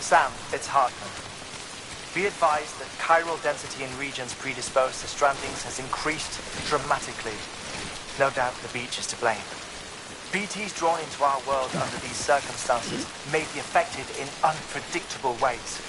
Sam, it's Hartman. Be advised that chiral density in regions predisposed to strandings has increased dramatically. No doubt the beach is to blame. BTs drawn into our world under these circumstances may be affected in unpredictable ways.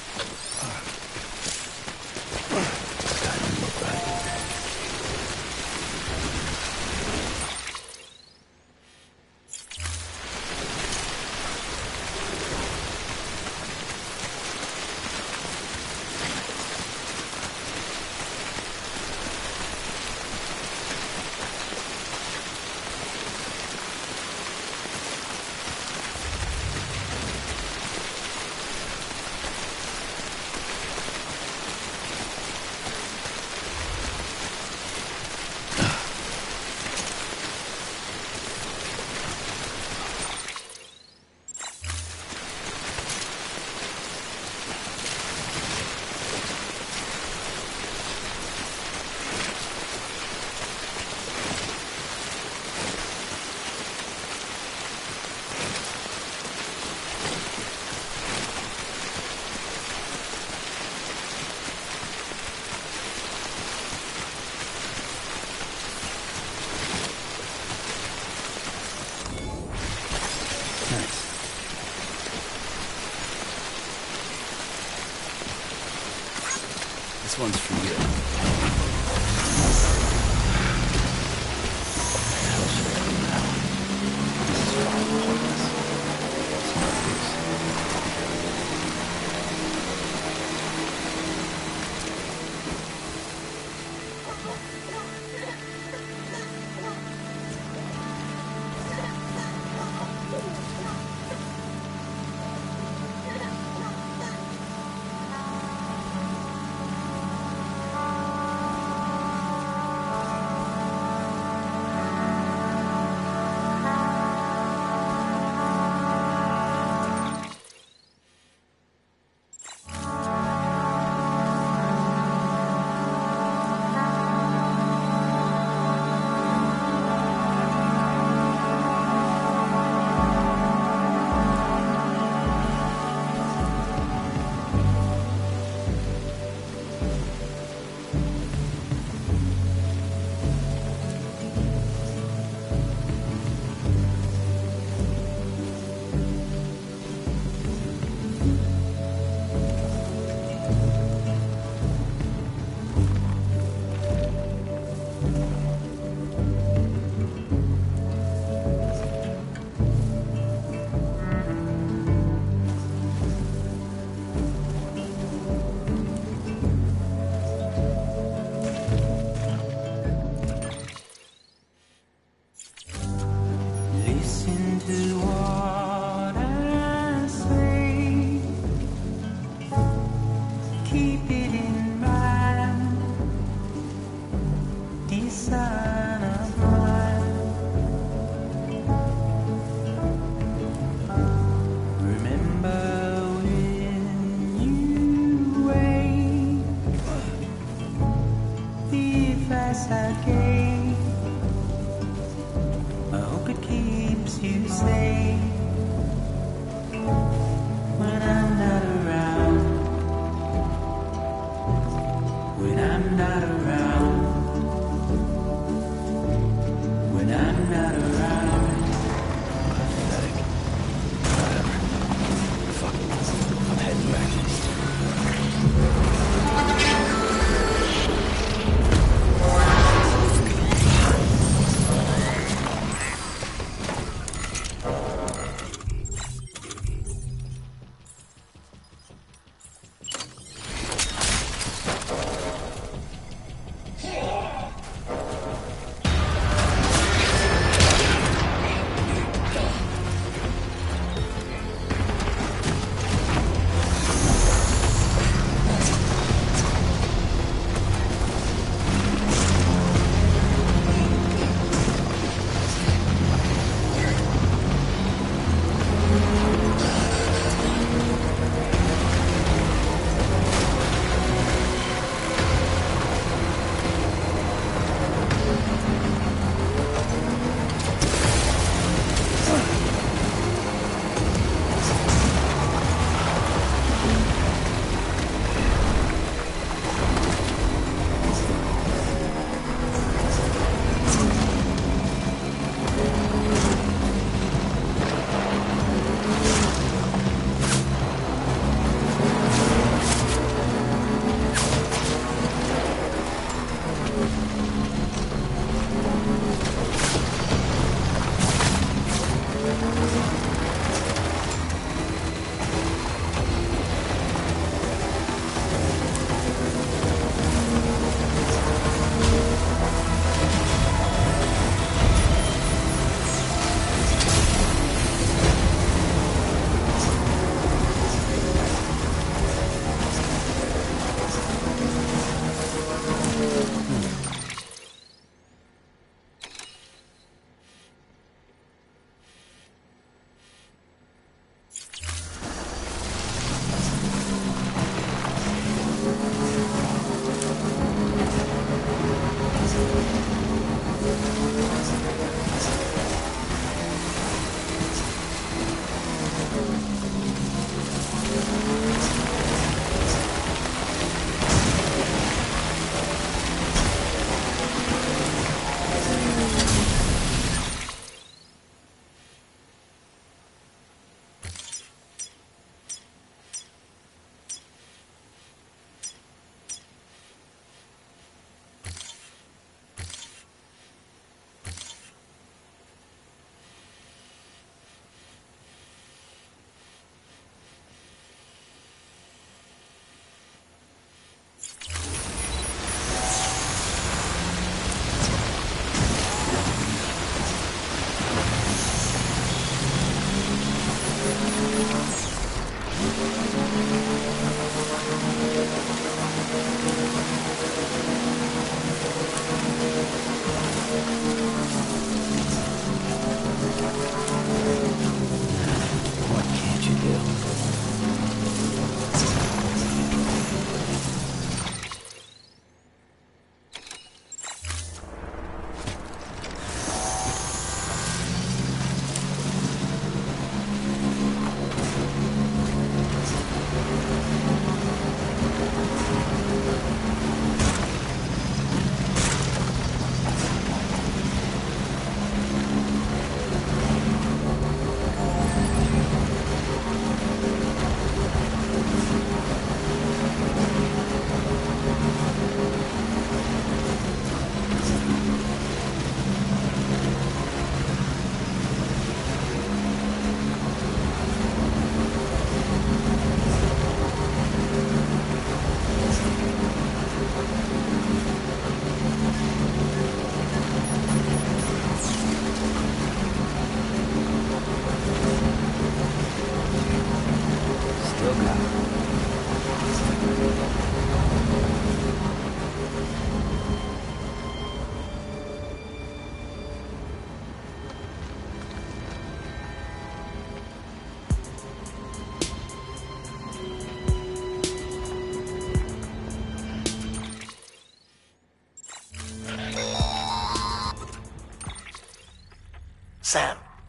This one's for you.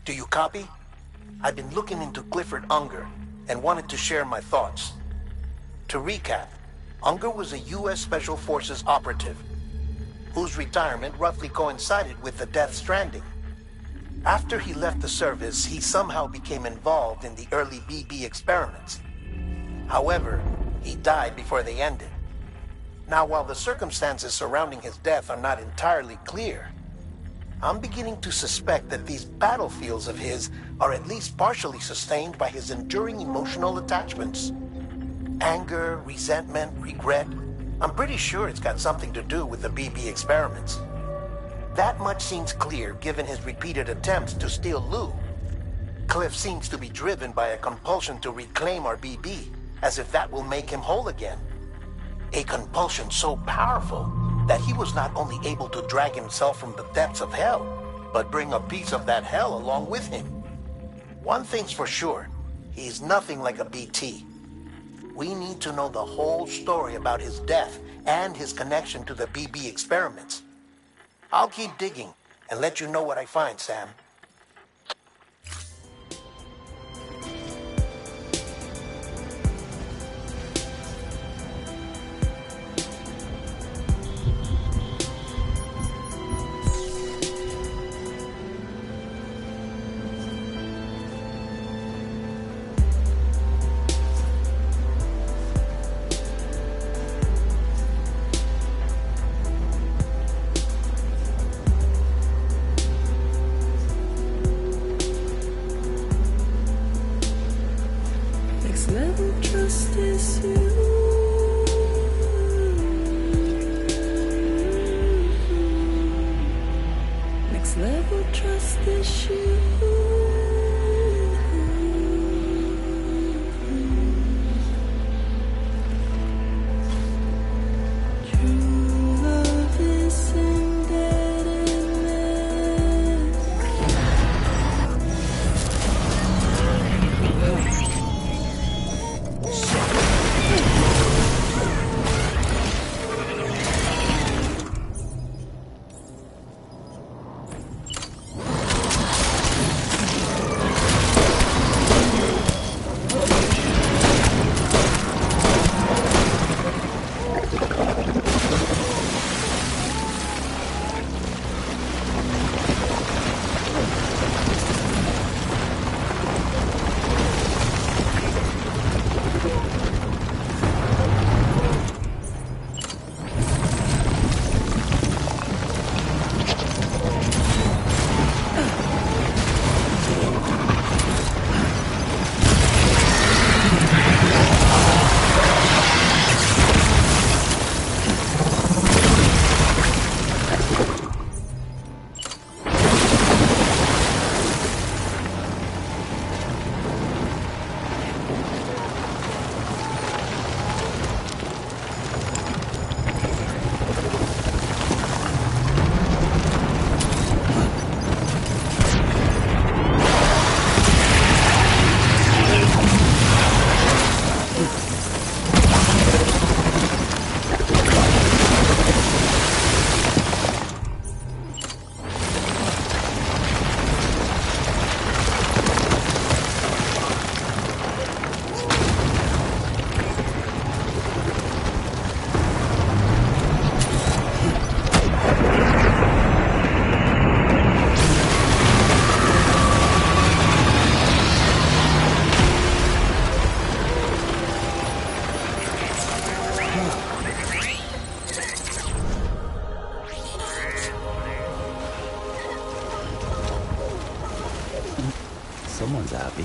Do you copy? I've been looking into Clifford Unger and wanted to share my thoughts. To recap, Unger was a U.S. Special Forces operative whose retirement roughly coincided with the Death Stranding. After he left the service, he somehow became involved in the early BB experiments. However, he died before they ended. Now, while the circumstances surrounding his death are not entirely clear, I'm beginning to suspect that these battlefields of his are at least partially sustained by his enduring emotional attachments. Anger, resentment, regret. I'm pretty sure it's got something to do with the BB experiments. That much seems clear given his repeated attempts to steal Lou. Cliff seems to be driven by a compulsion to reclaim our BB, as if that will make him whole again. A compulsion so powerful that he was not only able to drag himself from the depths of hell, but bring a piece of that hell along with him. One thing's for sure, he's nothing like a BT. We need to know the whole story about his death and his connection to the BB experiments. I'll keep digging and let you know what I find, Sam. Someone's happy.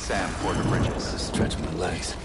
Sam Porter Bridges. Stretch my legs.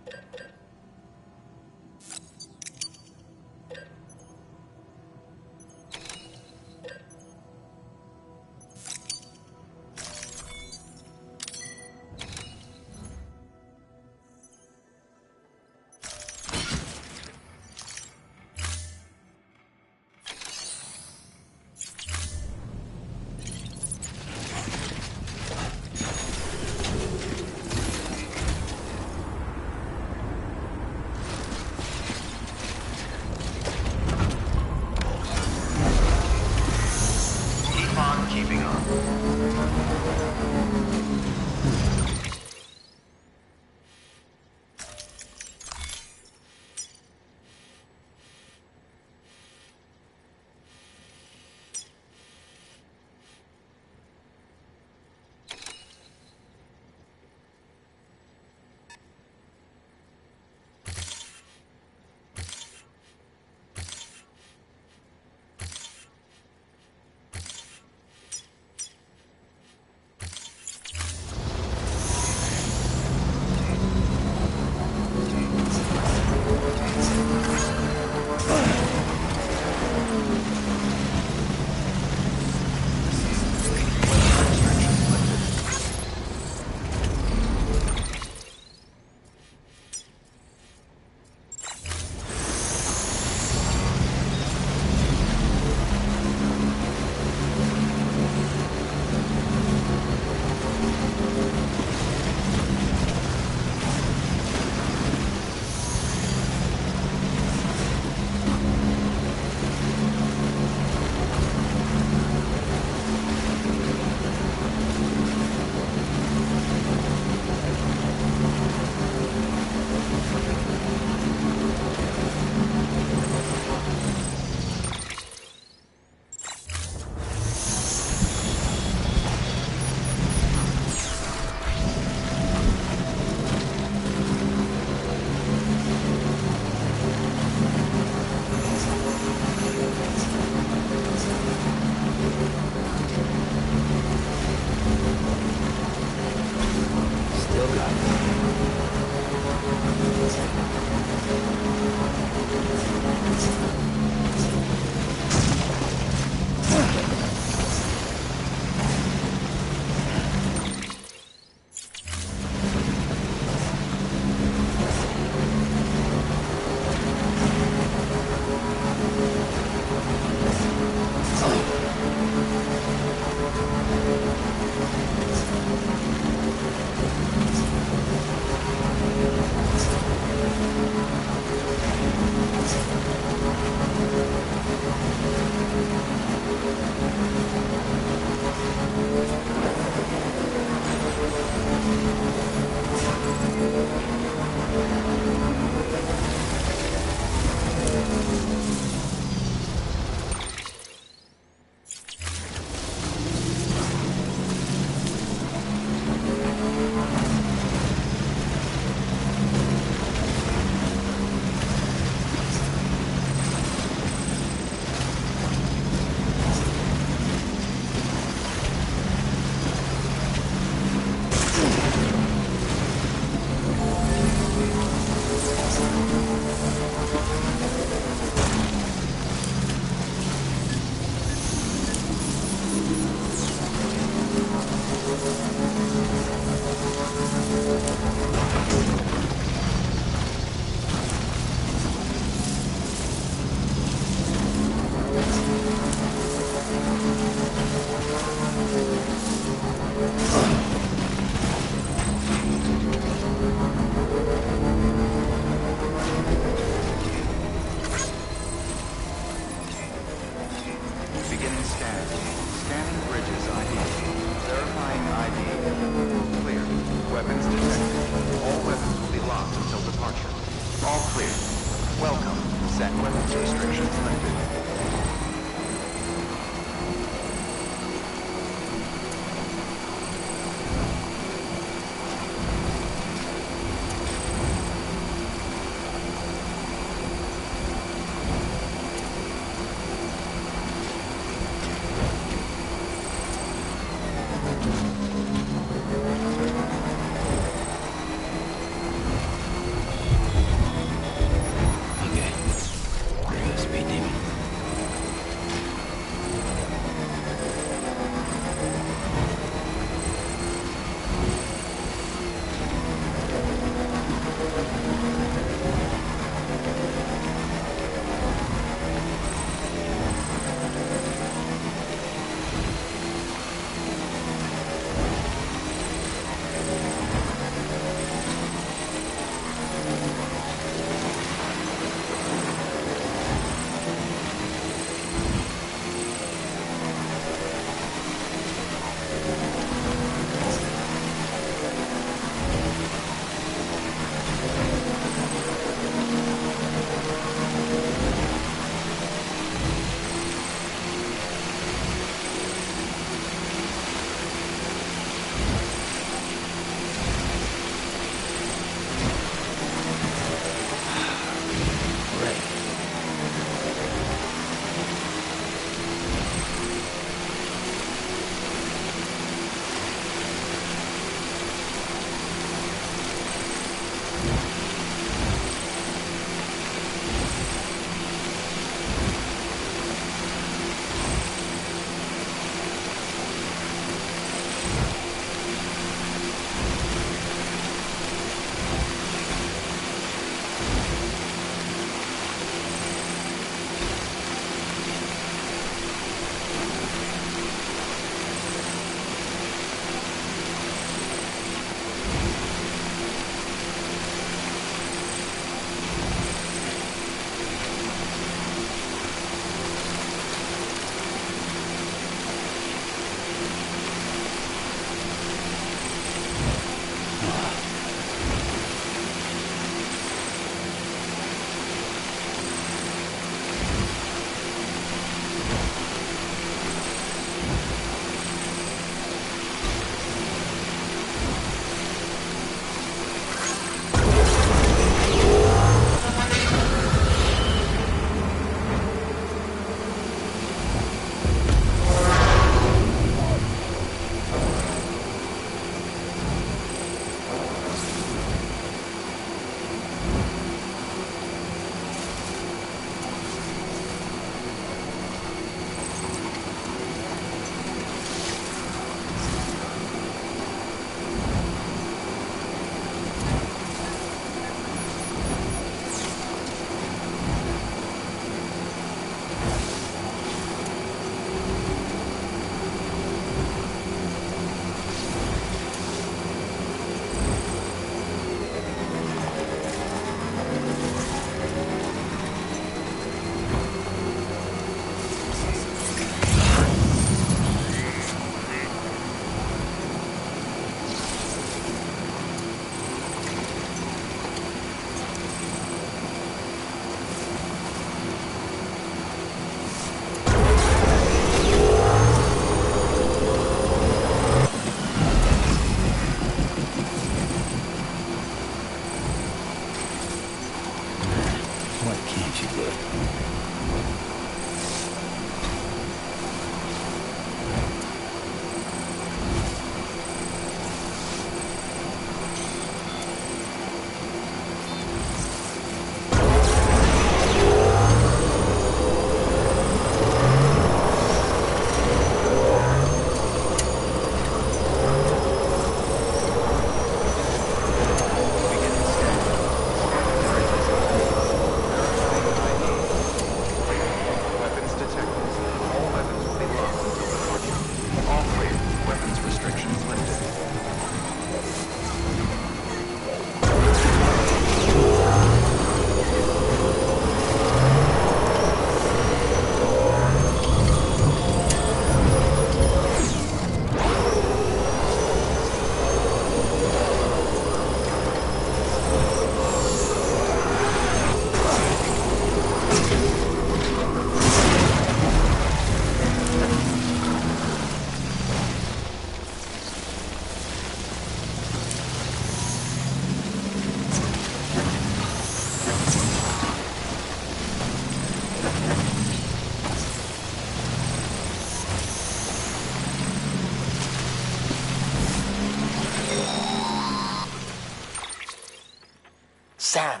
Sam,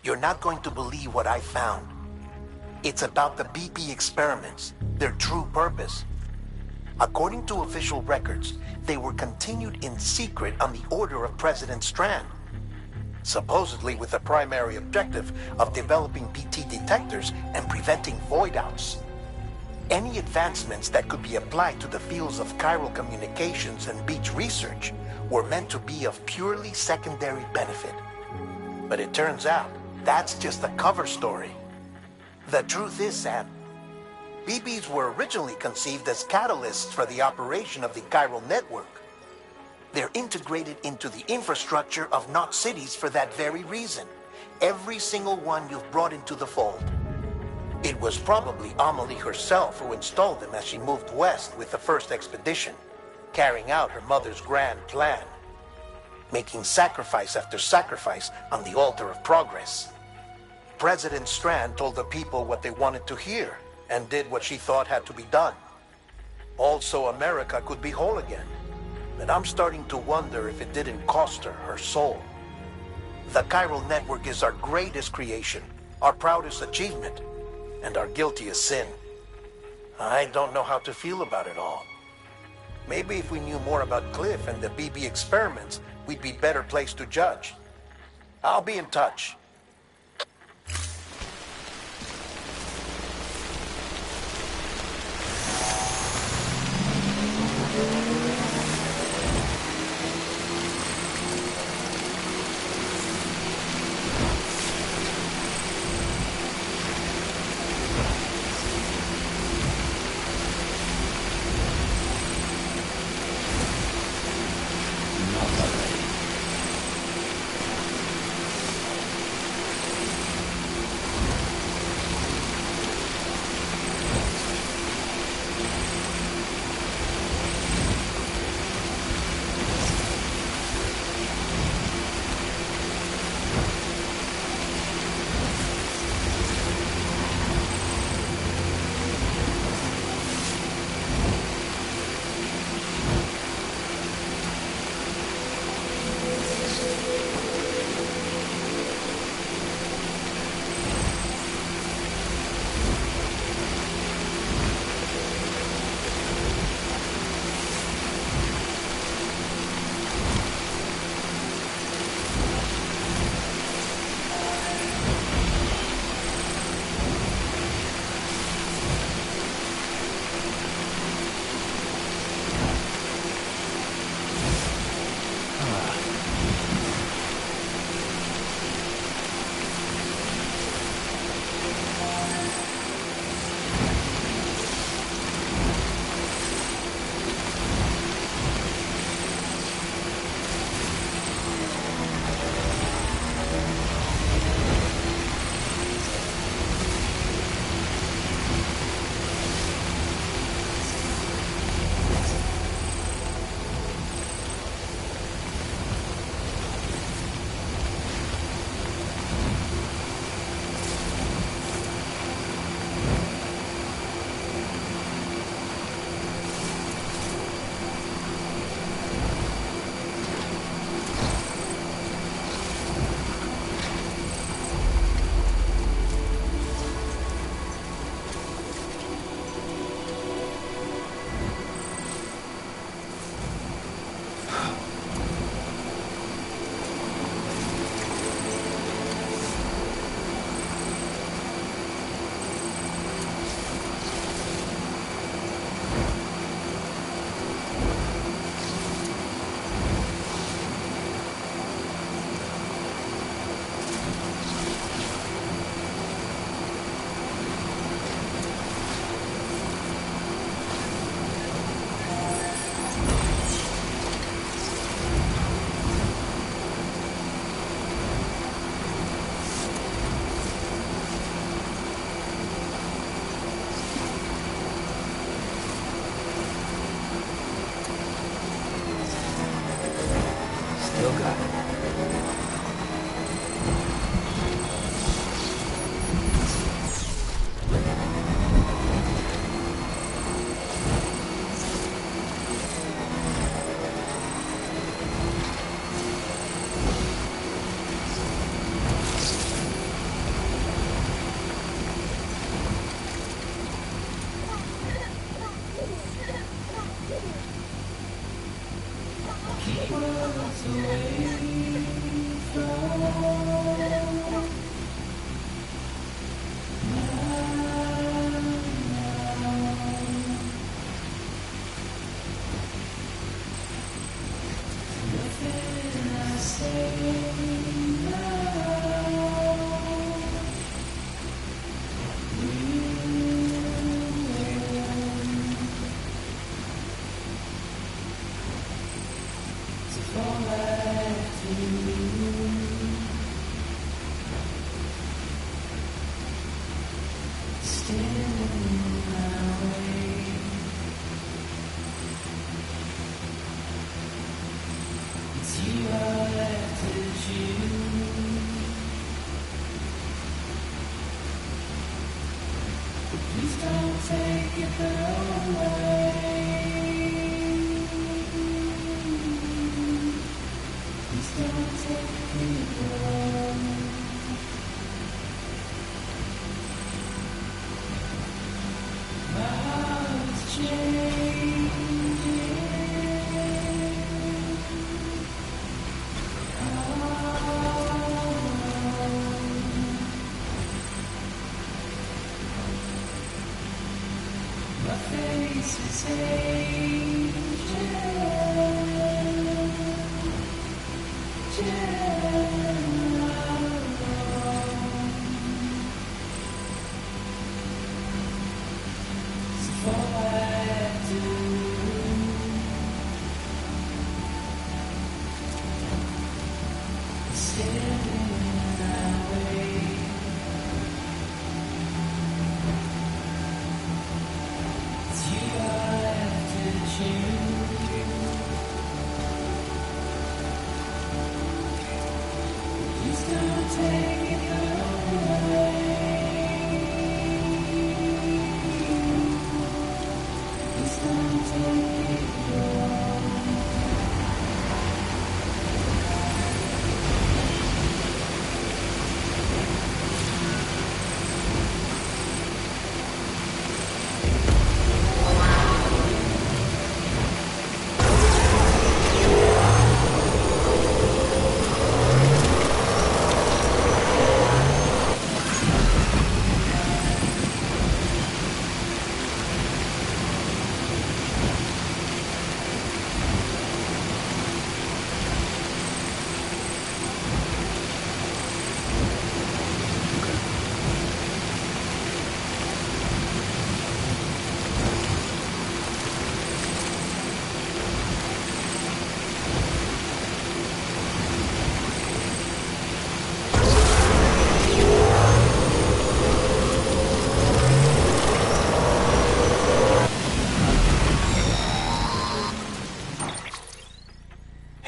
you're not going to believe what I found. It's about the BP experiments, their true purpose. According to official records, they were continued in secret on the order of President Strand, supposedly with the primary objective of developing BT detectors and preventing void-outs. Any advancements that could be applied to the fields of chiral communications and beach research were meant to be of purely secondary benefit. But it turns out, that's just a cover story. The truth is, Sam, BBs were originally conceived as catalysts for the operation of the chiral network. They're integrated into the infrastructure of Knot cities for that very reason. Every single one you've brought into the fold. It was probably Amelie herself who installed them as she moved west with the first expedition, carrying out her mother's grand plan, making sacrifice after sacrifice on the altar of progress. President Strand told the people what they wanted to hear and did what she thought had to be done. Also, America could be whole again. But I'm starting to wonder if it didn't cost her her soul. The chiral network is our greatest creation, our proudest achievement, and our guiltiest sin. I don't know how to feel about it all. Maybe if we knew more about Cliff and the BB experiments, we'd be better placed to judge. I'll be in touch.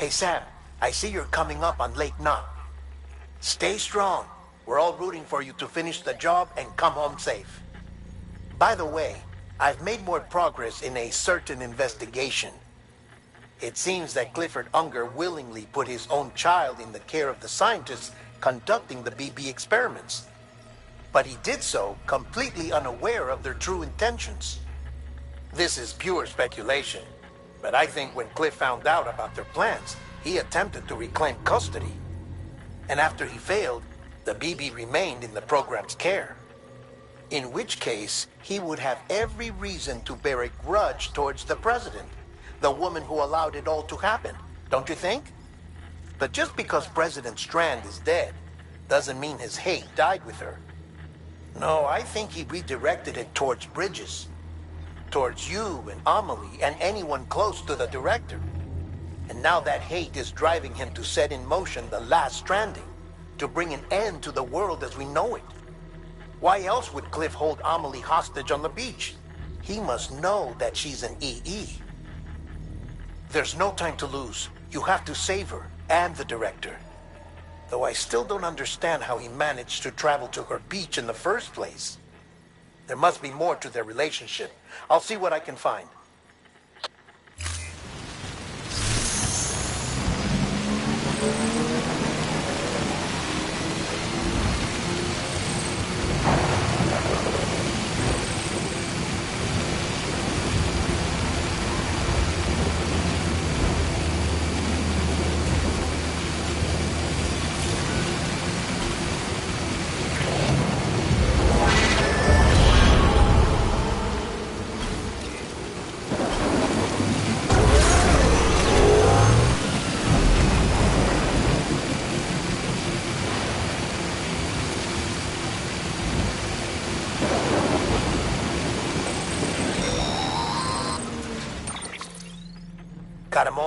Hey, Sam, I see you're coming up on Lake Knot. Stay strong. We're all rooting for you to finish the job and come home safe. By the way, I've made more progress in a certain investigation. It seems that Clifford Unger willingly put his own child in the care of the scientists conducting the BB experiments. But he did so completely unaware of their true intentions. This is pure speculation, but I think when Cliff found out about their plans, he attempted to reclaim custody. And after he failed, the BB remained in the program's care. In which case, he would have every reason to bear a grudge towards the president, the woman who allowed it all to happen, don't you think? But just because President Strand is dead, doesn't mean his hate died with her. No, I think he redirected it towards Bridges. Towards you and Amelie and anyone close to the director. And now that hate is driving him to set in motion the last Stranding, to bring an end to the world as we know it. Why else would Cliff hold Amelie hostage on the beach? He must know that she's an EE. There's no time to lose. You have to save her and the director. Though I still don't understand how he managed to travel to her beach in the first place. There must be more to their relationship. I'll see what I can find.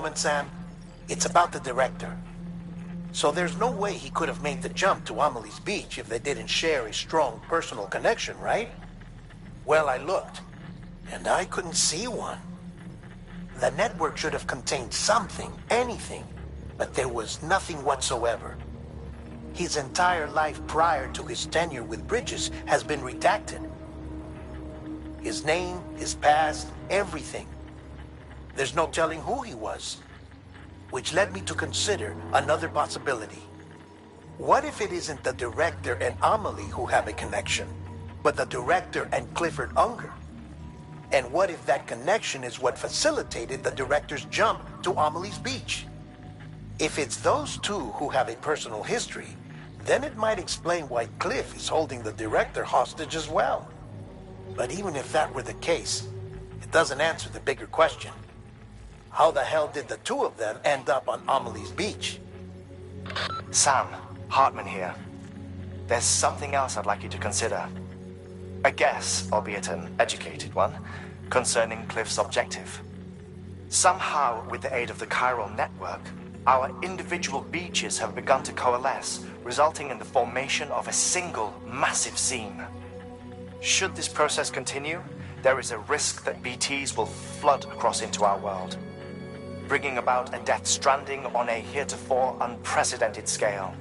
moment, Sam? It's about the director. So there's no way he could have made the jump to Amelie's Beach if they didn't share a strong personal connection, right? Well, I looked, and I couldn't see one. The network should have contained something, anything, but there was nothing whatsoever. His entire life prior to his tenure with Bridges has been redacted. His name, his past, everything. There's no telling who he was. Which led me to consider another possibility. What if it isn't the director and Amelie who have a connection, but the director and Clifford Unger? And what if that connection is what facilitated the director's jump to Amelie's Beach? If it's those two who have a personal history, then it might explain why Cliff is holding the director hostage as well. But even if that were the case, it doesn't answer the bigger question. How the hell did the two of them end up on Amelie's Beach? Sam, Hartman here. There's something else I'd like you to consider. A guess, albeit an educated one, concerning Cliff's objective. Somehow, with the aid of the chiral network, our individual beaches have begun to coalesce, resulting in the formation of a single massive seam. Should this process continue, there is a risk that BTs will flood across into our world, bringing about a death stranding on a heretofore unprecedented scale.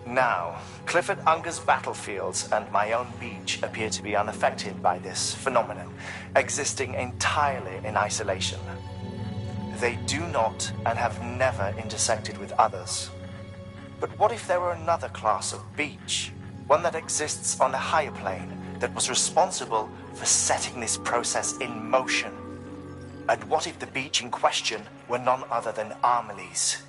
Now, Clifford Unger's battlefields and my own beach appear to be unaffected by this phenomenon, existing entirely in isolation. They do not and have never intersected with others. But what if there were another class of beach, one that exists on a higher plane, that was responsible for setting this process in motion? And what if the beach in question were none other than Amelie's?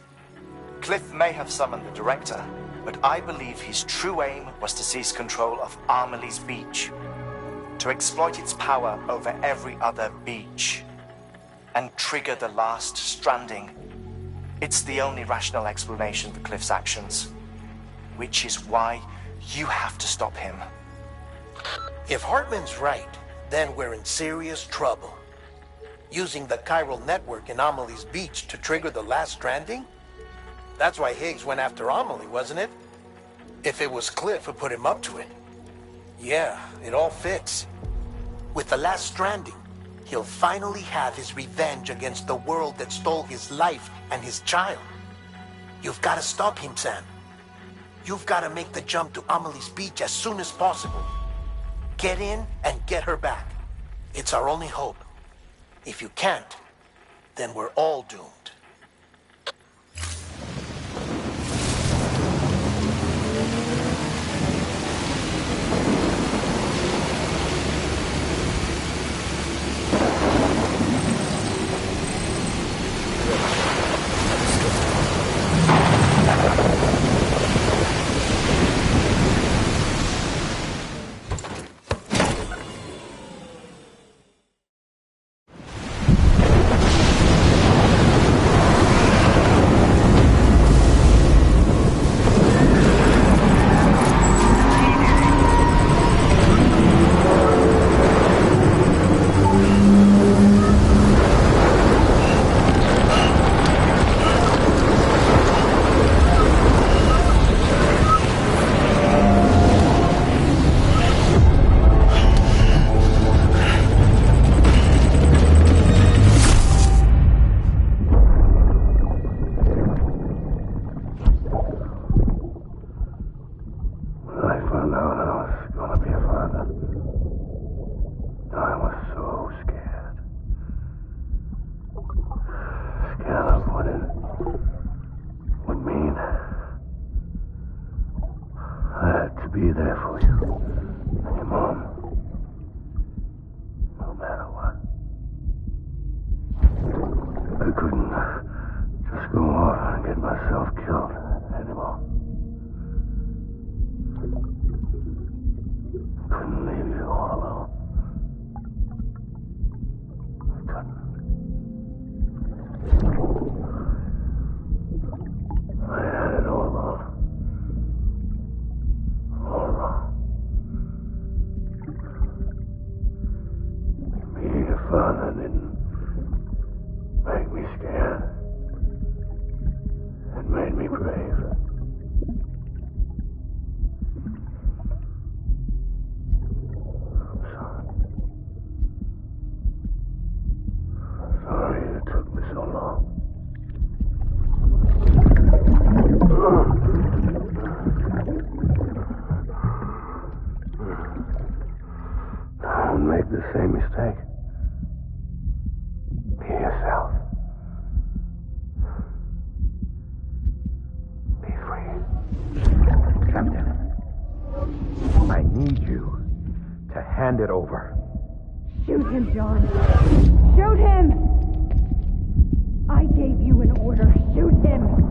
Cliff may have summoned the director, but I believe his true aim was to seize control of Amelie's Beach, to exploit its power over every other beach, and trigger the last stranding. It's the only rational explanation for Cliff's actions, which is why you have to stop him. If Hartman's right, then we're in serious trouble. Using the chiral network in Amelie's Beach to trigger the last stranding? That's why Higgs went after Amelie, wasn't it? If it was Cliff who put him up to it. Yeah, it all fits. With the last stranding, he'll finally have his revenge against the world that stole his life and his child. You've got to stop him, Sam. You've got to make the jump to Amelie's Beach as soon as possible. Get in and get her back. It's our only hope. If you can't, then we're all doomed. Be there for you and your mom, no matter what. I couldn't just go off and get myself killed anymore. Couldn't leave you all alone. I couldn't. I had it all wrong. Being a father didn't make me scared. hand it over. Shoot him, John. Shoot him! I gave you an order. Shoot him!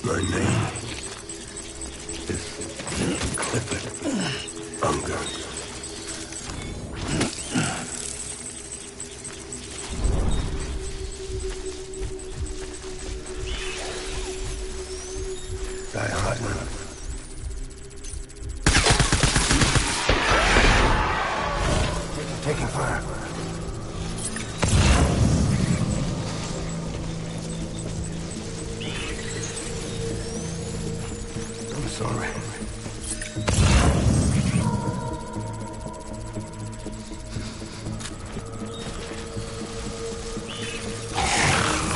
My name is Clifford Unger. Die Hartman. Taking fire. I'm sorry.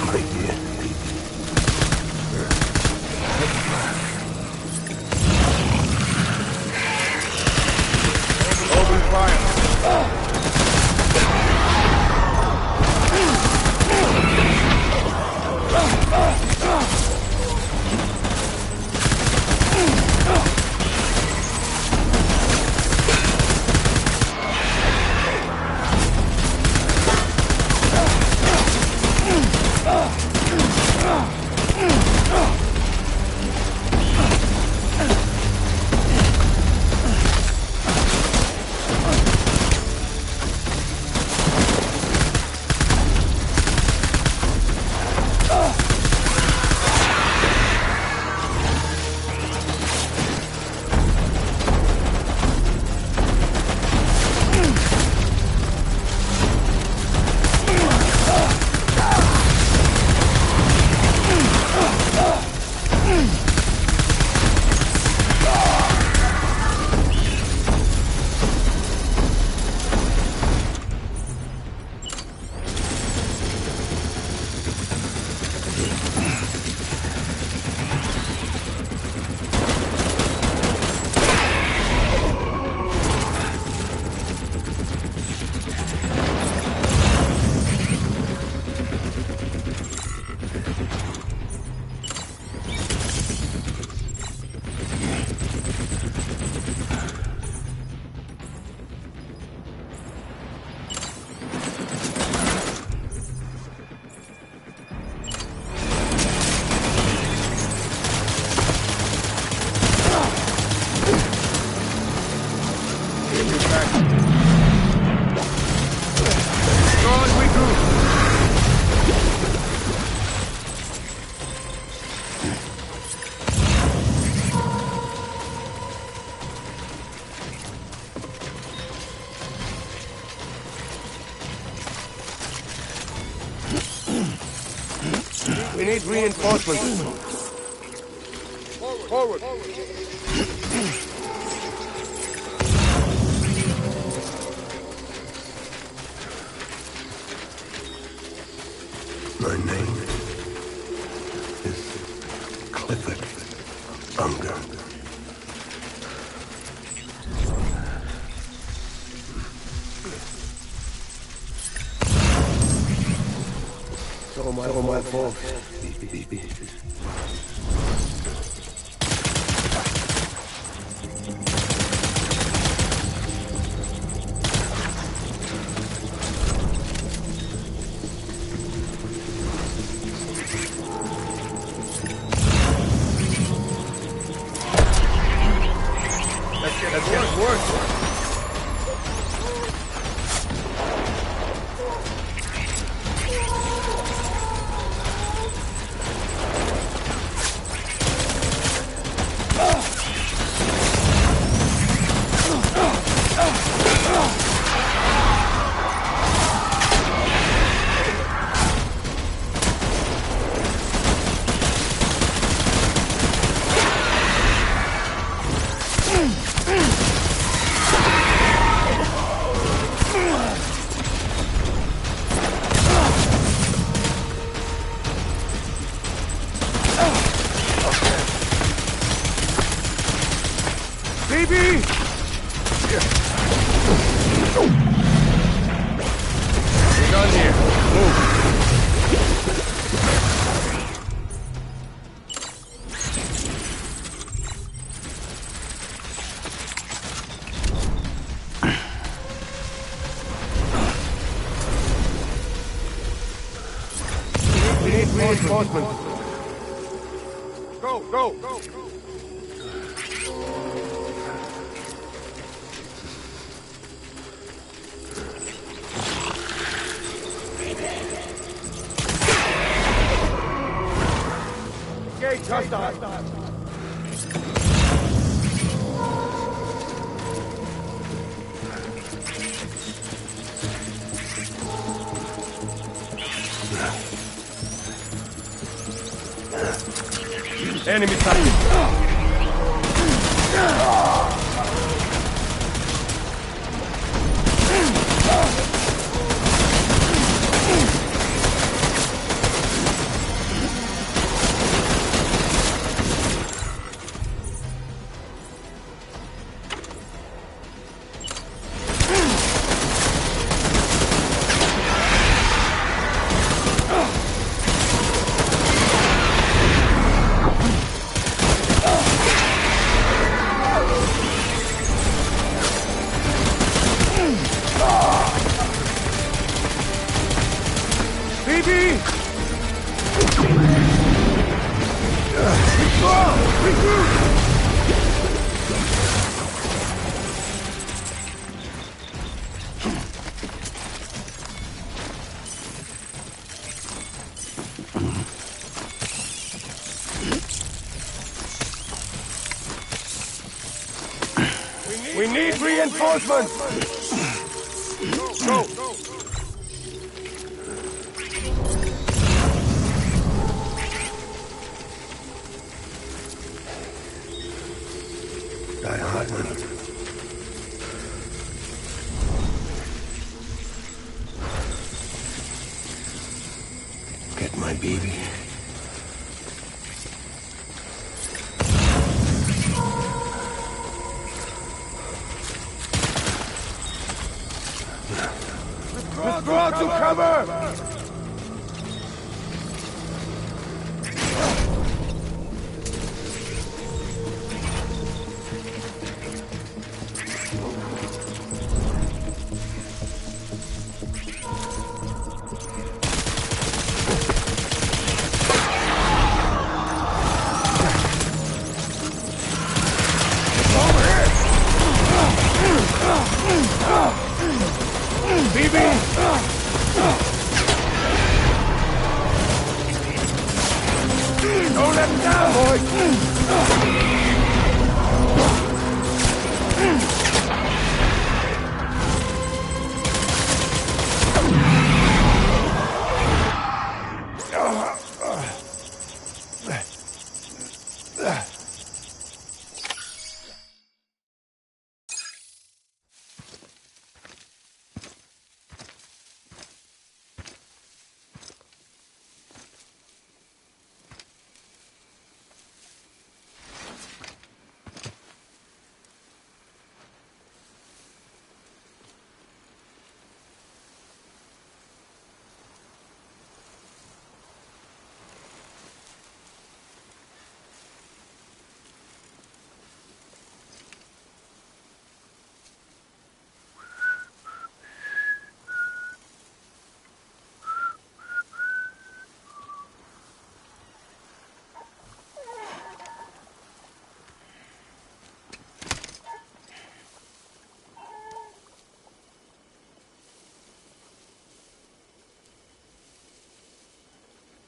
My dear. Taking fire. Open fire. We need reinforcements. Forward. My name is Clifford Unger. It's all my fault. Let's get worse. reinforcements. Go! Gates hostile. Enemy sighted. We need reinforcements! Go! Die Hartman. Get my baby. Draw to cover! Don't let him down, boys!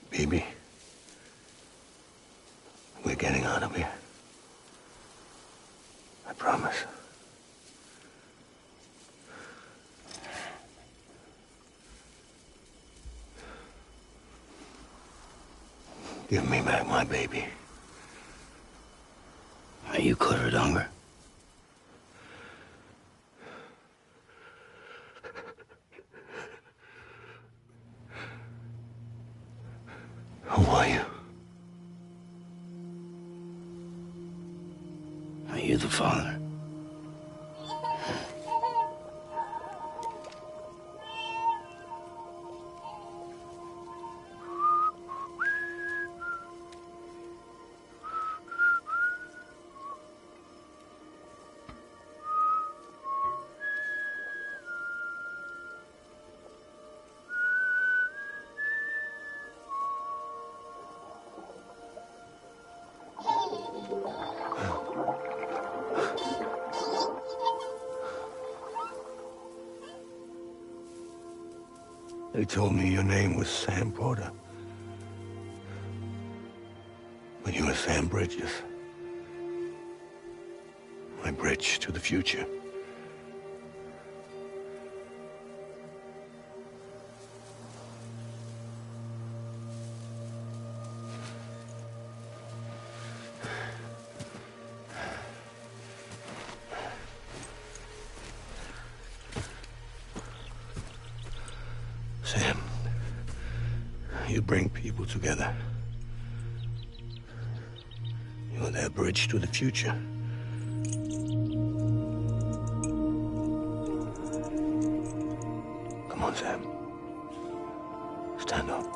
Baby, we're getting out of here. I promise. Give me back my baby. Are you Clifford Unger? Who are you? Are you the father? They told me your name was Sam Porter. But you were Sam Bridges. My bridge to the future. Sam, you bring people together. You're their bridge to the future. Come on, Sam. Stand up.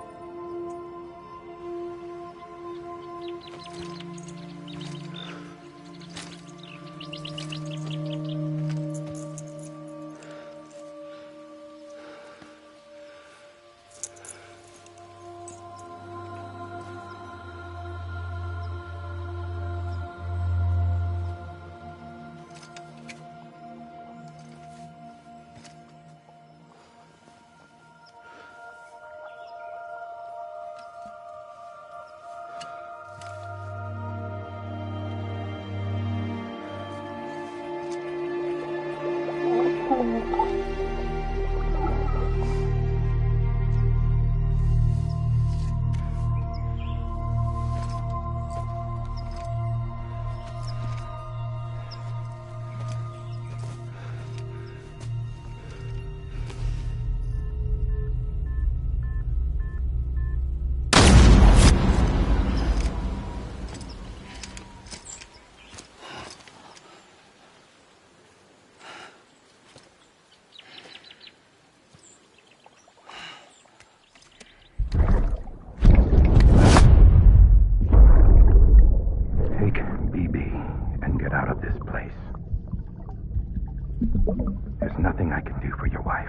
There's nothing I can do for your wife.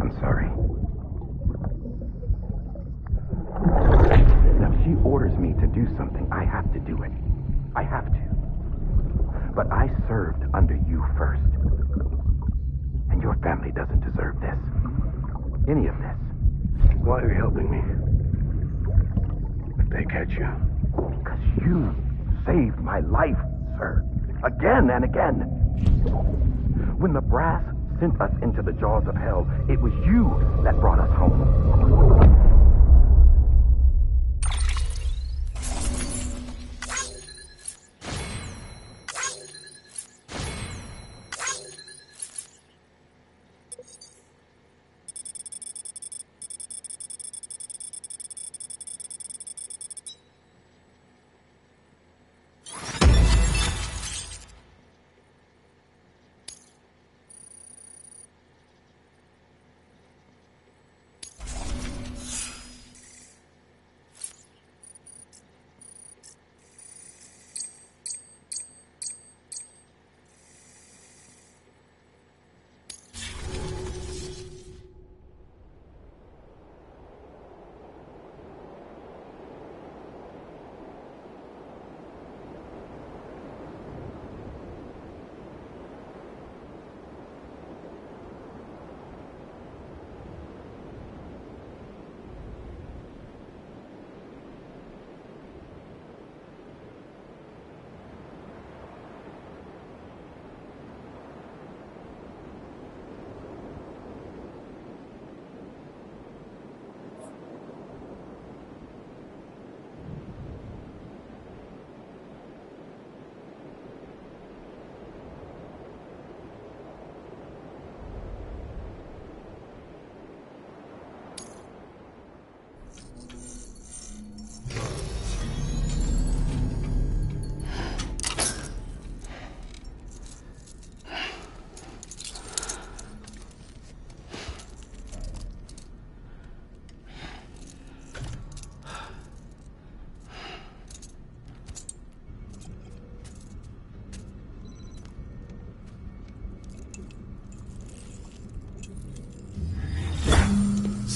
I'm sorry. Now, if she orders me to do something, I have to do it. I have to. But I served under you first. And your family doesn't deserve this. Any of this. Why are you helping me? If they catch you. Because you saved my life, sir. Again and again. When the brass sent us into the jaws of hell, it was you that brought us home.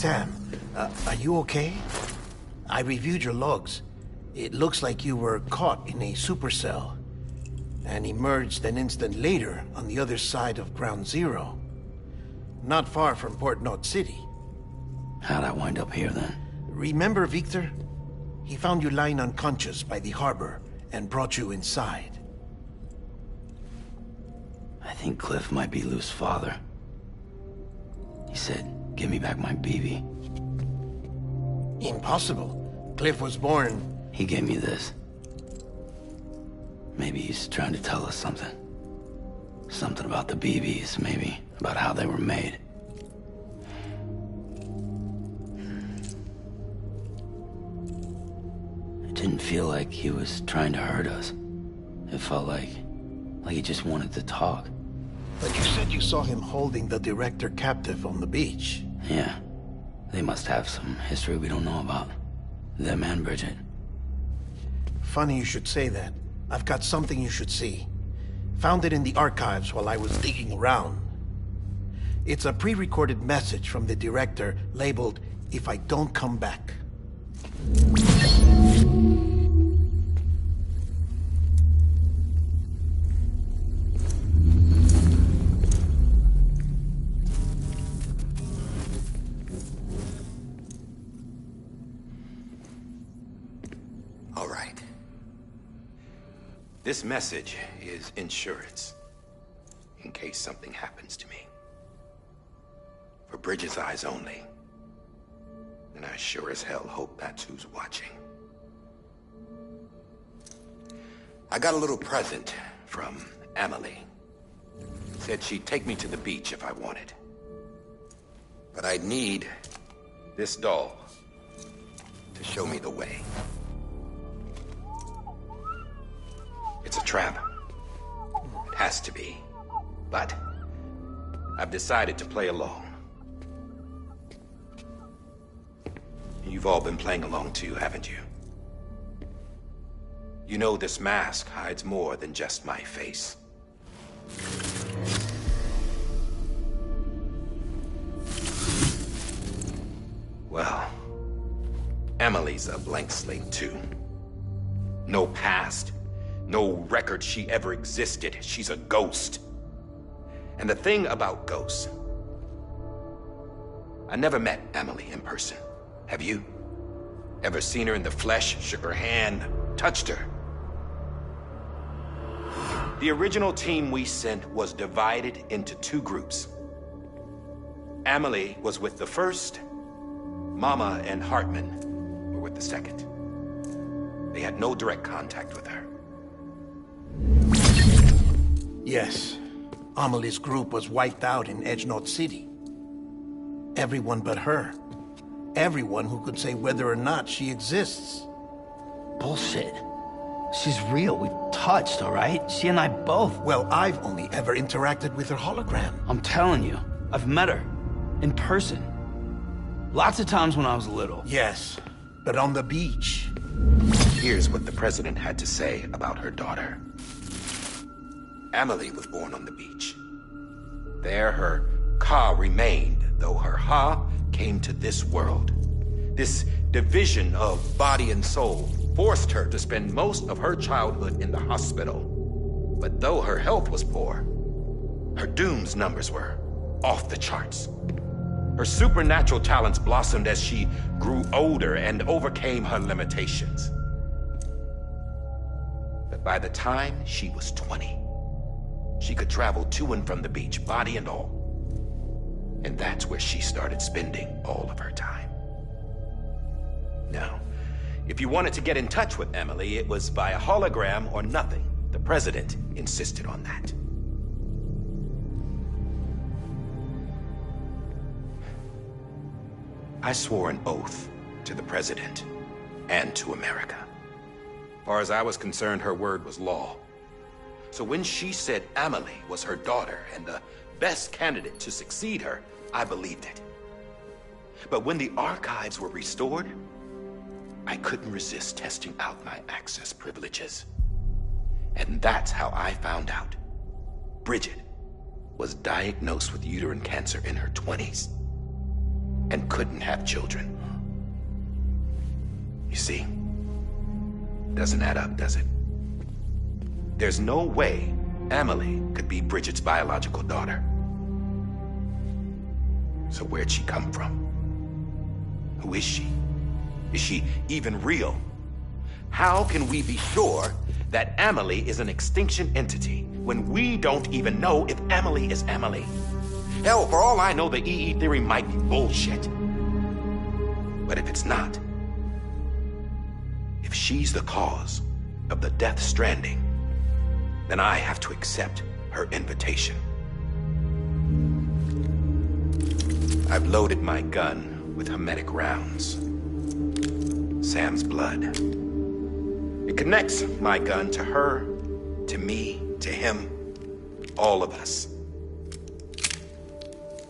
Sam, are you okay? I reviewed your logs. It looks like you were caught in a supercell and emerged an instant later on the other side of Ground Zero. Not far from Port Knot City. How'd I wind up here then? Remember Victor? He found you lying unconscious by the harbor and brought you inside. I think Cliff might be Lou's father. He said, give me back my BB. Impossible. Cliff was born... He gave me this. Maybe he's trying to tell us something. Something about the BBs, maybe. About how they were made. It didn't feel like he was trying to hurt us. It felt like he just wanted to talk. But you said you saw him holding the director captive on the beach. Yeah. They must have some history we don't know about. Them and Bridget. Funny you should say that. I've got something you should see. Found it in the archives while I was digging around. It's a pre-recorded message from the director labeled, "If I don't come back." All right. This message is insurance, in case something happens to me. For Bridget's eyes only. And I sure as hell hope that's who's watching. I got a little present from Emily. Said she'd take me to the beach if I wanted. But I'd need this doll to show me the way. It's a trap. It has to be. But I've decided to play along. You've all been playing along too, haven't you? You know this mask hides more than just my face. Well, Emily's a blank slate too. No past. No record she ever existed. She's a ghost. And the thing about ghosts... I never met Emily in person. Have you? Ever seen her in the flesh, shook her hand, touched her? The original team we sent was divided into two groups. Emily was with the first. Mama and Hartman were with the second. They had no direct contact with her. Yes. Amelie's group was wiped out in Edge North City. Everyone but her. Everyone who could say whether or not she exists. Bullshit. She's real. We've touched, all right? She and I both. Well, I've only ever interacted with her hologram. I'm telling you, I've met her. In person. Lots of times when I was little. Yes, but on the beach. Here's what the president had to say about her daughter. Emily was born on the beach. There her Ka remained, though her Ha came to this world. This division of body and soul forced her to spend most of her childhood in the hospital. But though her health was poor, her Doom's numbers were off the charts. Her supernatural talents blossomed as she grew older and overcame her limitations. But by the time she was 20, she could travel to and from the beach, body and all. And that's where she started spending all of her time. Now, if you wanted to get in touch with Emily, it was via hologram or nothing. The president insisted on that. I swore an oath to the president and to America. As far as I was concerned, her word was law. So when she said Emily was her daughter and the best candidate to succeed her, I believed it. But when the archives were restored, I couldn't resist testing out my access privileges. And that's how I found out. Bridget was diagnosed with uterine cancer in her 20s and couldn't have children. You see, doesn't add up, does it? There's no way Emily could be Bridget's biological daughter. So where'd she come from? Who is she? Is she even real? How can we be sure that Amelie is an extinction entity when we don't even know if Amelie is Amelie? Hell, for all I know, the EE theory might be bullshit. But if it's not, if she's the cause of the death stranding, then I have to accept her invitation. I've loaded my gun with hermetic rounds. Sam's blood. It connects my gun to her, to me, to him, all of us.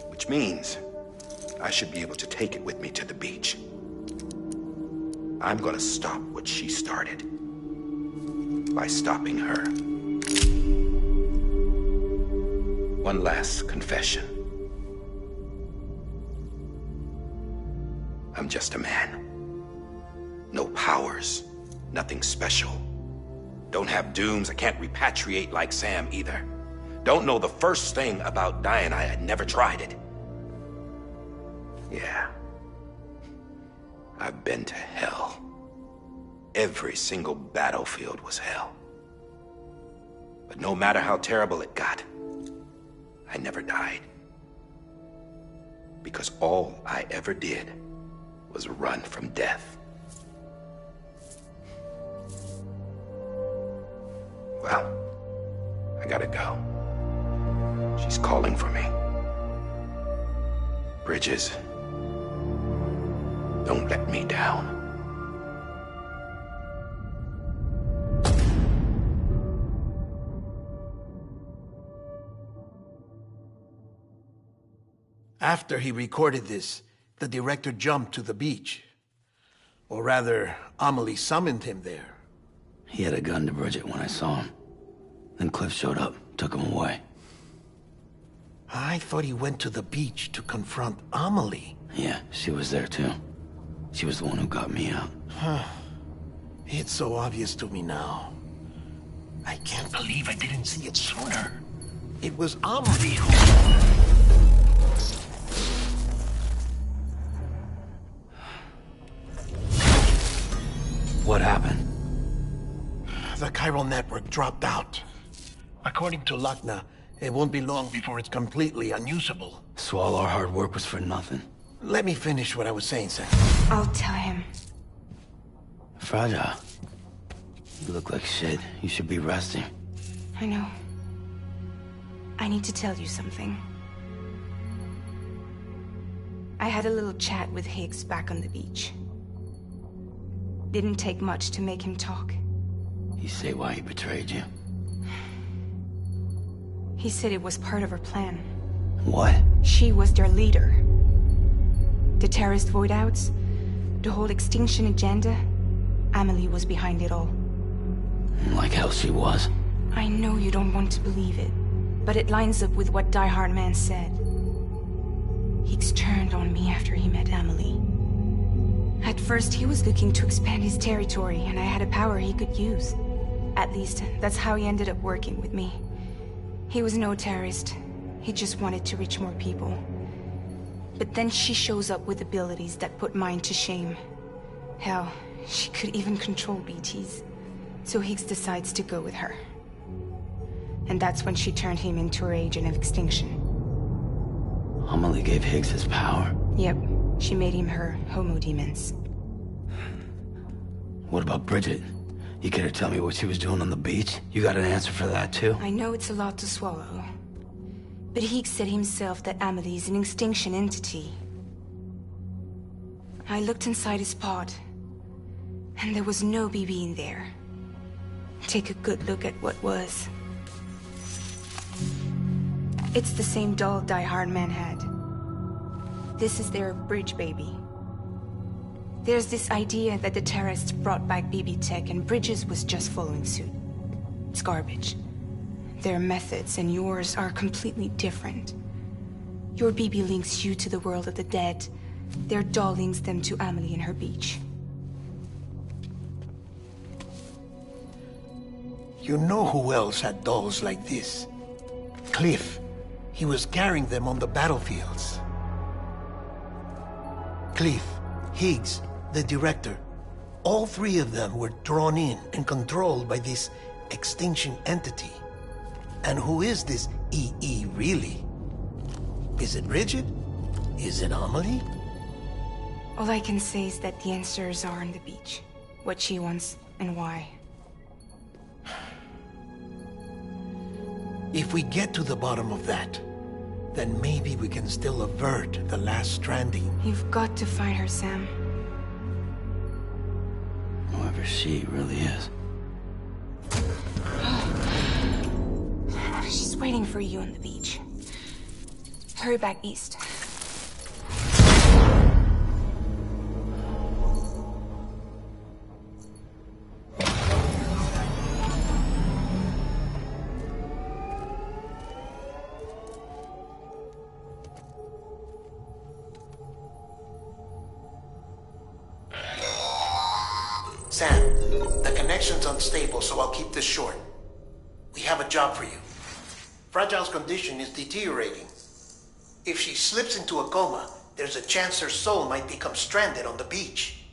Which means I should be able to take it with me to the beach. I'm gonna stop what she started by stopping her. One last confession. I'm just a man. No powers, nothing special. Don't have dooms, I can't repatriate like Sam either. Don't know the first thing about dying, I had never tried it. Yeah. I've been to hell. Every single battlefield was hell. But no matter how terrible it got, I never died. Because all I ever did was run from death. Well, I gotta go. She's calling for me. Bridges, don't let me down. After he recorded this, the director jumped to the beach. Or rather, Amelie summoned him there. He had a gun to Bridget when I saw him. Then Cliff showed up, took him away. I thought he went to the beach to confront Amelie. Yeah, she was there too. She was the one who got me out. It's so obvious to me now. I can't believe I didn't see it sooner. It was Amelie who... What happened? The chiral network dropped out. According to Lakna, it won't be long before it's completely unusable. So all our hard work was for nothing. Let me finish what I was saying, Sam. I'll tell him. Fragile. You look like shit. You should be resting. I know. I need to tell you something. I had a little chat with Higgs back on the beach. Didn't take much to make him talk. You say why he betrayed you? He said it was part of her plan. What? She was their leader. The terrorist voidouts, the whole extinction agenda, Amelie was behind it all. Like hell she was. I know you don't want to believe it, but it lines up with what Die Hard Man said. Higgs turned on me after he met Amelie. At first, he was looking to expand his territory, and I had a power he could use. At least, that's how he ended up working with me. He was no terrorist. He just wanted to reach more people. But then she shows up with abilities that put mine to shame. Hell, she could even control BTs. So Higgs decides to go with her. And that's when she turned him into her agent of extinction. Amelie gave Higgs his power. Yep, she made him her Homo Demons. What about Bridget? You care to tell me what she was doing on the beach? You got an answer for that too? I know it's a lot to swallow. But Higgs said himself that Amelie is an extinction entity. I looked inside his pod, and there was no BB in there. Take a good look at what was. It's the same doll Die Hard Man had. This is their bridge baby. There's this idea that the terrorists brought back BB tech and Bridges was just following suit. It's garbage. Their methods and yours are completely different. Your BB links you to the world of the dead. Their doll links them to Amelie and her beach. You know who else had dolls like this? Cliff. He was carrying them on the battlefields. Cliff, Higgs, the director. All three of them were drawn in and controlled by this extinction entity. And who is this EE really? Is it Bridget? Is it Amelie? All I can say is that the answers are on the beach. What she wants and why. If we get to the bottom of that, then maybe we can still avert the last stranding. You've got to find her, Sam. Whoever she really is. She's waiting for you on the beach. Hurry back east. Sam, the connection's unstable, so I'll keep this short. We have a job for you. Fragile's condition is deteriorating. If she slips into a coma, there's a chance her soul might become stranded on the beach.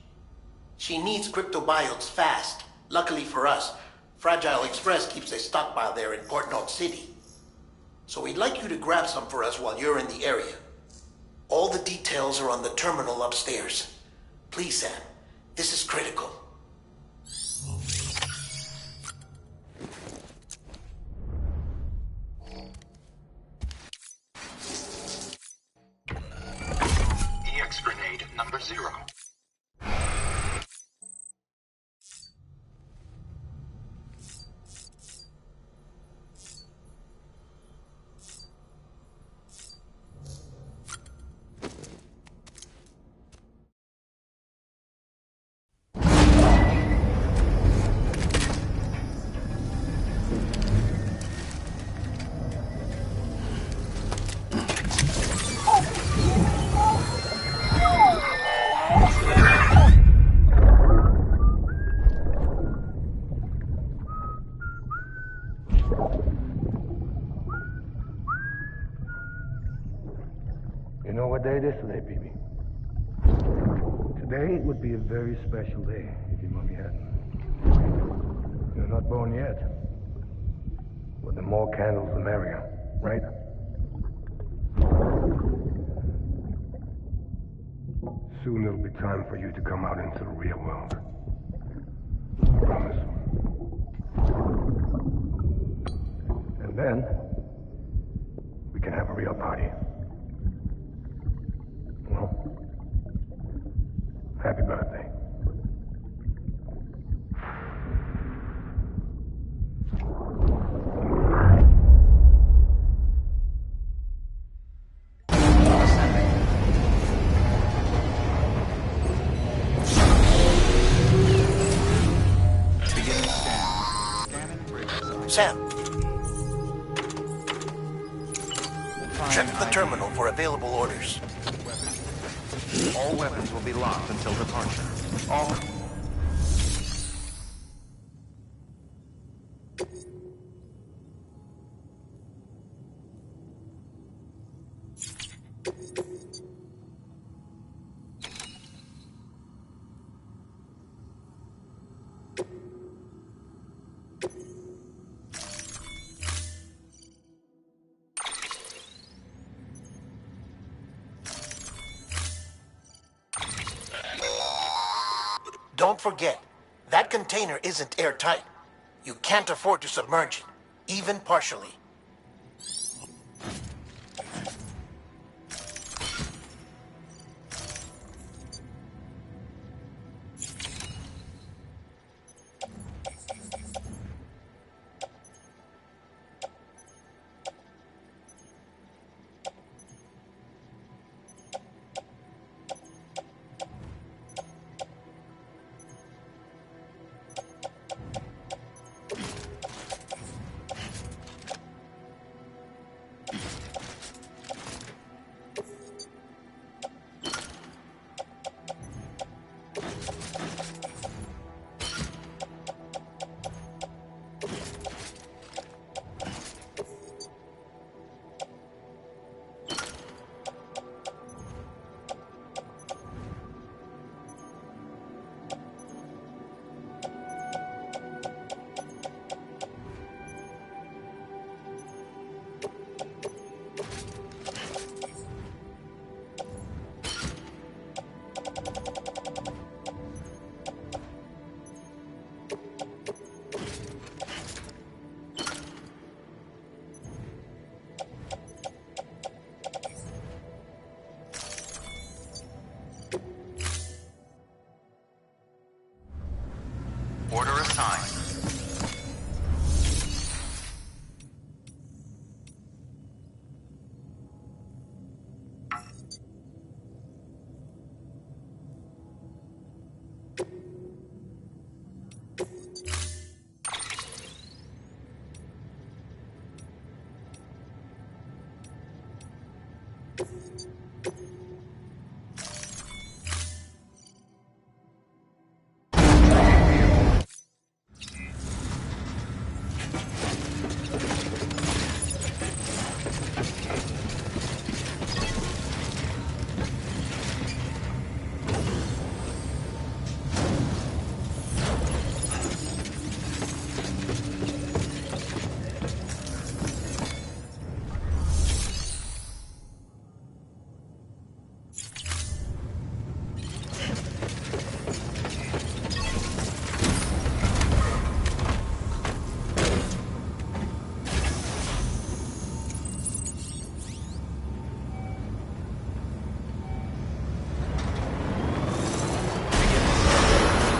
She needs cryptobiotes fast. Luckily for us, Fragile Express keeps a stockpile there in Port North City. So we'd like you to grab some for us while you're in the area. All the details are on the terminal upstairs. Please, Sam, this is critical. EX grenade number 0. You know what day it is today, BB? Today would be a very special day if your mommy hadn't. You're not born yet. But the more candles, the merrier, right? Soon it'll be time for you to come out into the real world. I promise. And then, we can have a real party. Well, happy birthday. Sam. Check the terminal for available orders. All weapons will be locked until departure. All... Don't forget, that container isn't airtight. You can't afford to submerge it, even partially. time.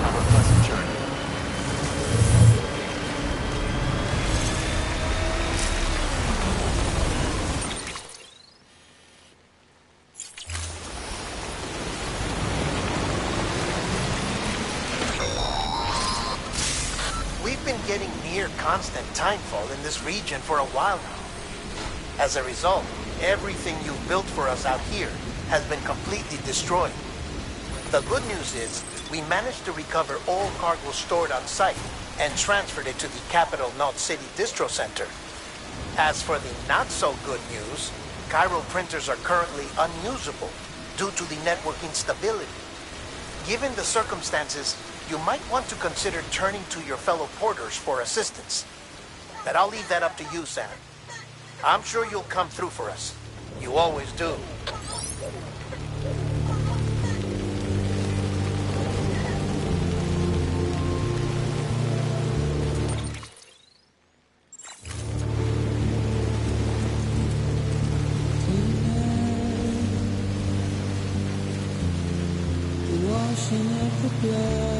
Have a pleasant journey. We've been getting near constant timefall in this region for a while now. As a result, everything you've built for us out here has been completely destroyed. The good news is, we managed to recover all cargo stored on site and transferred it to the Capital Knot City Distro Center. As for the not-so-good news, Chiral printers are currently unusable due to the network instability. Given the circumstances, you might want to consider turning to your fellow porters for assistance. But I'll leave that up to you, Sam. I'm sure you'll come through for us. You always do. Washing of the blood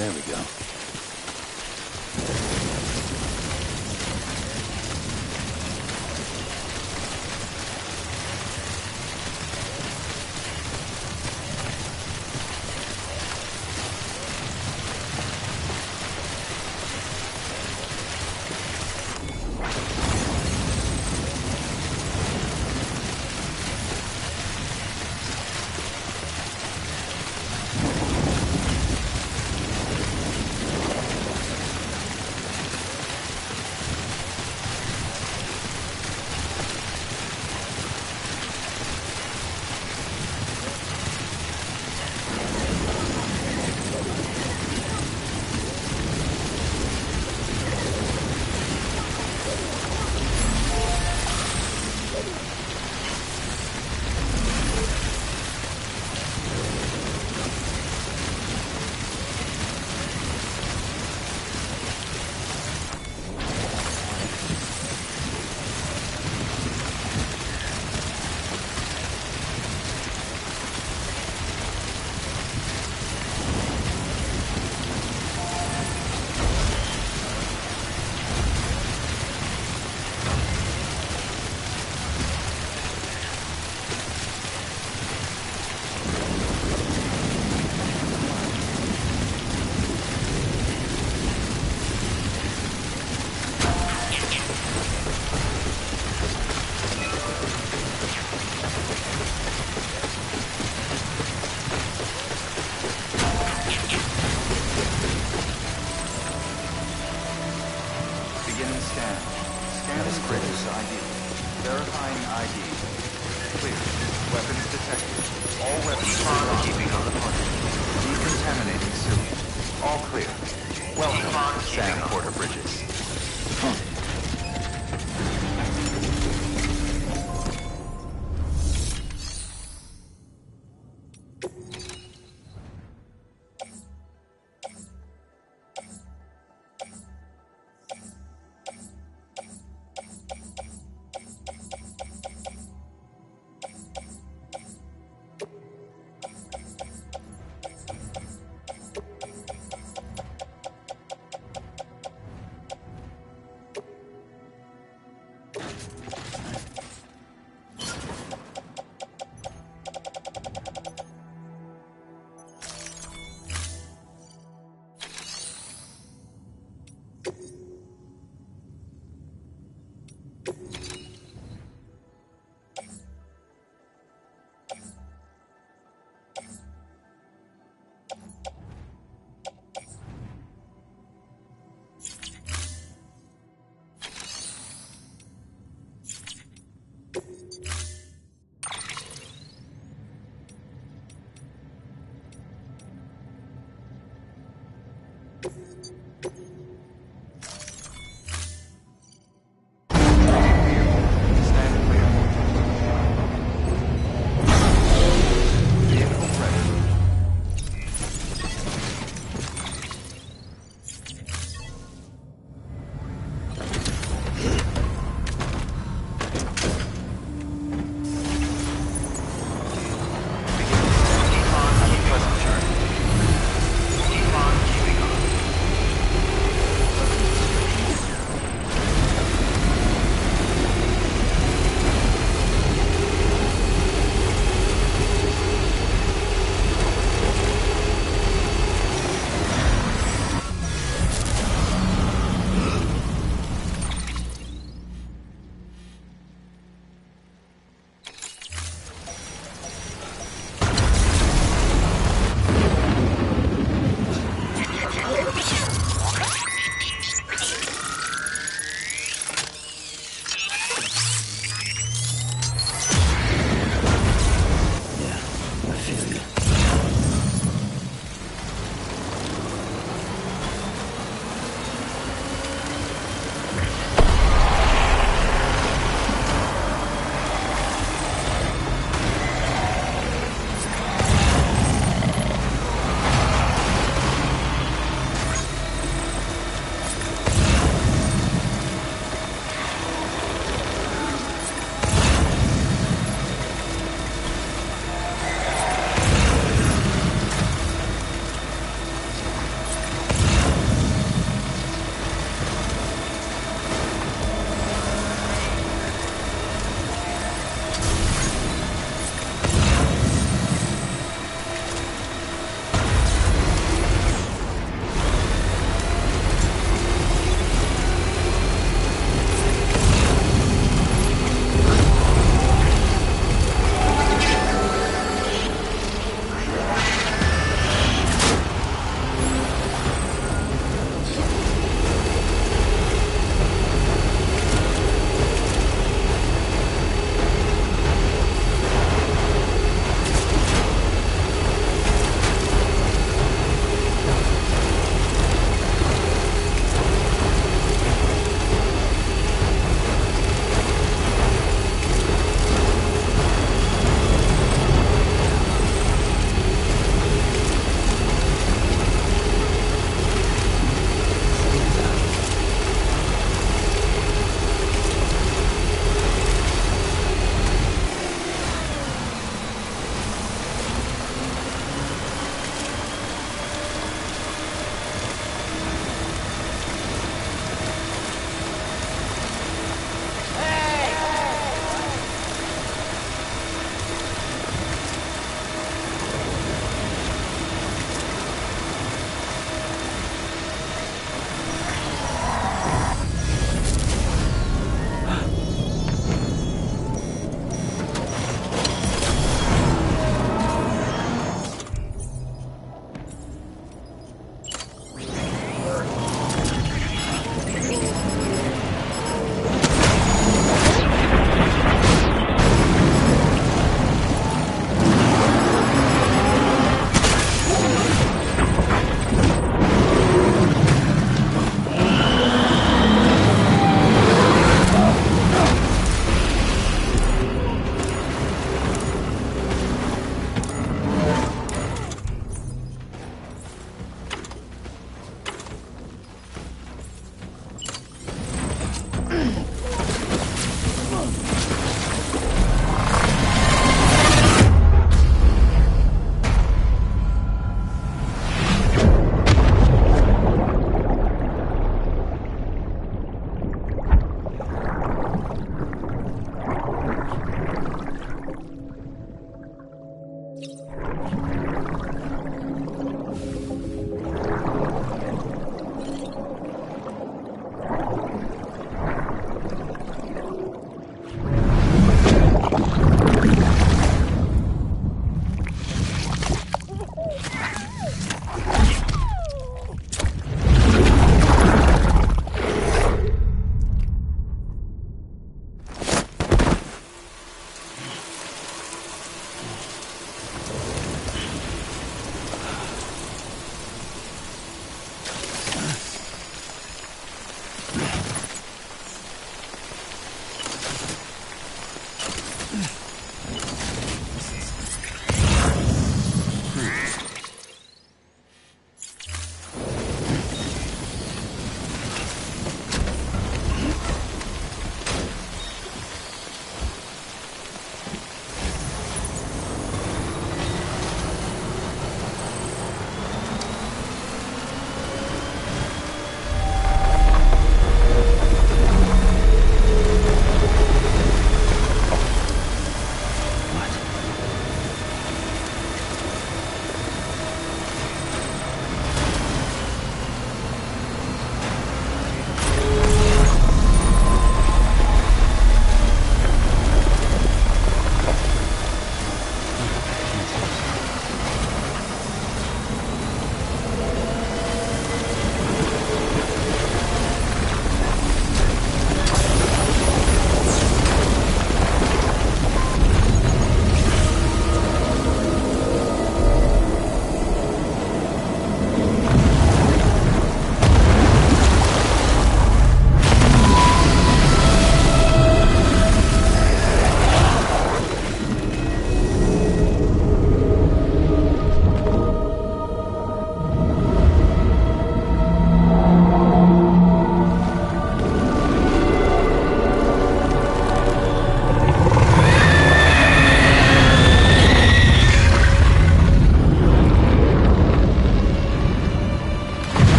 There we go.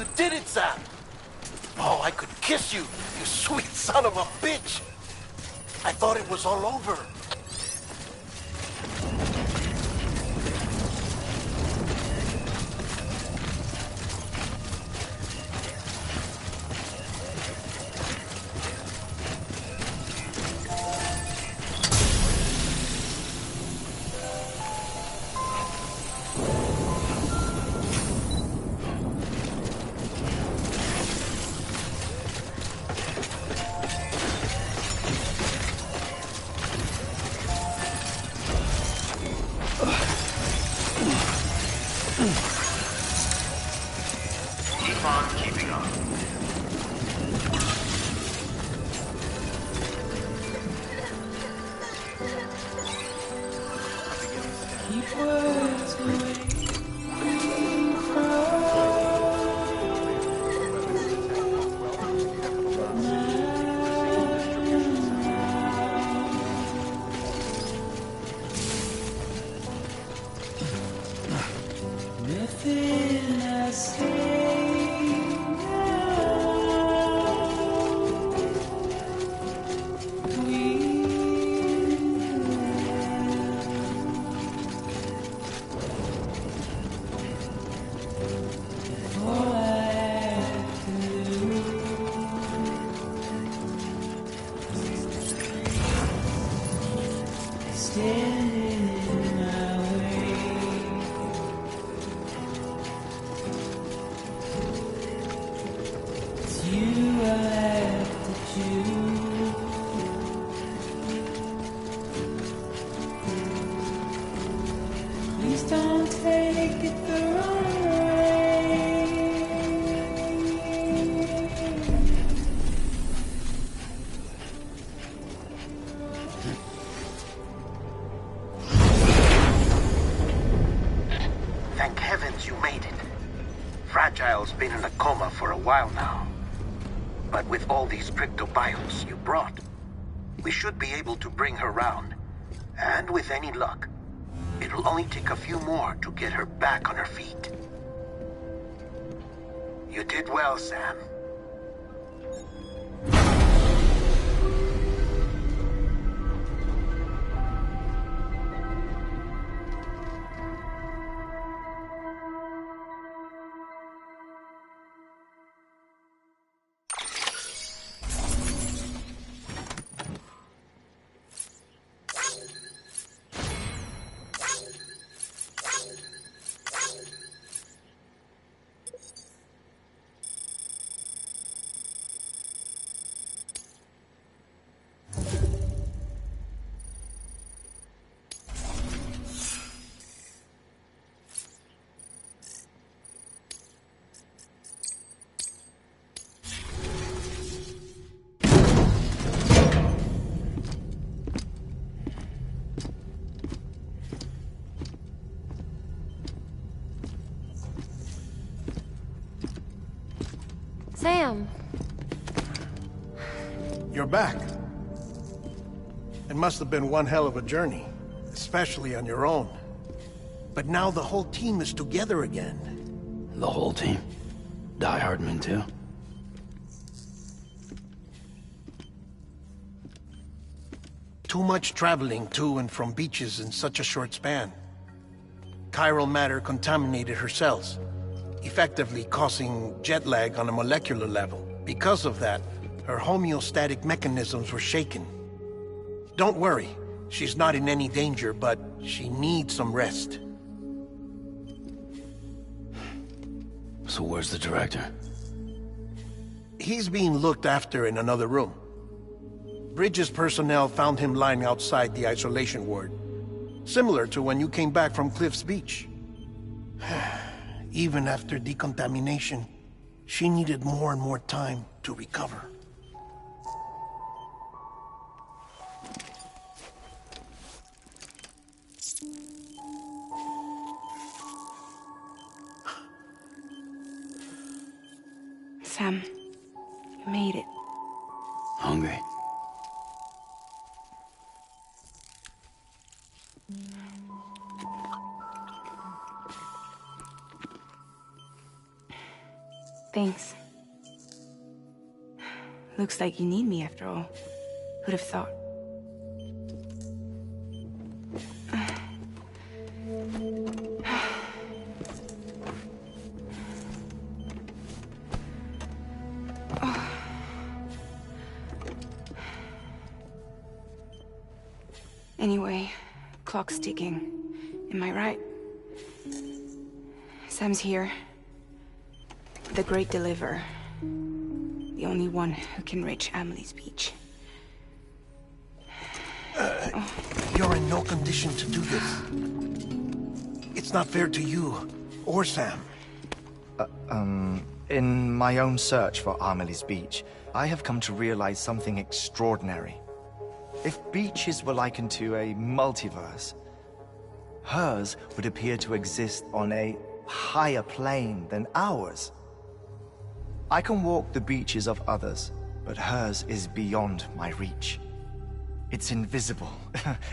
You did it, Sam! Oh, I could kiss you, you sweet son of a bitch! I thought it was all over. Keep on keeping on. Keep words away nothing I say now. All I have to do is standing in my way. It's you I have to choose. Please don't take it the wrong way. Thank heavens you made it. Fragile's been in a coma for a while now. But with all these cryptobiotes you brought, we should be able to bring her round. And with any luck, it'll only take a few more to get her back on her feet. You did well, Sam. Sam. You're back. It must have been one hell of a journey, especially on your own. But now the whole team is together again. The whole team? Die Hardman too? Too much traveling to and from beaches in such a short span. Chiral matter contaminated her cells, effectively causing jet lag on a molecular level. Because of that, her homeostatic mechanisms were shaken. Don't worry, she's not in any danger, but she needs some rest. So where's the director? He's being looked after in another room. Bridges personnel found him lying outside the isolation ward, similar to when you came back from Cliff's Beach. Even after decontamination, she needed more and more time to recover. Sam, you made it. Hungry? Thanks. Looks like you need me after all. Who'd have thought? Anyway, clock's ticking. Am I right? Sam's here. The Great Deliverer. The only one who can reach Amelie's beach. You're in no condition to do this. It's not fair to you, or Sam. In my own search for Amelie's beach, I have come to realize something extraordinary. If beaches were likened to a multiverse, hers would appear to exist on a higher plane than ours. I can walk the beaches of others, but hers is beyond my reach. It's invisible,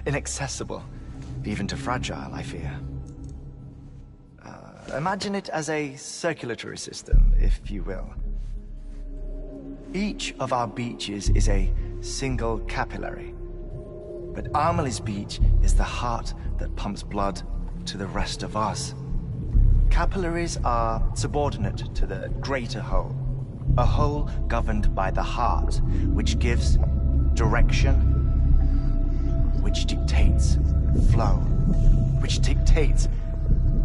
inaccessible, even to fragile, I fear. Imagine it as a circulatory system, if you will. Each of our beaches is a single capillary. But Amelie's beach is the heart that pumps blood to the rest of us. Capillaries are subordinate to the greater whole. A whole governed by the heart, which gives direction, which dictates flow, which dictates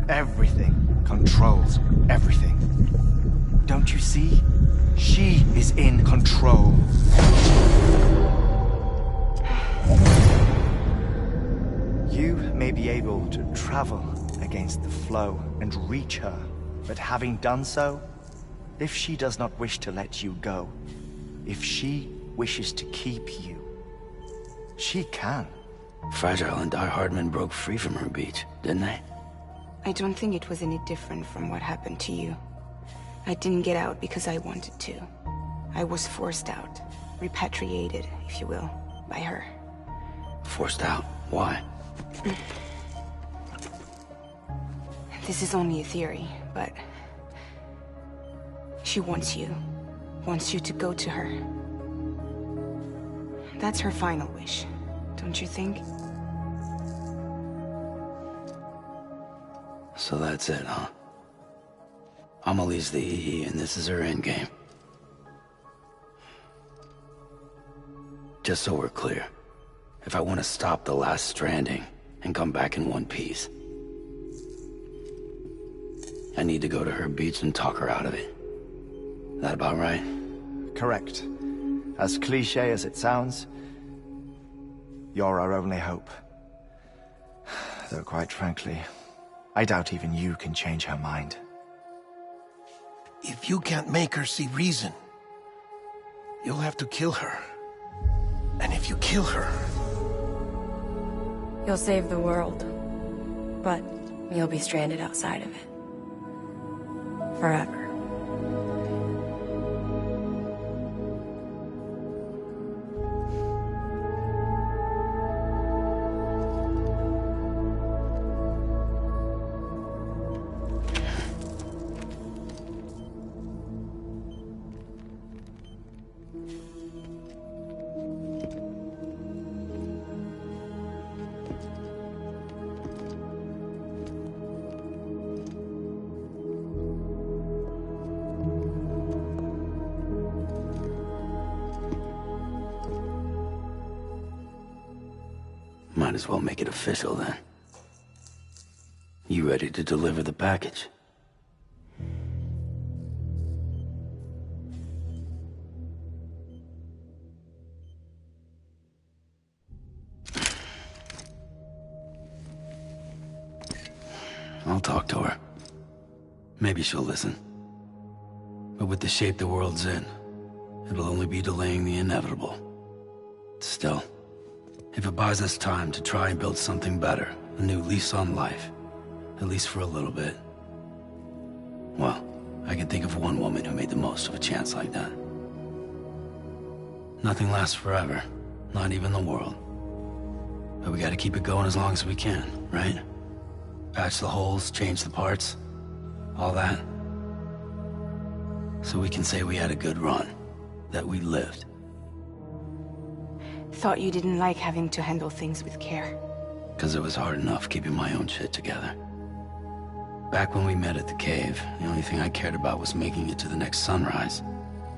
everything, controls everything. Don't you see? She is in control. You may be able to travel against the flow and reach her, but having done so, if she does not wish to let you go, if she wishes to keep you, she can. Fragile and Die Hardman broke free from her beach, didn't they? I don't think it was any different from what happened to you. I didn't get out because I wanted to. I was forced out. Repatriated, if you will, by her. Forced out? Why? This is only a theory, but... she wants you. Wants you to go to her. That's her final wish, don't you think? So that's it, huh? Amelie's the EE, and this is her endgame. Just so we're clear, if I want to stop the last Stranding and come back in one piece, I need to go to her beach and talk her out of it. That about right? Correct. As cliché as it sounds, you're our only hope. Though quite frankly, I doubt even you can change her mind. If you can't make her see reason, you'll have to kill her. And if you kill her... You'll save the world. But you'll be stranded outside of it. Forever. Might as well make it official then. You ready to deliver the package? I'll talk to her. Maybe she'll listen. But with the shape the world's in, it'll only be delaying the inevitable. Still, if it buys us time to try and build something better, a new lease on life, at least for a little bit, well, I can think of one woman who made the most of a chance like that. Nothing lasts forever, not even the world. But we gotta keep it going as long as we can, right? Patch the holes, change the parts, all that. So we can say we had a good run. That we lived. Thought you didn't like having to handle things with care. Because it was hard enough keeping my own shit together. Back when we met at the cave, the only thing I cared about was making it to the next sunrise.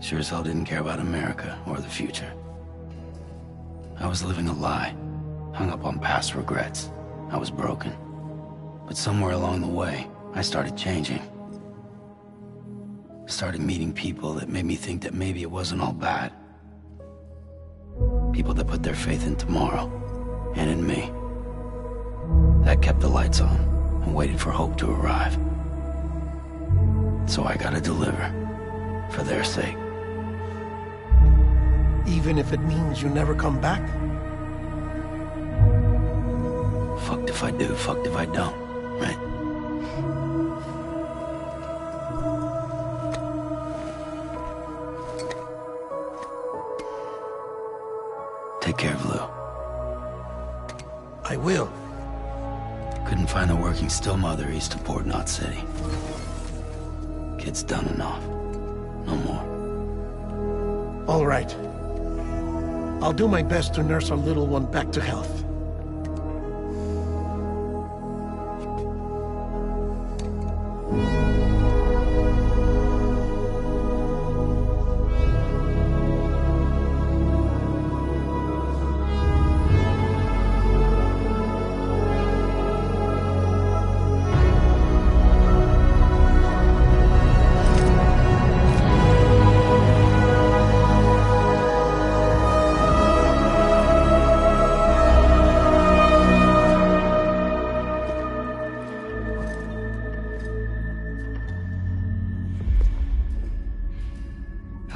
Sure as hell didn't care about America or the future. I was living a lie, hung up on past regrets. I was broken. But somewhere along the way, I started changing. Started meeting people that made me think that maybe it wasn't all bad. People that put their faith in tomorrow, and in me. That kept the lights on, and waited for hope to arrive. So I gotta deliver, for their sake. Even if it means you never come back? Fucked if I do, fucked if I don't, right? Take care of Lou. I will. Couldn't find a working still mother east of Port Knot City. Kid's done enough. No more. All right. I'll do my best to nurse our little one back to health.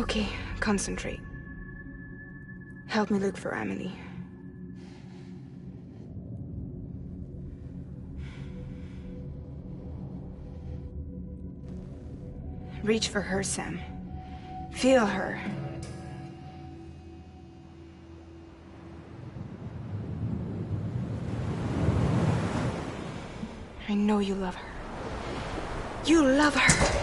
Okay, concentrate. Help me look for Emily. Reach for her, Sam. Feel her. I know you love her. You love her!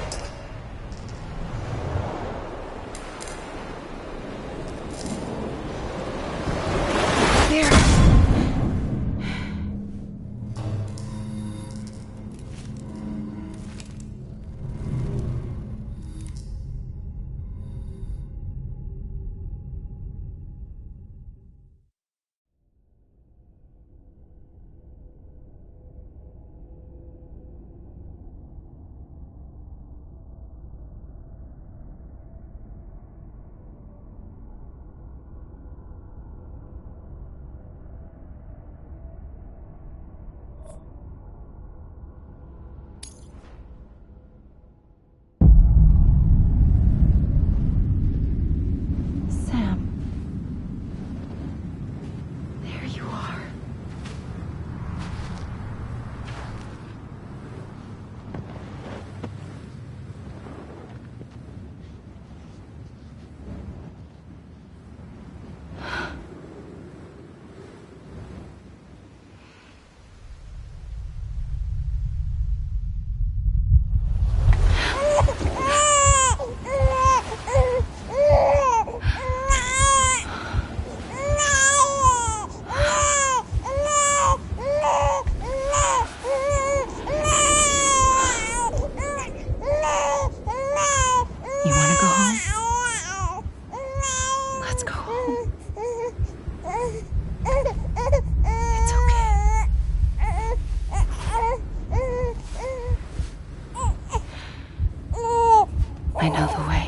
I know the way.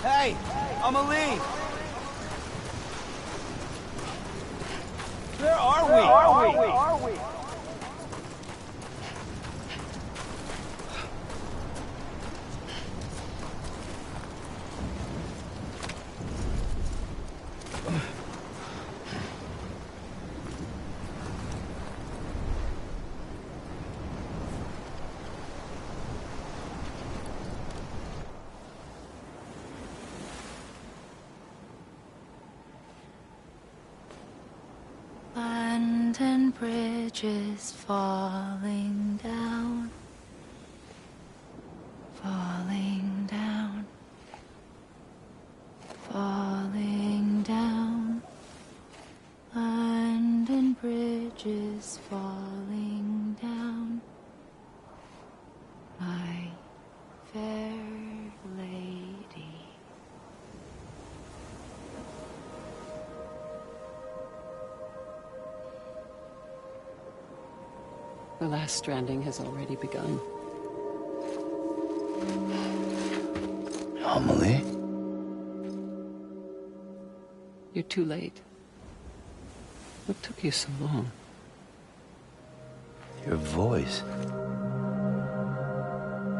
Hey! Amelie! Where are we? London Bridge is falling down, falling down, falling down. London Bridge is falling down, my fair lady. The last stranding has already begun. Amelie? You're too late. What took you so long? Your voice.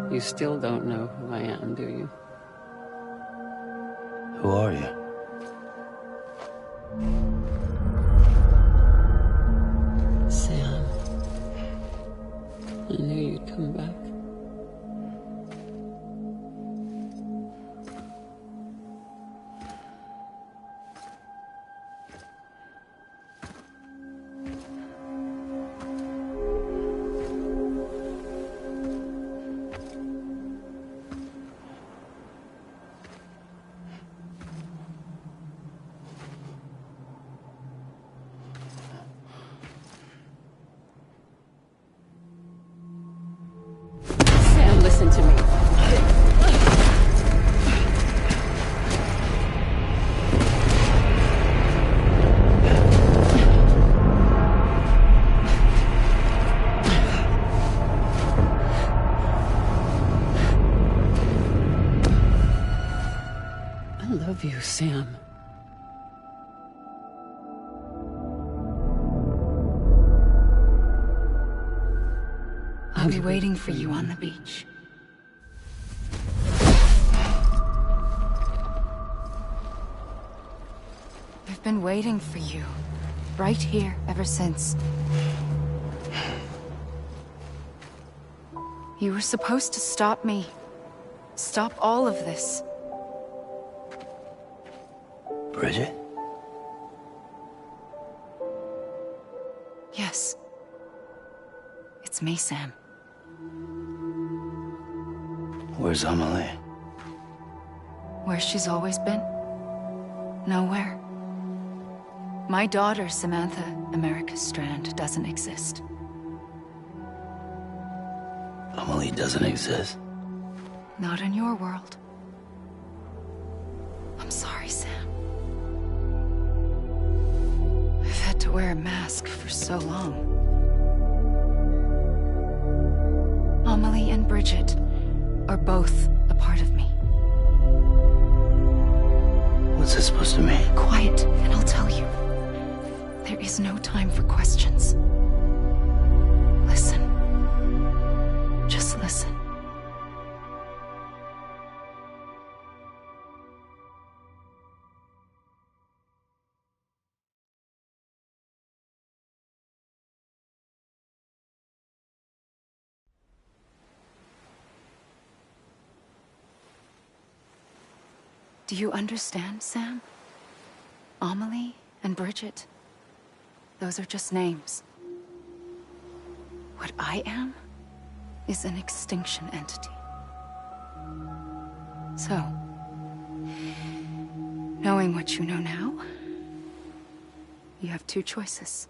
You still don't know who I am, do you? Who are you? Sam. I knew you'd come back. Sam, listen to me. I love you, Sam. I'll be waiting for you on the beach. I've been waiting for you, right here, ever since. You were supposed to stop me. Stop all of this. Bridget? Yes. It's me, Sam. Where's Amelie? Where she's always been. Nowhere. My daughter, Samantha America Strand, doesn't exist. Amelie doesn't exist? Not in your world. I'm sorry, Sam. I've had to wear a mask for so long. Amelie and Bridget are both a part of me. What's this supposed to mean? Quiet, and I'll tell you. There is no time for questions. Listen. Just listen. Do you understand, Sam? Amelie and Bridget, those are just names. What I am is an extinction entity. So, knowing what you know now, you have two choices.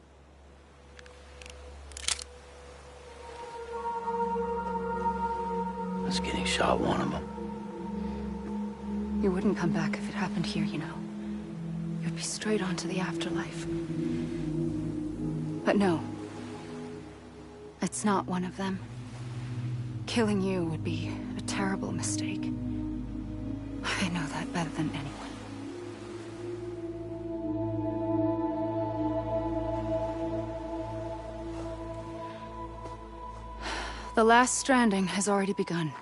Was getting shot one of them. You wouldn't come back if it happened here, you know. You'd be straight on to the afterlife. But no. It's not one of them. Killing you would be a terrible mistake. I know that better than anyone. The last stranding has already begun.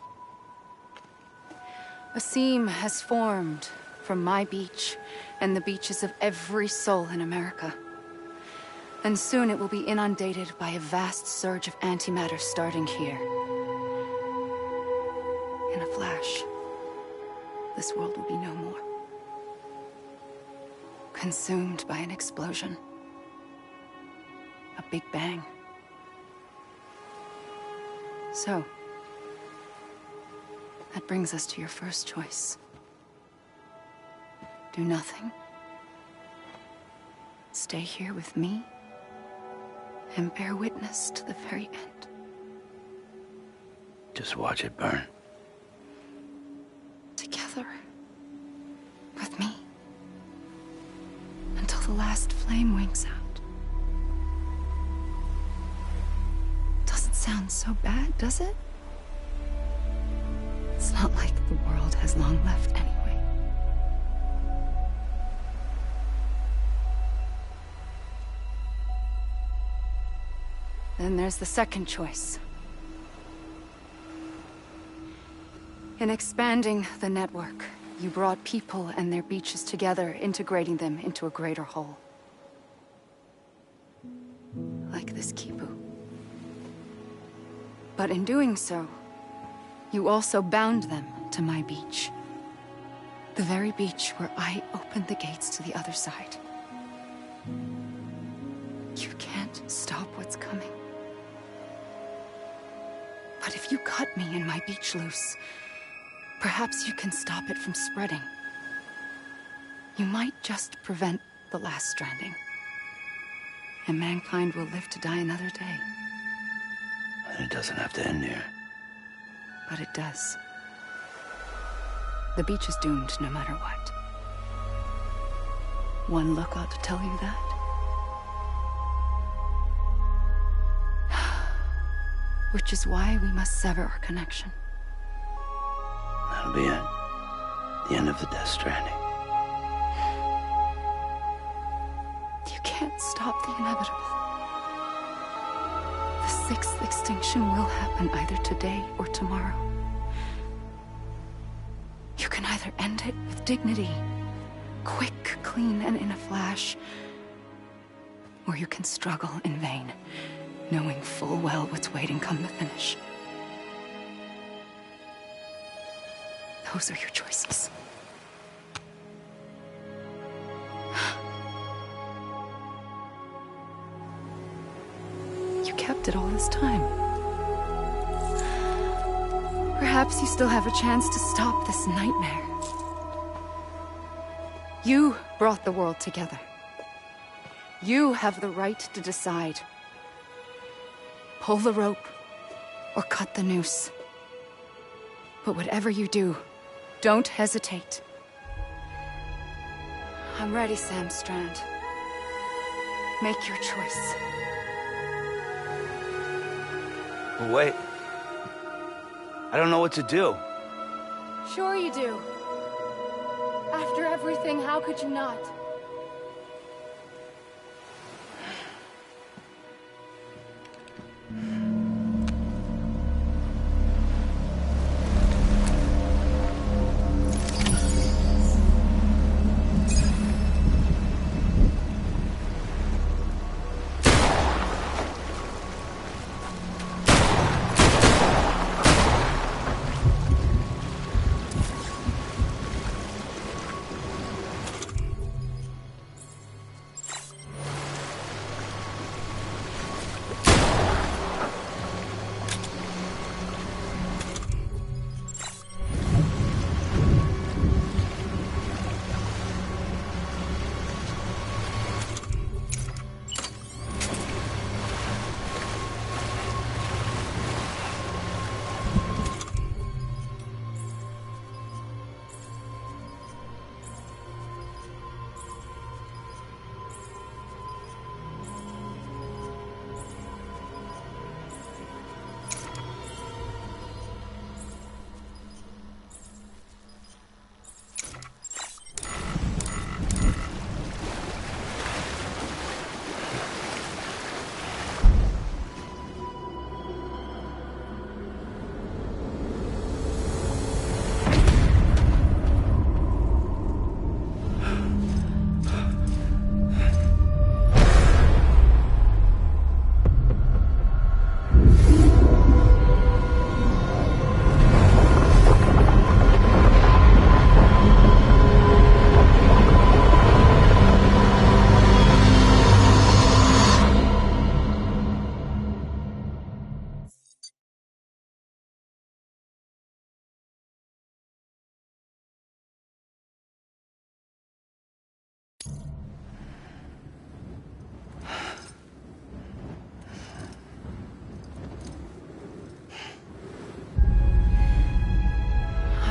A seam has formed from my beach and the beaches of every soul in America. And soon it will be inundated by a vast surge of antimatter starting here. In a flash, this world will be no more. Consumed by an explosion. A big bang. So, that brings us to your first choice. Do nothing. Stay here with me, and bear witness to the very end. Just watch it burn. Together. With me. Until the last flame winks out. Doesn't sound so bad, does it? It's not like the world has long left anyway. Then there's the second choice. In expanding the network, you brought people and their beaches together, integrating them into a greater whole. Like this Kipu. But in doing so, you also bound them to my beach. The very beach where I opened the gates to the other side. You can't stop what's coming. But if you cut me and my beach loose, perhaps you can stop it from spreading. You might just prevent the last stranding. And mankind will live to die another day. And it doesn't have to end here. But it does. The beach is doomed no matter what. One look ought to tell you that. Which is why we must sever our connection. That'll be it. The end of the Death Stranding. You can't stop the inevitable. The sixth extinction will happen either today or tomorrow. You can either end it with dignity, quick, clean, and in a flash, or you can struggle in vain, knowing full well what's waiting come the finish. Those are your choices. You kept it all this time. Perhaps you still have a chance to stop this nightmare. You brought the world together. You have the right to decide. Pull the rope or cut the noose. But whatever you do, don't hesitate. I'm ready, Sam Strand. Make your choice. Wait. I don't know what to do. Sure you do. After everything, how could you not?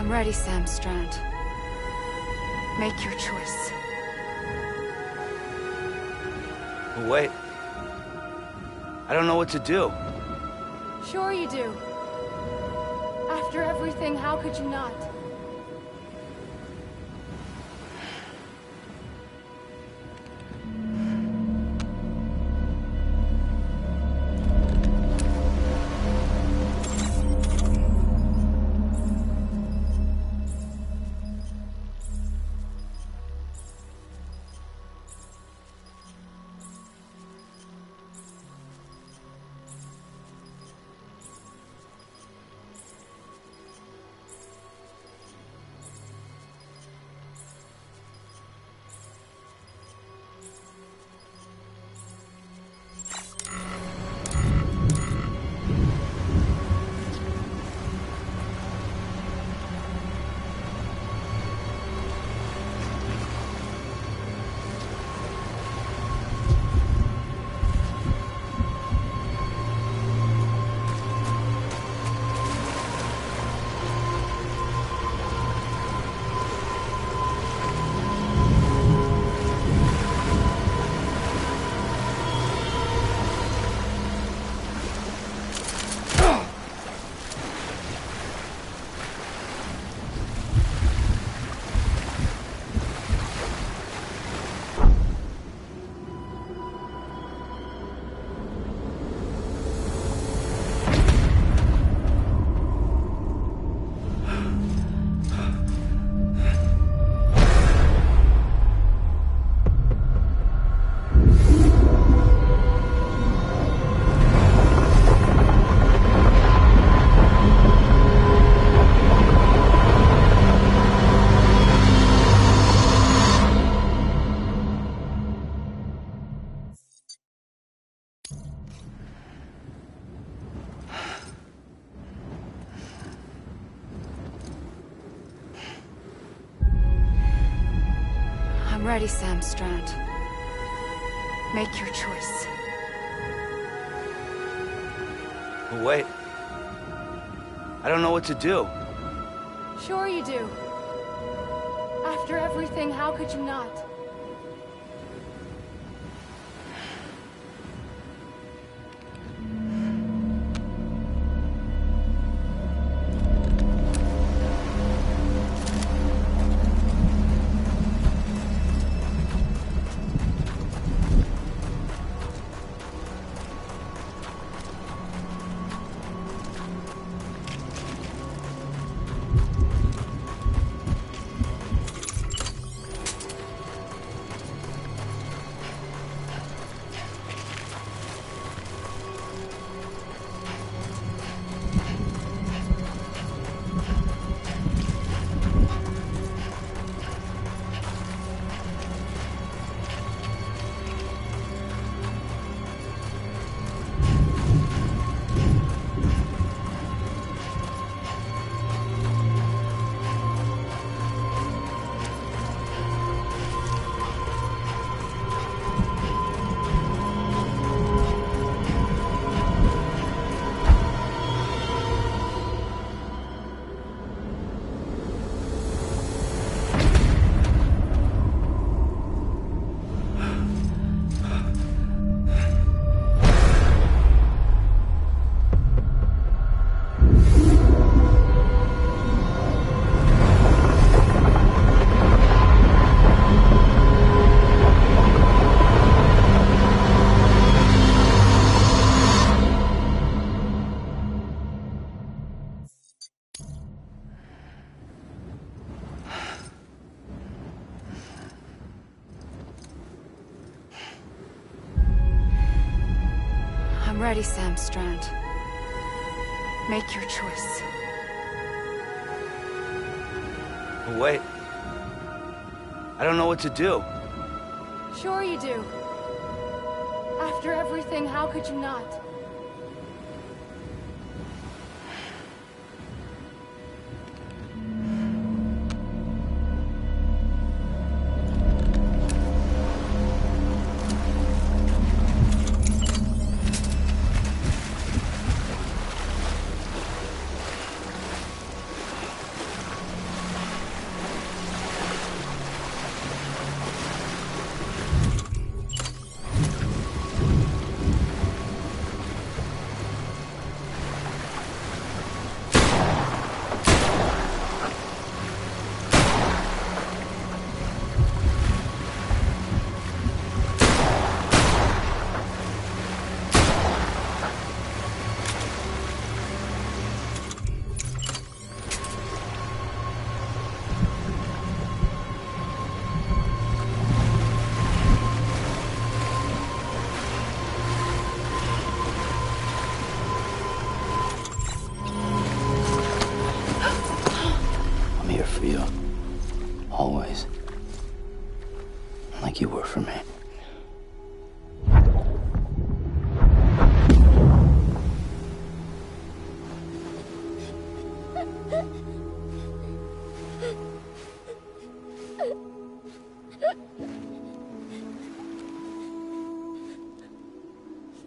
I'm ready, Sam Strand. Make your choice. But wait. I don't know what to do. Sure you do. After everything, how could you not? I'm ready, Sam Strand. Make your choice. But wait. I don't know what to do. Sure you do. After everything, how could you not? I'm ready, Sam Strand. Make your choice. But wait. I don't know what to do. Sure you do. After everything, how could you not?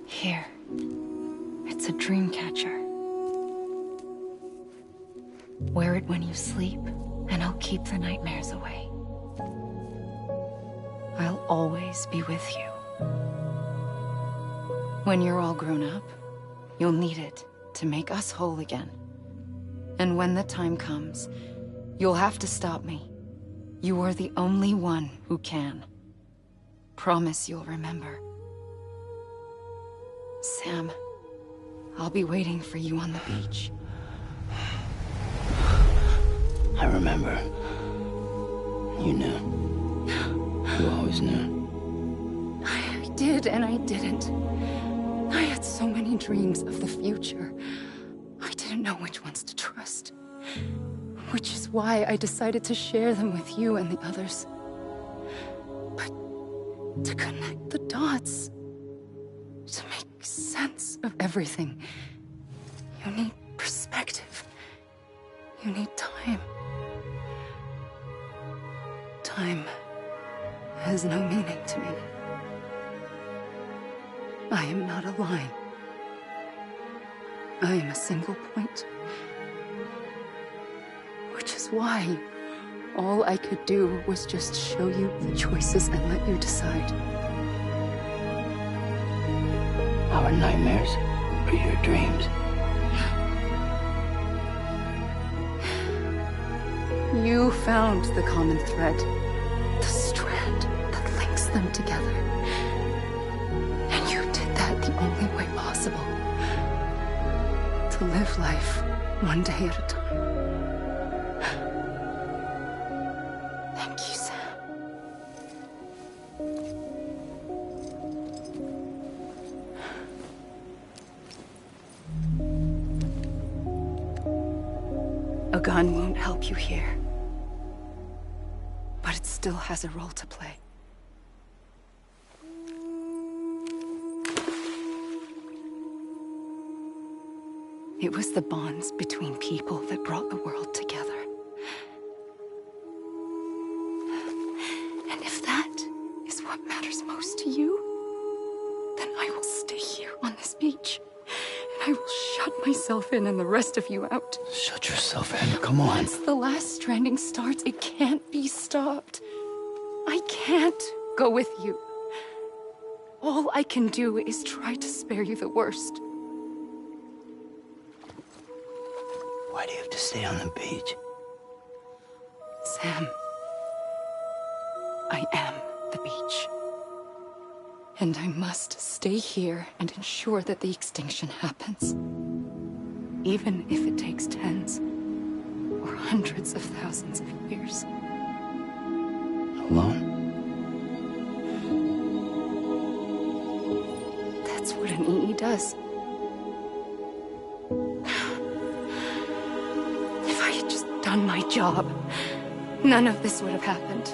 Here. It's a dream catcher. Wear it when you sleep, and I'll keep the nightmares away. I'll always be with you. When you're all grown up, you'll need it to make us whole again. And when the time comes, you'll have to stop me. You are the only one who can. Promise you'll remember. Sam, I'll be waiting for you on the beach. I remember. You knew. You always knew. I did and I didn't. I had so many dreams of the future. I didn't know which ones to trust. Which is why I decided to share them with you and the others. But to connect the dots, to make sense of everything, you need perspective. You need time. Time has no meaning to me. I am not a line. I am a single point. Which is why all I could do was just show you the choices and let you decide. Our nightmares are your dreams. You found the common thread, the strand that links them together. And you did that the only way possible. To live life one day at a time. Thank you, Sam. A gun won't help you here. But it still has a role to play. It was the bonds between people that brought the world together. And if that is what matters most to you, then I will stay here on this beach. And I will shut myself in and the rest of you out. Shut yourself in, come on. Once the last stranding starts, it can't be stopped. I can't go with you. All I can do is try to spare you the worst. Why do you have to stay on the beach? Sam, I am the beach. And I must stay here and ensure that the extinction happens. Even if it takes tens or hundreds of thousands of years. Alone? That's what an EE does. If I had just done my job, none of this would have happened.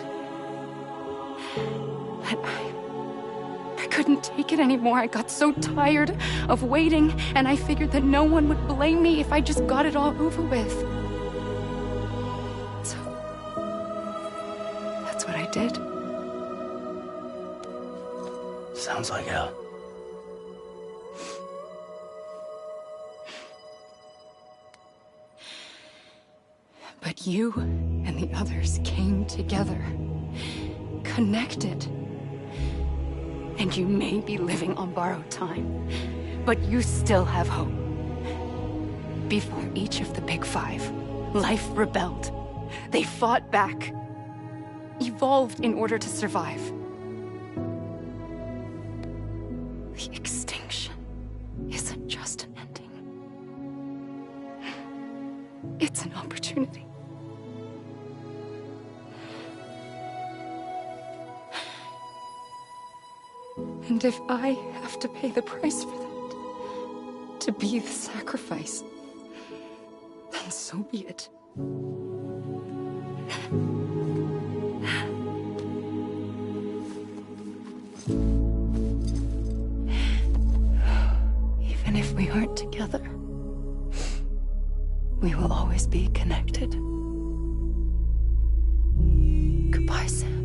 But I couldn't take it anymore. I got so tired of waiting, and I figured that no one would blame me if I just got it all over with. So, that's what I did. Sounds like hell. But you and the others came together, connected. And you may be living on borrowed time, but you still have hope. Before each of the Big Five, life rebelled. They fought back, evolved in order to survive. The extinction isn't just an ending. It's an opportunity. And if I have to pay the price for that, to be the sacrifice, then so be it. Even if we aren't together, We will always be connected. Goodbye, Sam.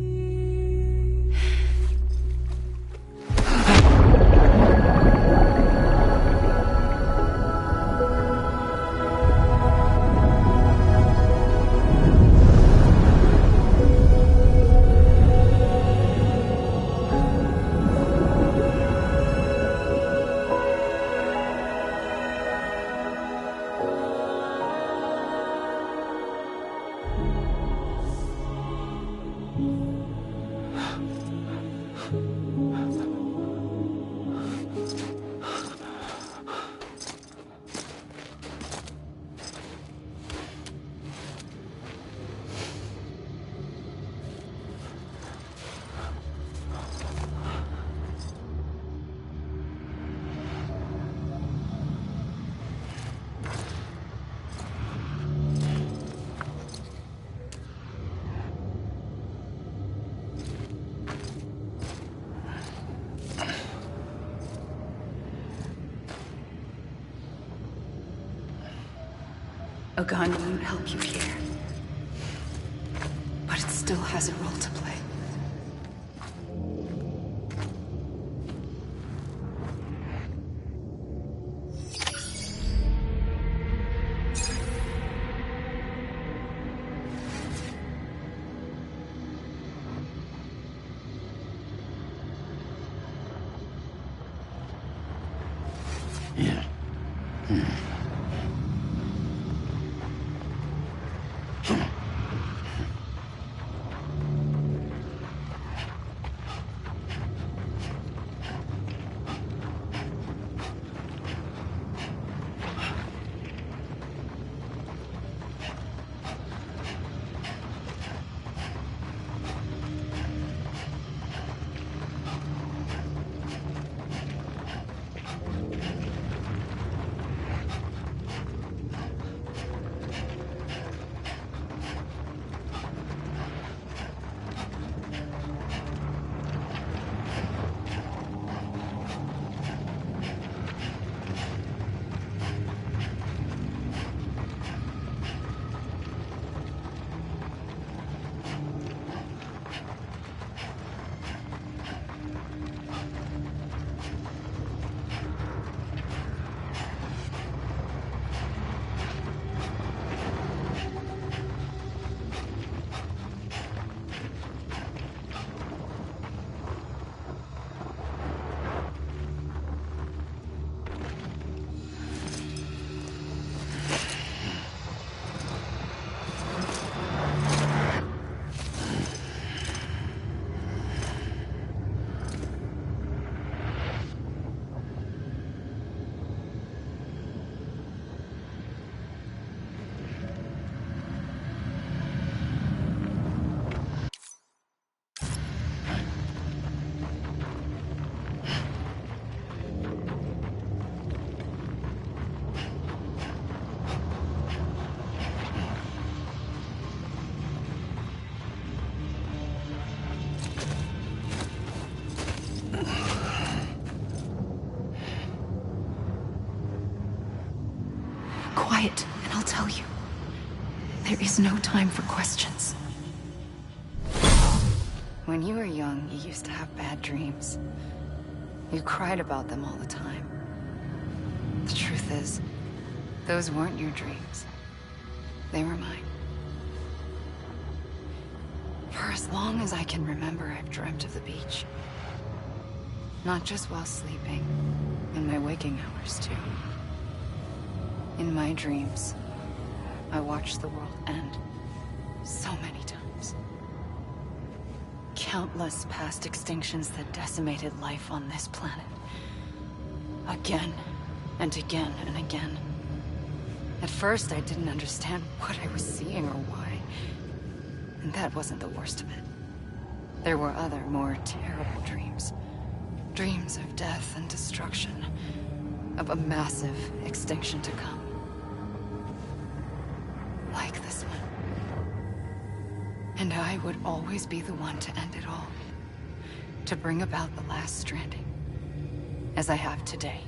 A gun won't help you here, but it still has a role to play. Yeah. Quiet, and I'll tell you. There is no time for questions. When you were young, you used to have bad dreams. You cried about them all the time. The truth is, those weren't your dreams. They were mine. For as long as I can remember, I've dreamt of the beach. Not just while sleeping, in my waking hours too. In my dreams, I watched the world end so many times. Countless past extinctions that decimated life on this planet. Again, and again, and again. At first, I didn't understand what I was seeing or why. And that wasn't the worst of it. There were other, more terrible dreams. Dreams of death and destruction. Of a massive extinction to come. Like this one. And I would always be the one to end it all. To bring about the last stranding. As I have today.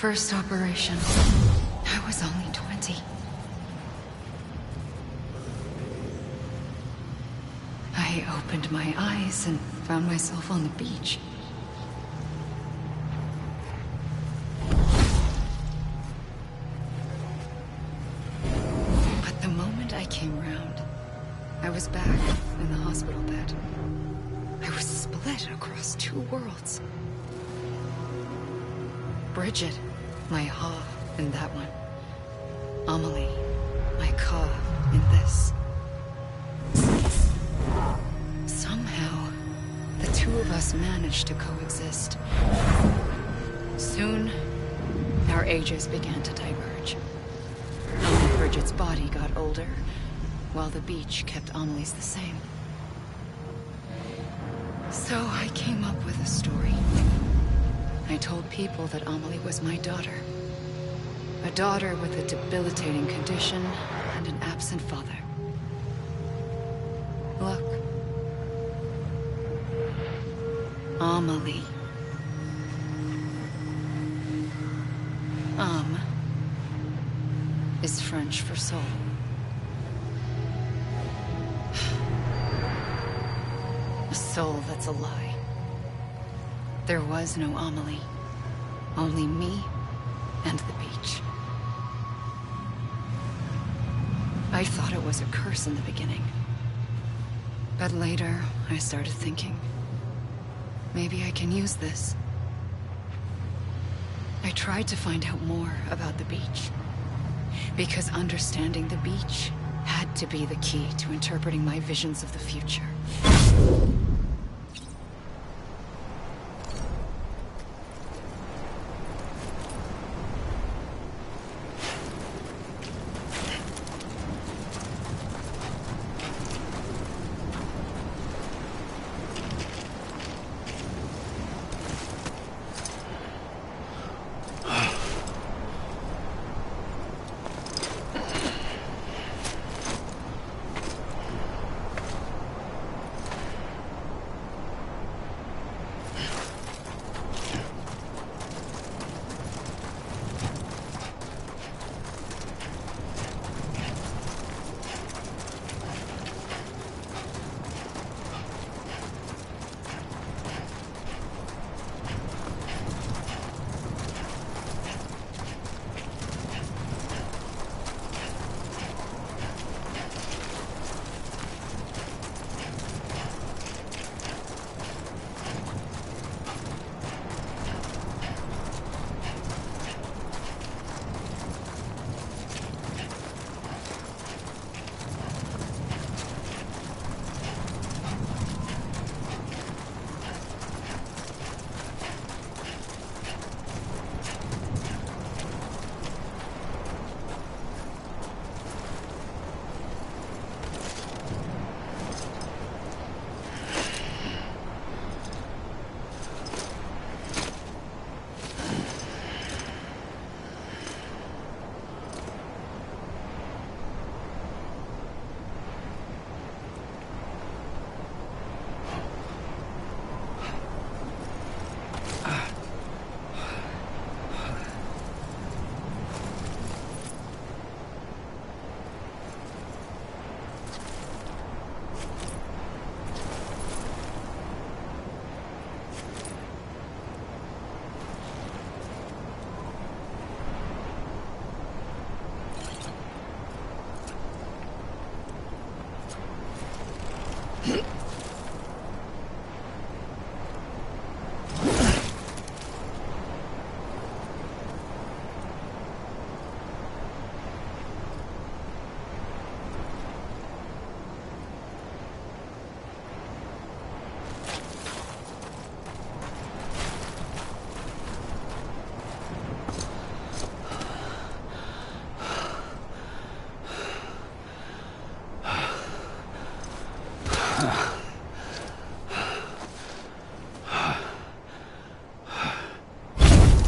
first operation, I was only 20. I opened my eyes and found myself on the beach. But the moment I came round, I was back in the hospital bed. I was split across two worlds. Bridget, my ha in that one. Amelie, my ka in this. Somehow, the two of us managed to coexist. Soon, our ages began to diverge. Only Bridget's body got older, while the beach kept Amelie's the same. So I came up with a story. I told people that Amelie was my daughter. A daughter with a debilitating condition and an absent father. Look. Amelie. Is French for soul. A soul that's a lie. There was no Amelie. Only me and the beach. I thought it was a curse in the beginning. But later, I started thinking, maybe I can use this. I tried to find out more about the beach. Because understanding the beach had to be the key to interpreting my visions of the future.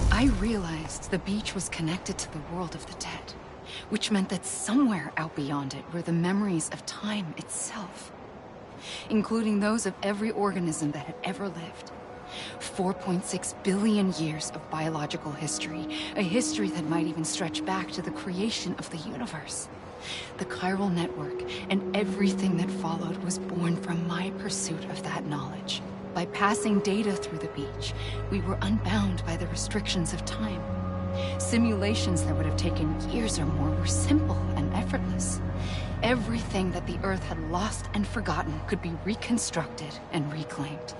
I realized the beach was connected to the world of the dead, which meant that somewhere out beyond it were the memories of time itself, including those of every organism that had ever lived. 4.6 billion years of biological history, a history that might even stretch back to the creation of the universe. The chiral network and everything that followed was born from my pursuit of that knowledge. By passing data through the beach, we were unbound by the restrictions of time. Simulations that would have taken years or more were simple and effortless. Everything that the Earth had lost and forgotten could be reconstructed and reclaimed.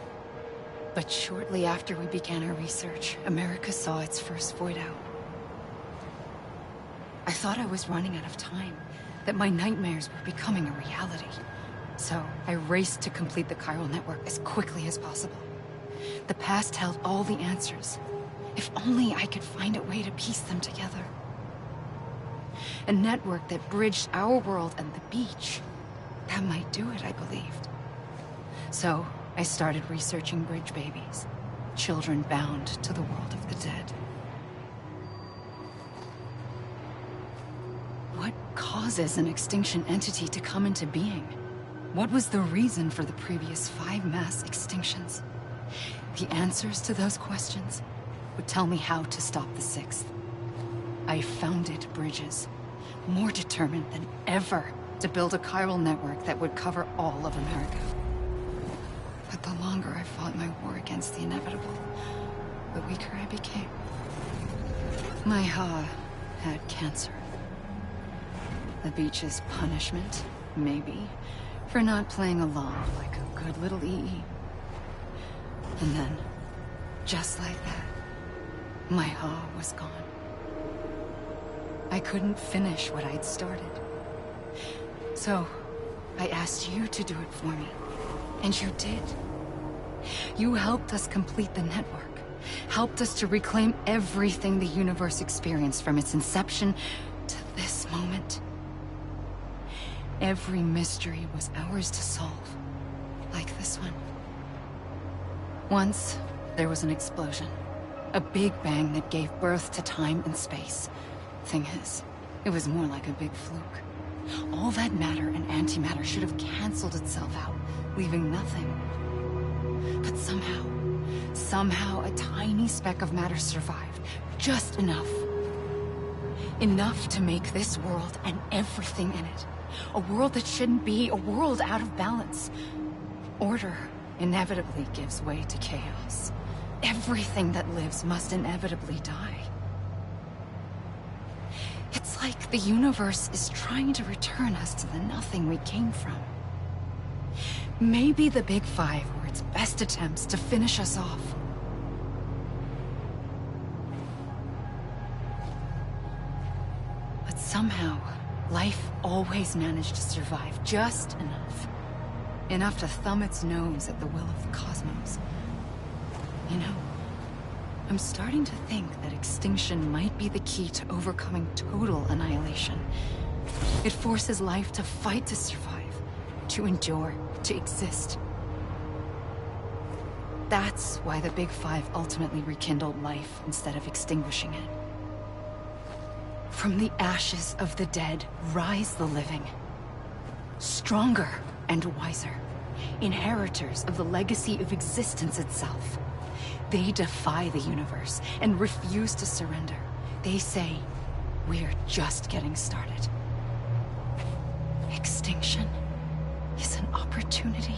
But shortly after we began our research, America saw its first void out. I thought I was running out of time, that my nightmares were becoming a reality. So I raced to complete the chiral network as quickly as possible. The past held all the answers. If only I could find a way to piece them together. A network that bridged our world and the beach. That might do it, I believed. So I started researching bridge babies, children bound to the world of the dead. What causes an extinction entity to come into being? What was the reason for the previous 5 mass extinctions? The answers to those questions would tell me how to stop the 6th. I founded bridges, more determined than ever to build a chiral network that would cover all of America. But the longer I fought my war against the inevitable, the weaker I became. My Ha had cancer. The beach's punishment, maybe, for not playing along like a good little EE. And then, just like that, my Ha was gone. I couldn't finish what I'd started. So, I asked you to do it for me. And you did. You helped us complete the network. Helped us to reclaim everything the universe experienced from its inception to this moment. Every mystery was ours to solve. Like this one. Once, there was an explosion. A big bang that gave birth to time and space. Thing is, it was more like a big fluke. All that matter and antimatter should have canceled itself out, leaving nothing. But somehow a tiny speck of matter survived. Just enough. Enough to make this world and everything in it. A world that shouldn't be, a world out of balance. Order inevitably gives way to chaos. Everything that lives must inevitably die. It's like the universe is trying to return us to the nothing we came from. Maybe the Big Five were its best attempts to finish us off. But somehow, life always managed to survive just enough. Enough to thumb its nose at the will of the cosmos. You know, I'm starting to think that extinction might be the key to overcoming total annihilation. It forces life to fight to survive, to endure, to exist. That's why the Big Five ultimately rekindled life instead of extinguishing it. From the ashes of the dead rise the living. Stronger and wiser. Inheritors of the legacy of existence itself. They defy the universe and refuse to surrender. They say, we're just getting started. Extinction is an opportunity.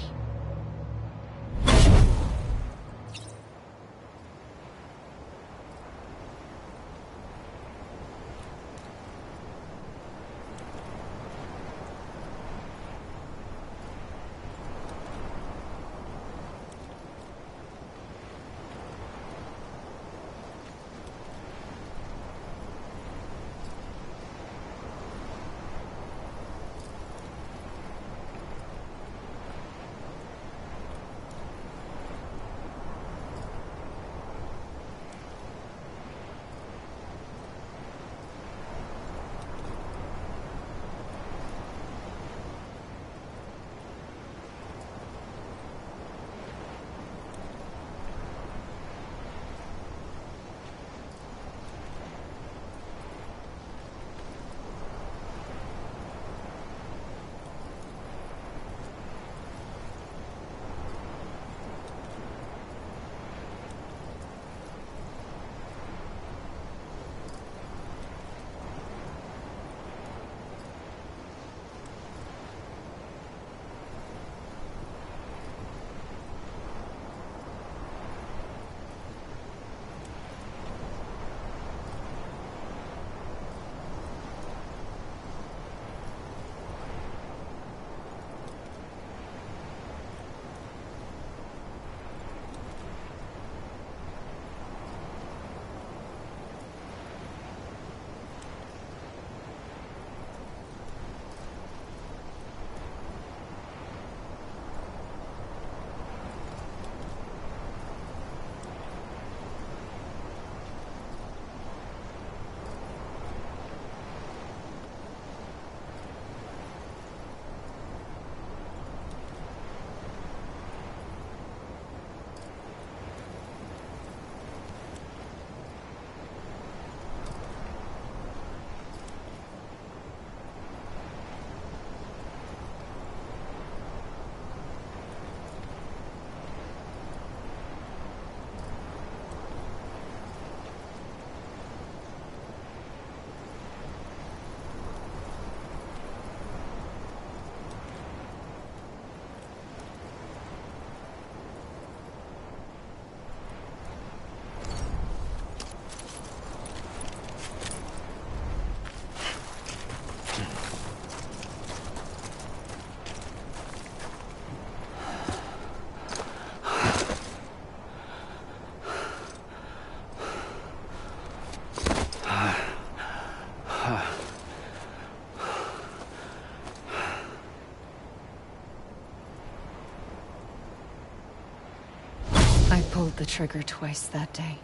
pulled the trigger twice that day.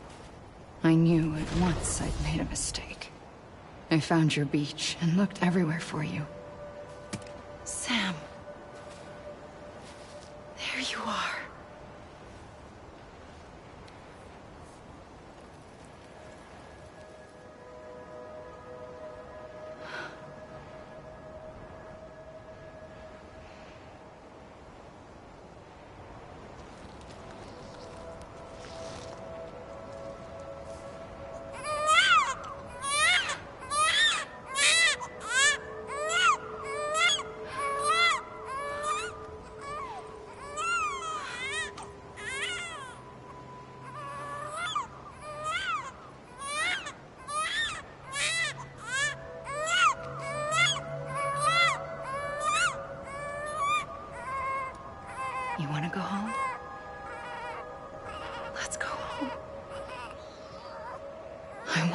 I knew at once I'd made a mistake. I found your beach and looked everywhere for you. Sam. There you are. You want to go home? Let's go home. I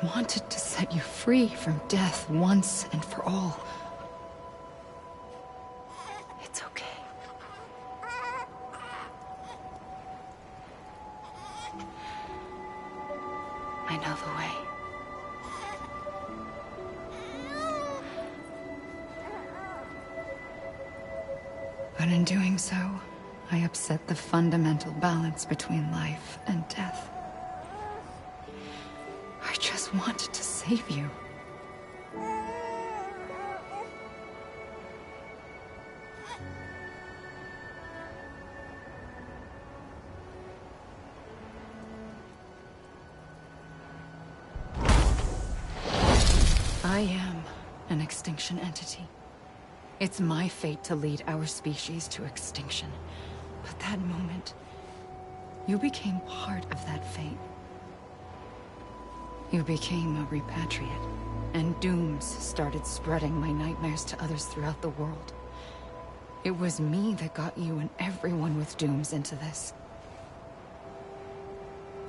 wanted to set you free from death once and for all. It's okay. I know the way. But in doing so, I upset the fundamental balance between life and death. I just wanted to save you. I am an extinction entity. It's my fate to lead our species to extinction. But that moment, you became part of that fate. You became a repatriate, and dooms started spreading my nightmares to others throughout the world. It was me that got you and everyone with dooms into this.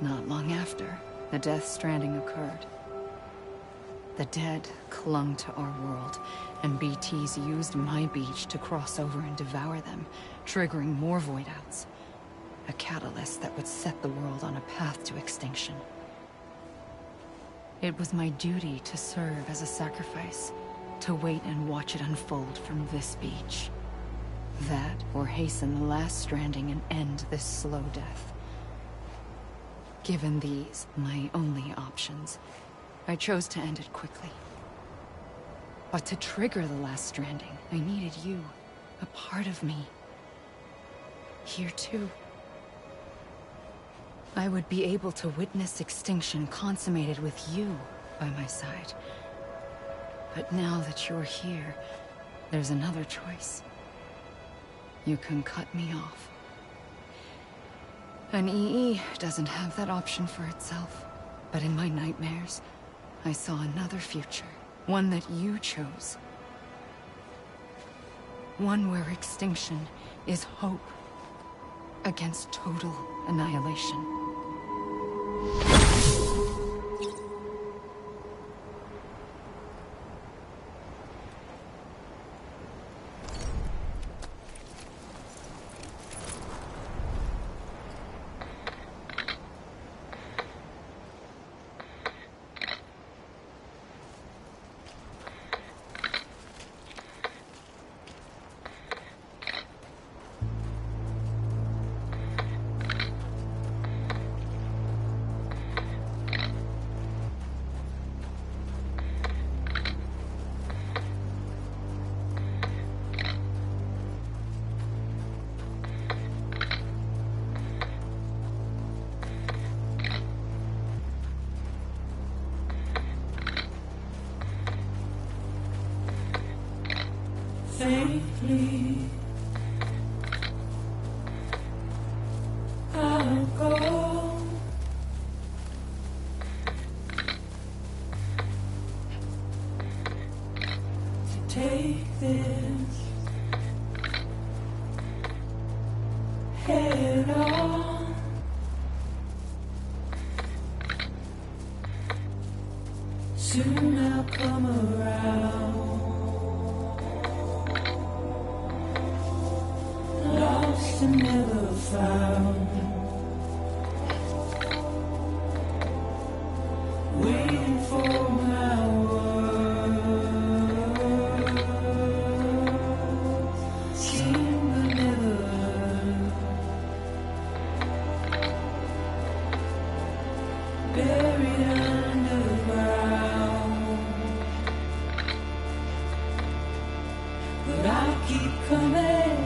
Not long after, the Death Stranding occurred. The dead clung to our world, and BTs used my beach to cross over and devour them, triggering more void outs. A catalyst that would set the world on a path to extinction. It was my duty to serve as a sacrifice, to wait and watch it unfold from this beach. That, or hasten the last stranding and end this slow death. Given these, my only options, I chose to end it quickly. But to trigger the last stranding, I needed you, a part of me. Here too. I would be able to witness extinction consummated with you by my side. But now that you're here, there's another choice. You can cut me off. An EE doesn't have that option for itself. But in my nightmares, I saw another future. One that you chose. One where extinction is hope against total annihilation. Safely, I'll go. To take this head on. Soon I'll come around. Lost and never found. Waiting for my words, seem but never heard. Buried underground, but I keep coming.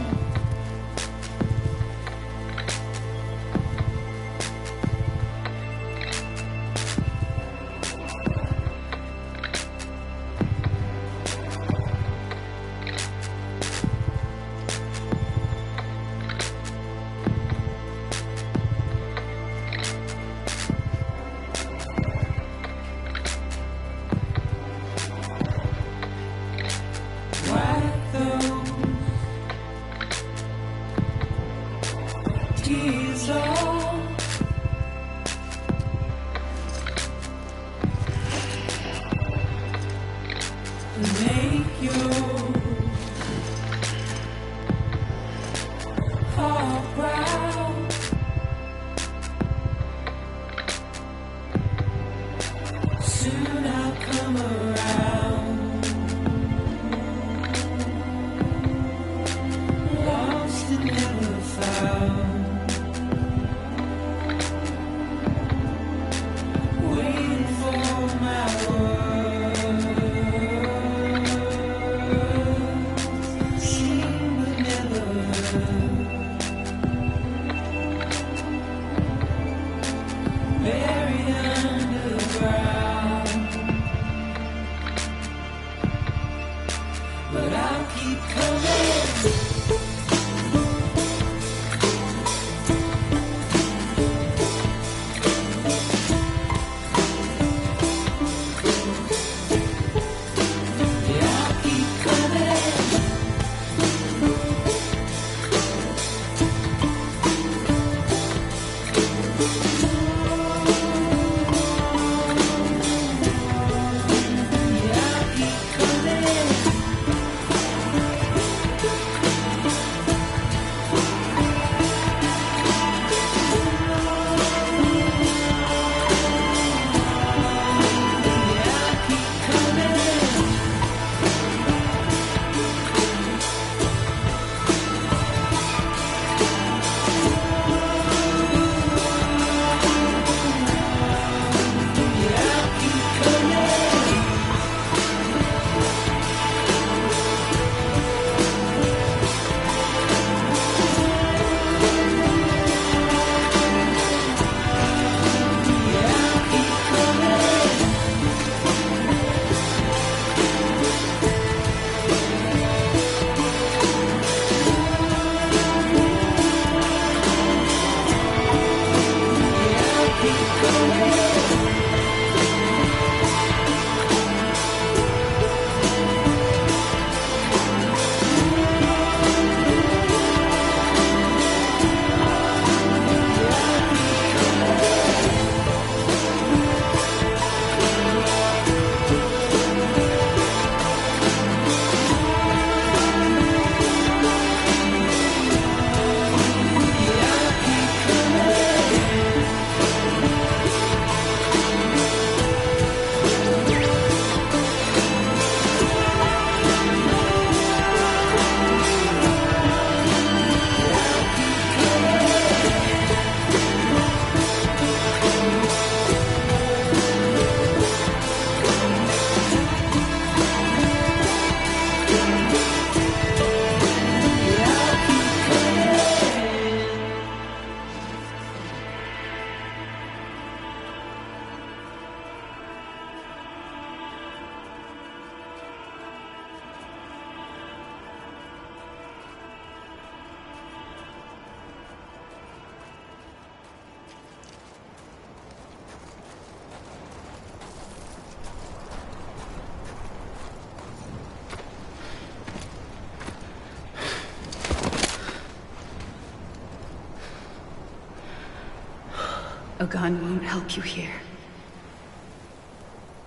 A gun won't help you here.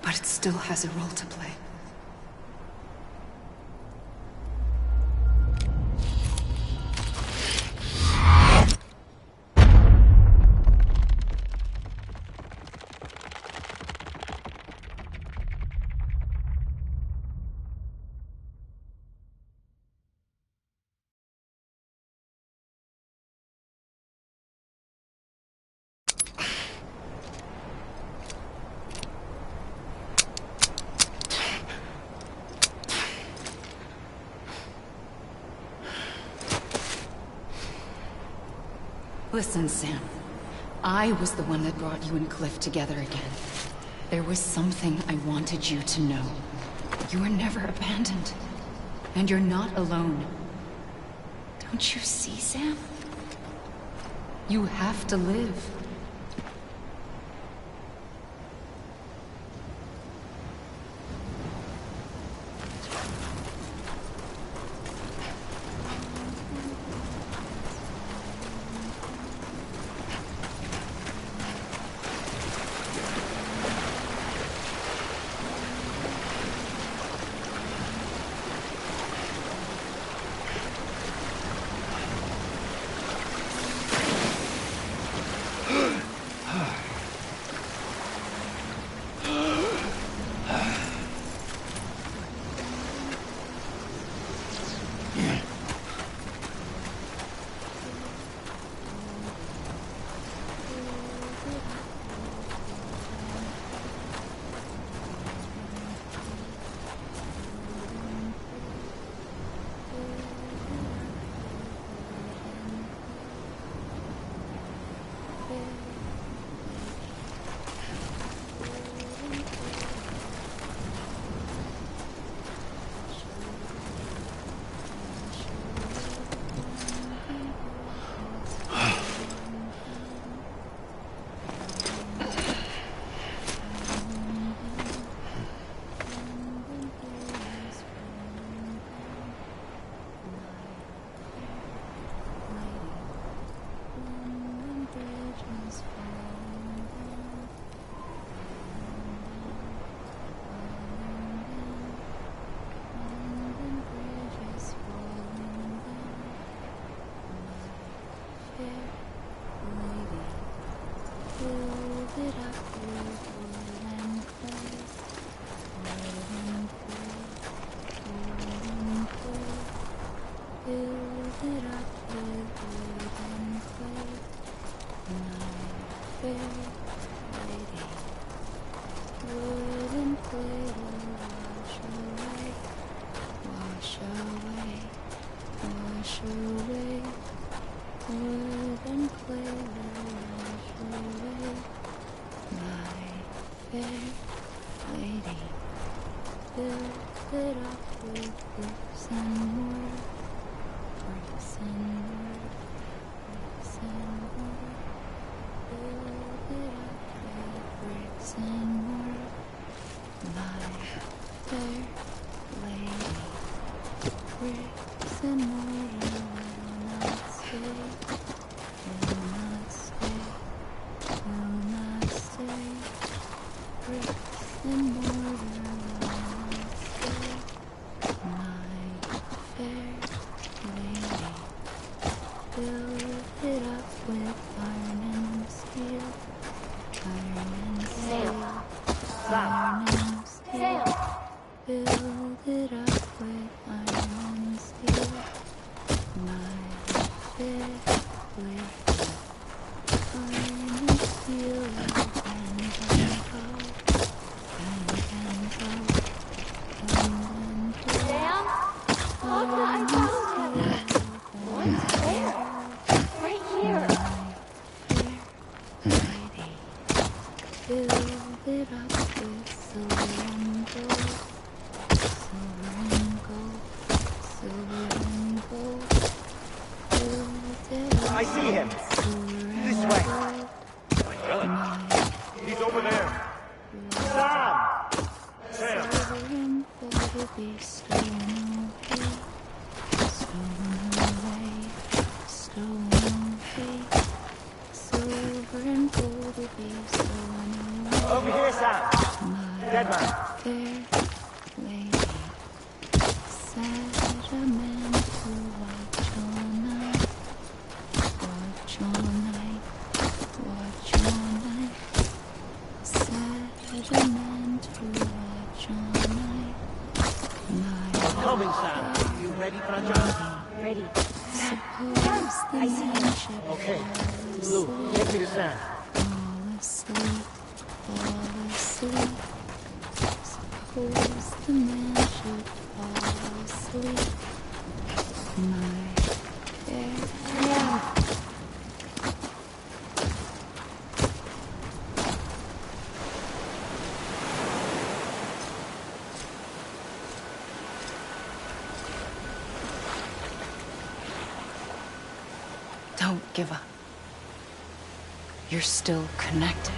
But it still has a role to play. Listen, Sam. I was the one that brought you and Cliff together again. There was something I wanted you to know. You were never abandoned. And you're not alone. Don't you see, Sam? You have to live. I see him. This way. Really? He's over there. Sam! Sam! Over here, Sam. Dead man. Coming, Sam. You ready for a job? Ready. I see you. Okay. Lou, take me to Sam. Suppose the man should fall asleep. My fair. give up. You're still connected.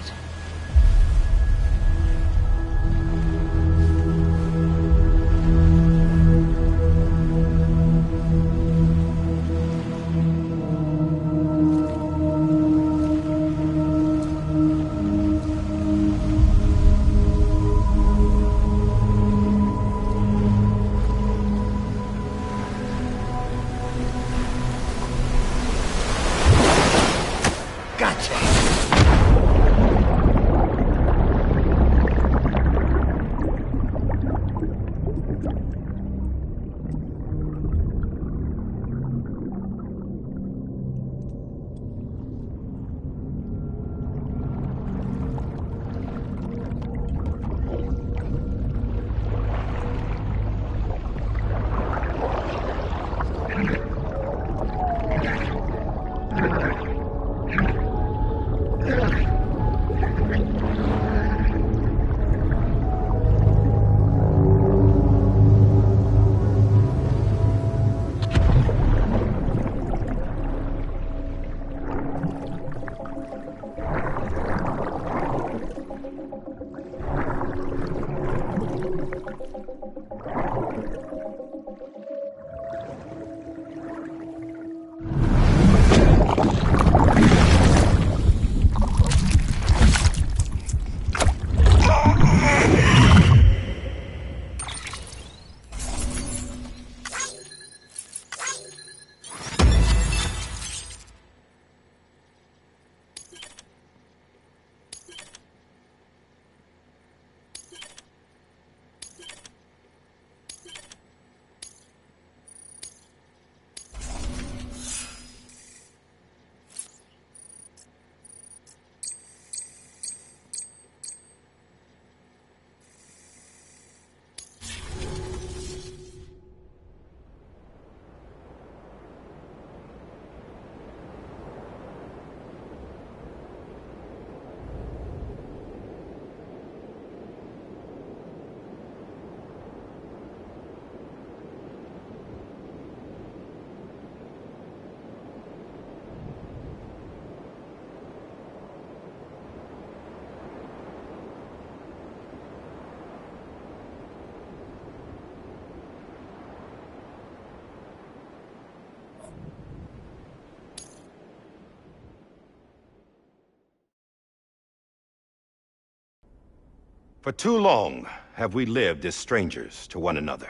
For too long have we lived as strangers to one another,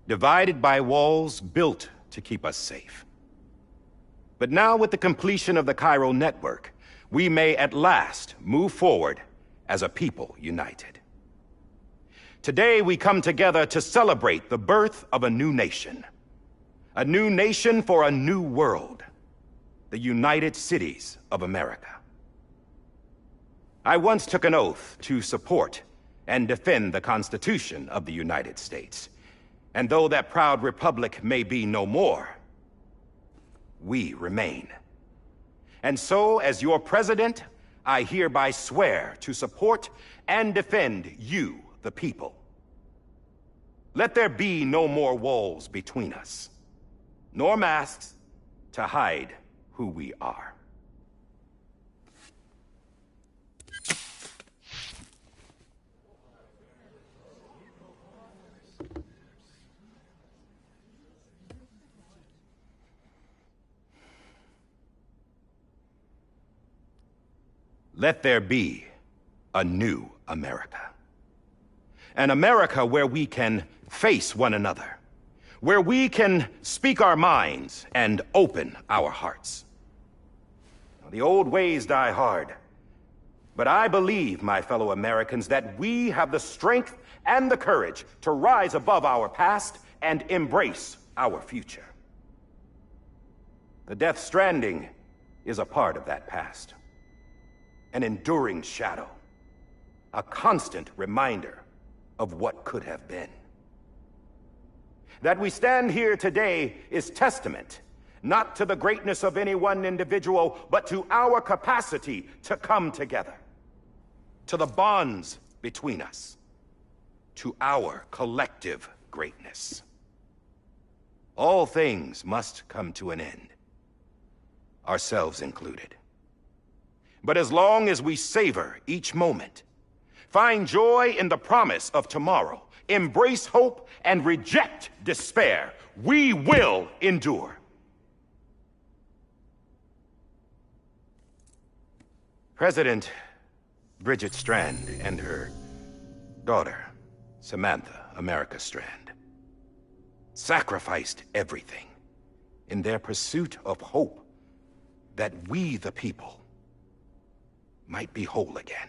divided by walls built to keep us safe. But now, with the completion of the Cairo network, we may at last move forward as a people united. Today we come together to celebrate the birth of a new nation for a new world, the United Cities of America. I once took an oath to support and defend the Constitution of the United States. And though that proud republic may be no more, we remain. And so, as your president, I hereby swear to support and defend you, the people. Let there be no more walls between us, nor masks to hide who we are. Let there be a new America. An America where we can face one another, where we can speak our minds and open our hearts. The old ways die hard, but I believe, my fellow Americans, that we have the strength and the courage to rise above our past and embrace our future. The Death Stranding is a part of that past. An enduring shadow, a constant reminder of what could have been. That we stand here today is testament, not to the greatness of any one individual, but to our capacity to come together, to the bonds between us, to our collective greatness. All things must come to an end. ourselves included. But as long as we savor each moment, find joy in the promise of tomorrow, embrace hope, and reject despair, we will endure. President Bridget Strand and her daughter, Samantha America Strand, sacrificed everything in their pursuit of hope that we, the people, might be whole again.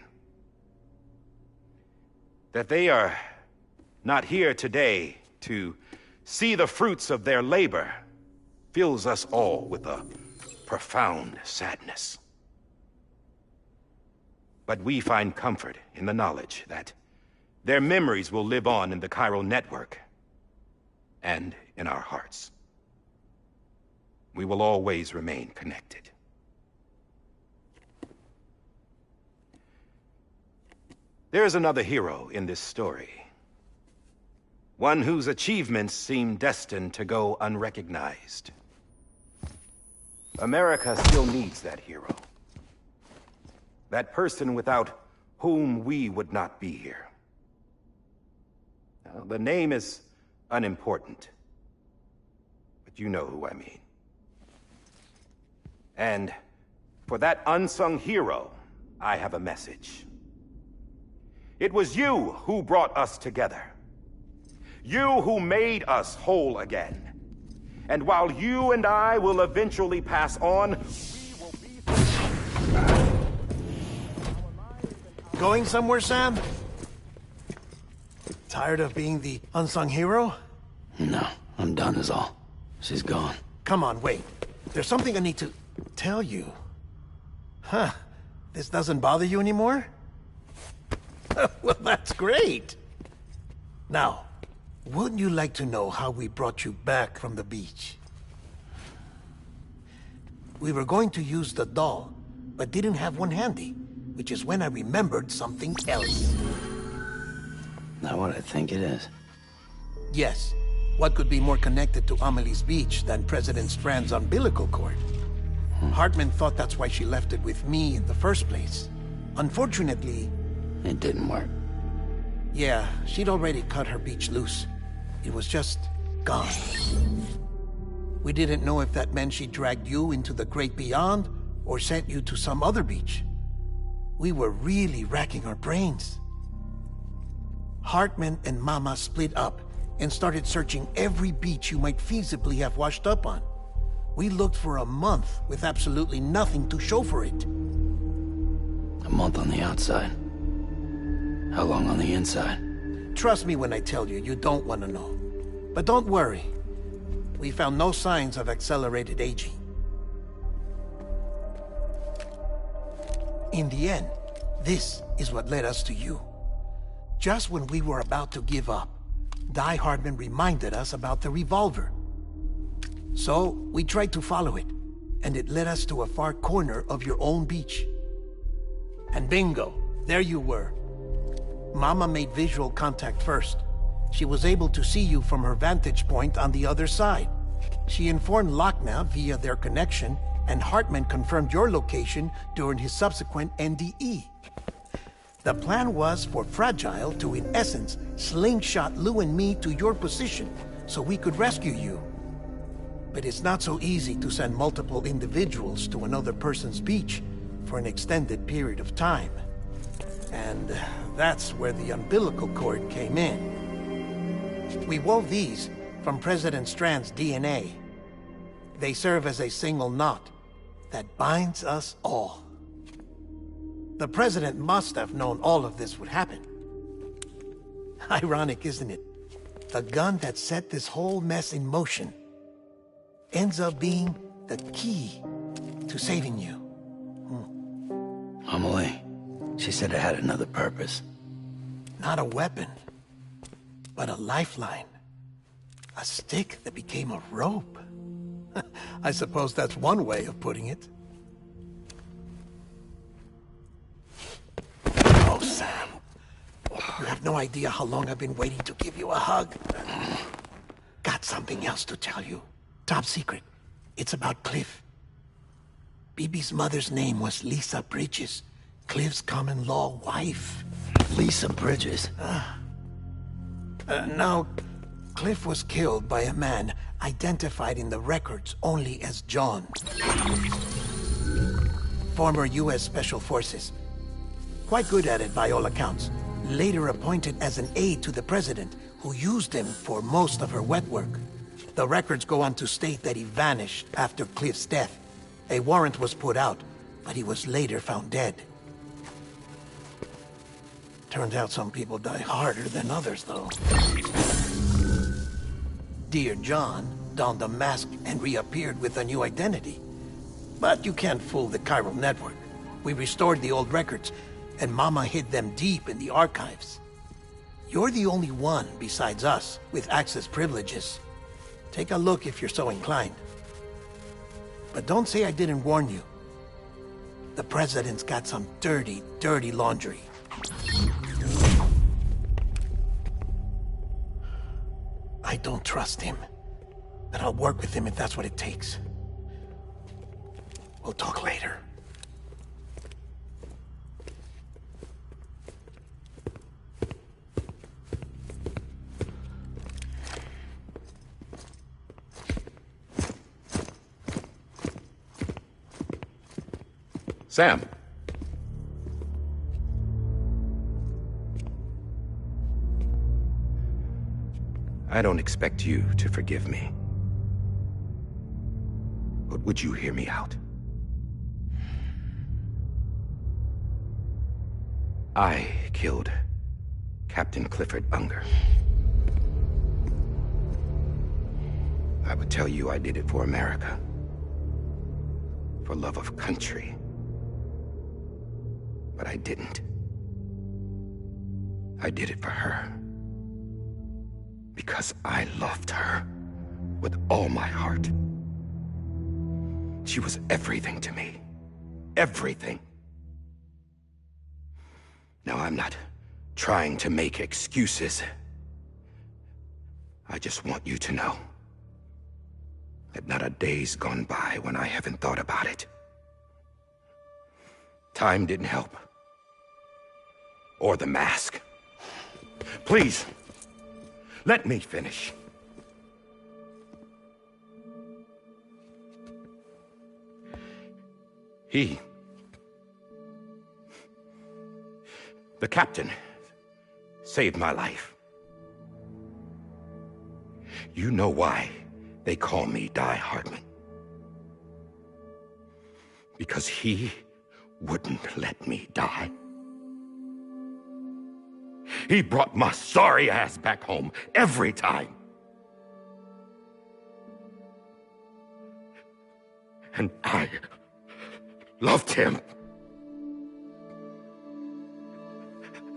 That they are not here today to see the fruits of their labor fills us all with a profound sadness. But we find comfort in the knowledge that their memories will live on in the chiral network and in our hearts. We will always remain connected. There is another hero in this story. One whose achievements seem destined to go unrecognized. America still needs that hero. That person without whom we would not be here. Now, the name is unimportant, but you know who I mean. And for that unsung hero, I have a message. It was you who brought us together. You who made us whole again. And while you and I will eventually pass on, we will be... Going somewhere, Sam? Tired of being the unsung hero? No, I'm done is all. She's gone. Come on, wait. There's something I need to tell you. Huh. This doesn't bother you anymore? Well, that's great. Now, wouldn't you like to know how we brought you back from the beach? We were going to use the doll, but didn't have one handy, which is when I remembered something else. Not what I think it is. Yes. What could be more connected to Amelie's beach than President Strand's umbilical cord? Hartman thought that's why she left it with me in the first place. Unfortunately... It didn't work. Yeah, she'd already cut her beach loose. It was just gone. We didn't know if that meant she dragged you into the great beyond, or sent you to some other beach. We were really racking our brains. Hartman and Mama split up and started searching every beach you might feasibly have washed up on. We looked for a month with absolutely nothing to show for it. A month on the outside. How long on the inside? Trust me when I tell you, you don't want to know. But don't worry. We found no signs of accelerated aging. In the end, this is what led us to you. Just when we were about to give up, Die Hardman reminded us about the revolver. So, we tried to follow it, and it led us to a far corner of your own beach. And bingo, there you were. Mama made visual contact first. She was able to see you from her vantage point on the other side. She informed Lochna via their connection, and Hartman confirmed your location during his subsequent NDE. The plan was for Fragile to, in essence, slingshot Lou and me to your position so we could rescue you. But it's not so easy to send multiple individuals to another person's beach for an extended period of time. And that's where the umbilical cord came in. We wove these from President Strand's DNA. They serve as a single knot that binds us all. The President must have known all of this would happen. Ironic, isn't it? The gun that set this whole mess in motion ends up being the key to saving you. Amelie, she said it had another purpose. Not a weapon, but a lifeline. A stick that became a rope. I suppose that's one way of putting it. Oh, Sam. You have no idea how long I've been waiting to give you a hug. Got something else to tell you. Top secret. It's about Cliff. Bibi's mother's name was Lisa Bridges, Cliff's common-law wife. Lisa Bridges? Now, Cliff was killed by a man identified in the records only as John. Former U.S. Special Forces. Quite good at it by all accounts. Later appointed as an aide to the president, who used him for most of her wet work. The records go on to state that he vanished after Cliff's death. A warrant was put out, but he was later found dead. Turns out some people die harder than others, though. Dear John donned a mask and reappeared with a new identity. But you can't fool the chiral network. We restored the old records, and Mama hid them deep in the archives. You're the only one, besides us, with access privileges. Take a look if you're so inclined. But don't say I didn't warn you. The president's got some dirty, dirty laundry. I don't trust him, but I'll work with him if that's what it takes. We'll talk later. Sam. I don't expect you to forgive me. But would you hear me out? I killed Captain Clifford Unger. I would tell you I did it for America. For love of country. But I didn't. I did it for her. Because I loved her with all my heart. She was everything to me. Everything. Now, I'm not trying to make excuses. I just want you to know that not a day's gone by when I haven't thought about it. Time didn't help. Or the mask. Please, let me finish. The captain, saved my life. You know why they call me Die Hardman. Because he wouldn't let me die. He brought my sorry ass back home every time. And I loved him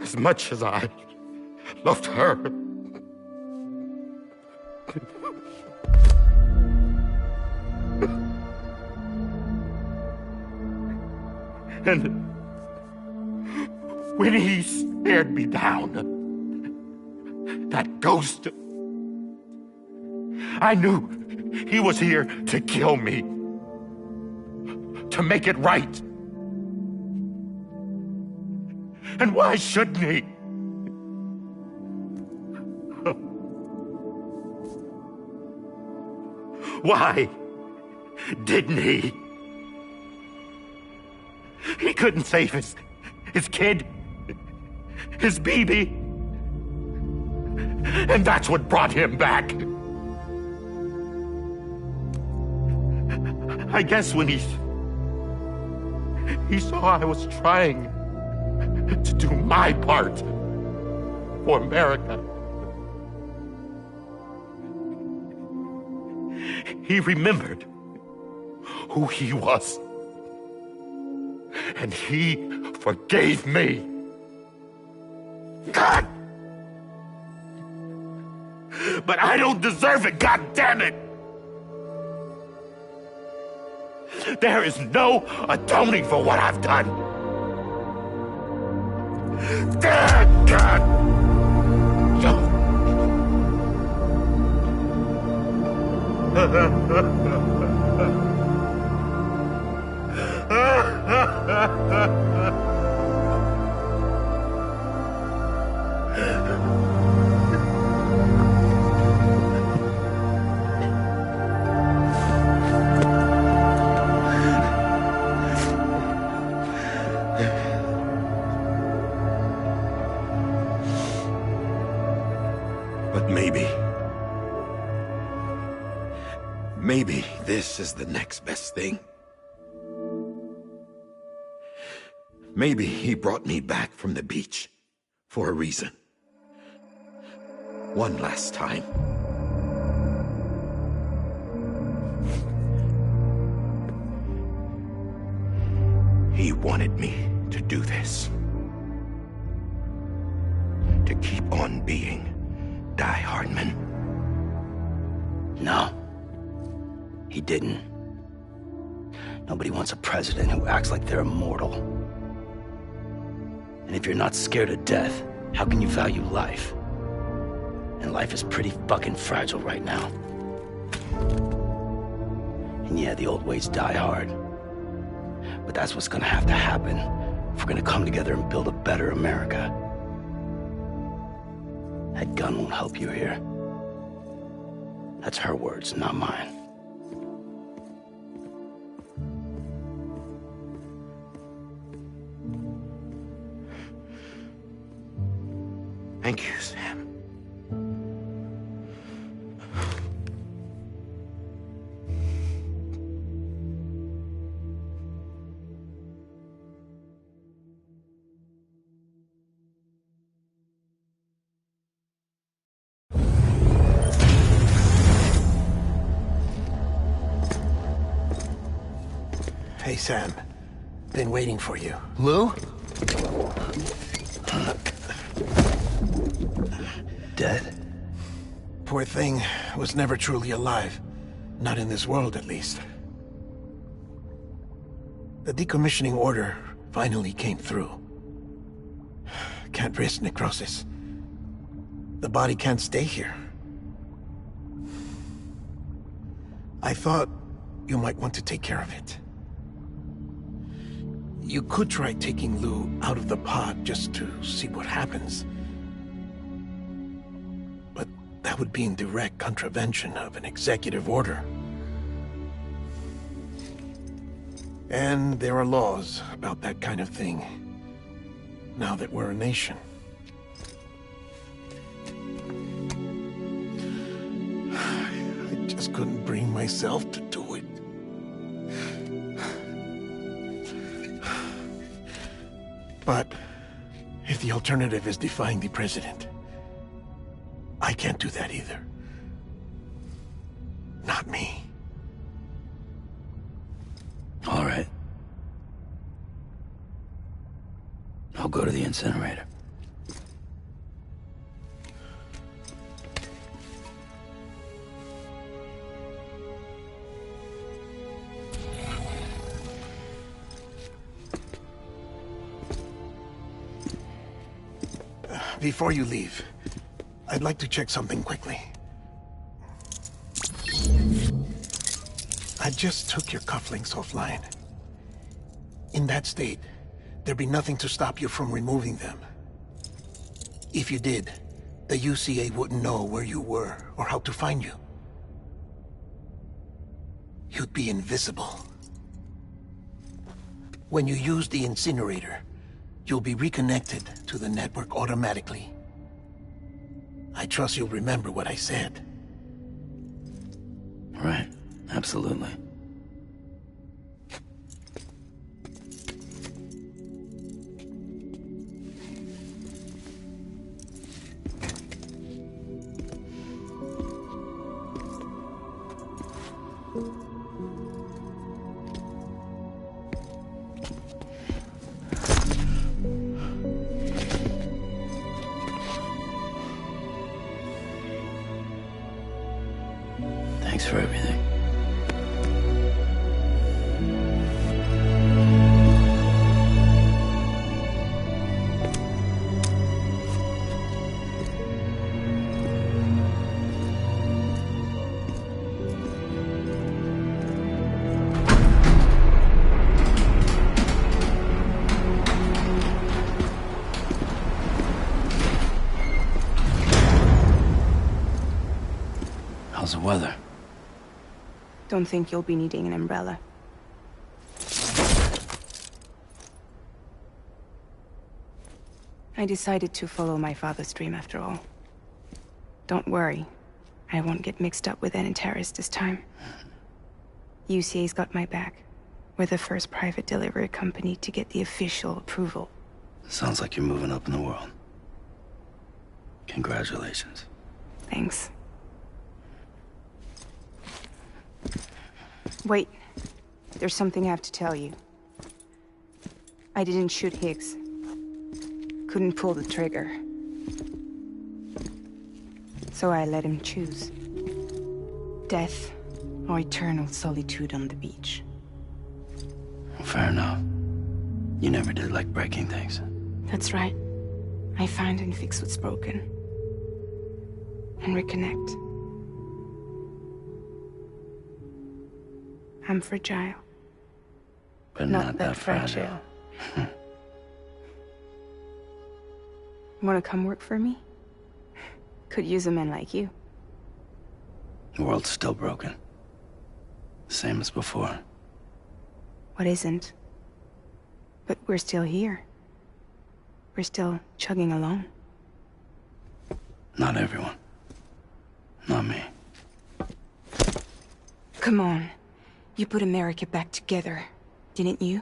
as much as I loved her. And when he stared me down, that ghost, I knew he was here to kill me, to make it right. And why shouldn't he? Why didn't he? He couldn't save his kid, his baby. And that's what brought him back. I guess when he saw I was trying to do my part for America, he remembered who he was. And he forgave me. God! But I don't deserve it, God damn it! There is no atoning for what I've done. God! No. But maybe this is the next best thing. Maybe he brought me back from the beach for a reason. One last time. He wanted me to do this. To keep on being Die Hardman. No. He didn't. Nobody wants a president who acts like they're immortal. And if you're not scared of death, how can you value life? And life is pretty fucking fragile right now. And yeah, the old ways die hard. But that's what's gonna have to happen if we're gonna come together and build a better America. That gun won't help you here. That's her words, not mine. Thank you, Sam. Hey, Sam. Been waiting for you. Lou? Dead? Poor thing was never truly alive. Not in this world, at least. The decommissioning order finally came through. Can't risk necrosis. The body can't stay here. I thought you might want to take care of it. You could try taking Lou out of the pod just to see what happens. But that would be in direct contravention of an executive order. And there are laws about that kind of thing, now that we're a nation. I just couldn't bring myself to do it. But if the alternative is defying the president, I can't do that either. Not me. All right. I'll go to the incinerator. Before you leave, I'd like to check something quickly. I just took your cufflinks offline. In that state, there'd be nothing to stop you from removing them. If you did, the UCA wouldn't know where you were or how to find you. You'd be invisible. When you use the incinerator, you'll be reconnected to the network automatically. I trust you'll remember what I said. Right, absolutely. Thanks for everything. How's the weather? Don't think you'll be needing an umbrella. I decided to follow my father's dream after all. Don't worry. I won't get mixed up with any terrorists this time. UCA's got my back. We're the first private delivery company to get the official approval. Sounds like you're moving up in the world. Congratulations. Thanks. Wait. There's something I have to tell you. I didn't shoot Higgs. Couldn't pull the trigger. So I let him choose. Death or eternal solitude on the beach. Fair enough. You never did like breaking things. That's right. I find and fix what's broken. And reconnect. I'm fragile. But not that fragile. Wanna come work for me? Could use a man like you. The world's still broken. Same as before. What isn't? But we're still here. We're still chugging along. Not everyone. Not me. Come on. You put America back together, didn't you?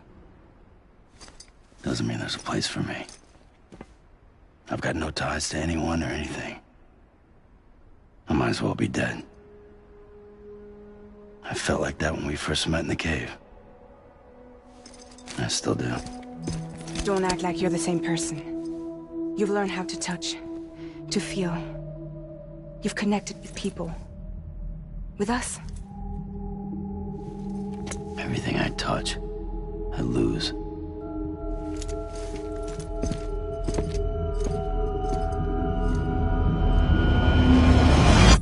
Doesn't mean there's a place for me. I've got no ties to anyone or anything. I might as well be dead. I felt like that when we first met in the cave. I still do. Don't act like you're the same person. You've learned how to touch, to feel. You've connected with people. With us. Everything I touch, I lose.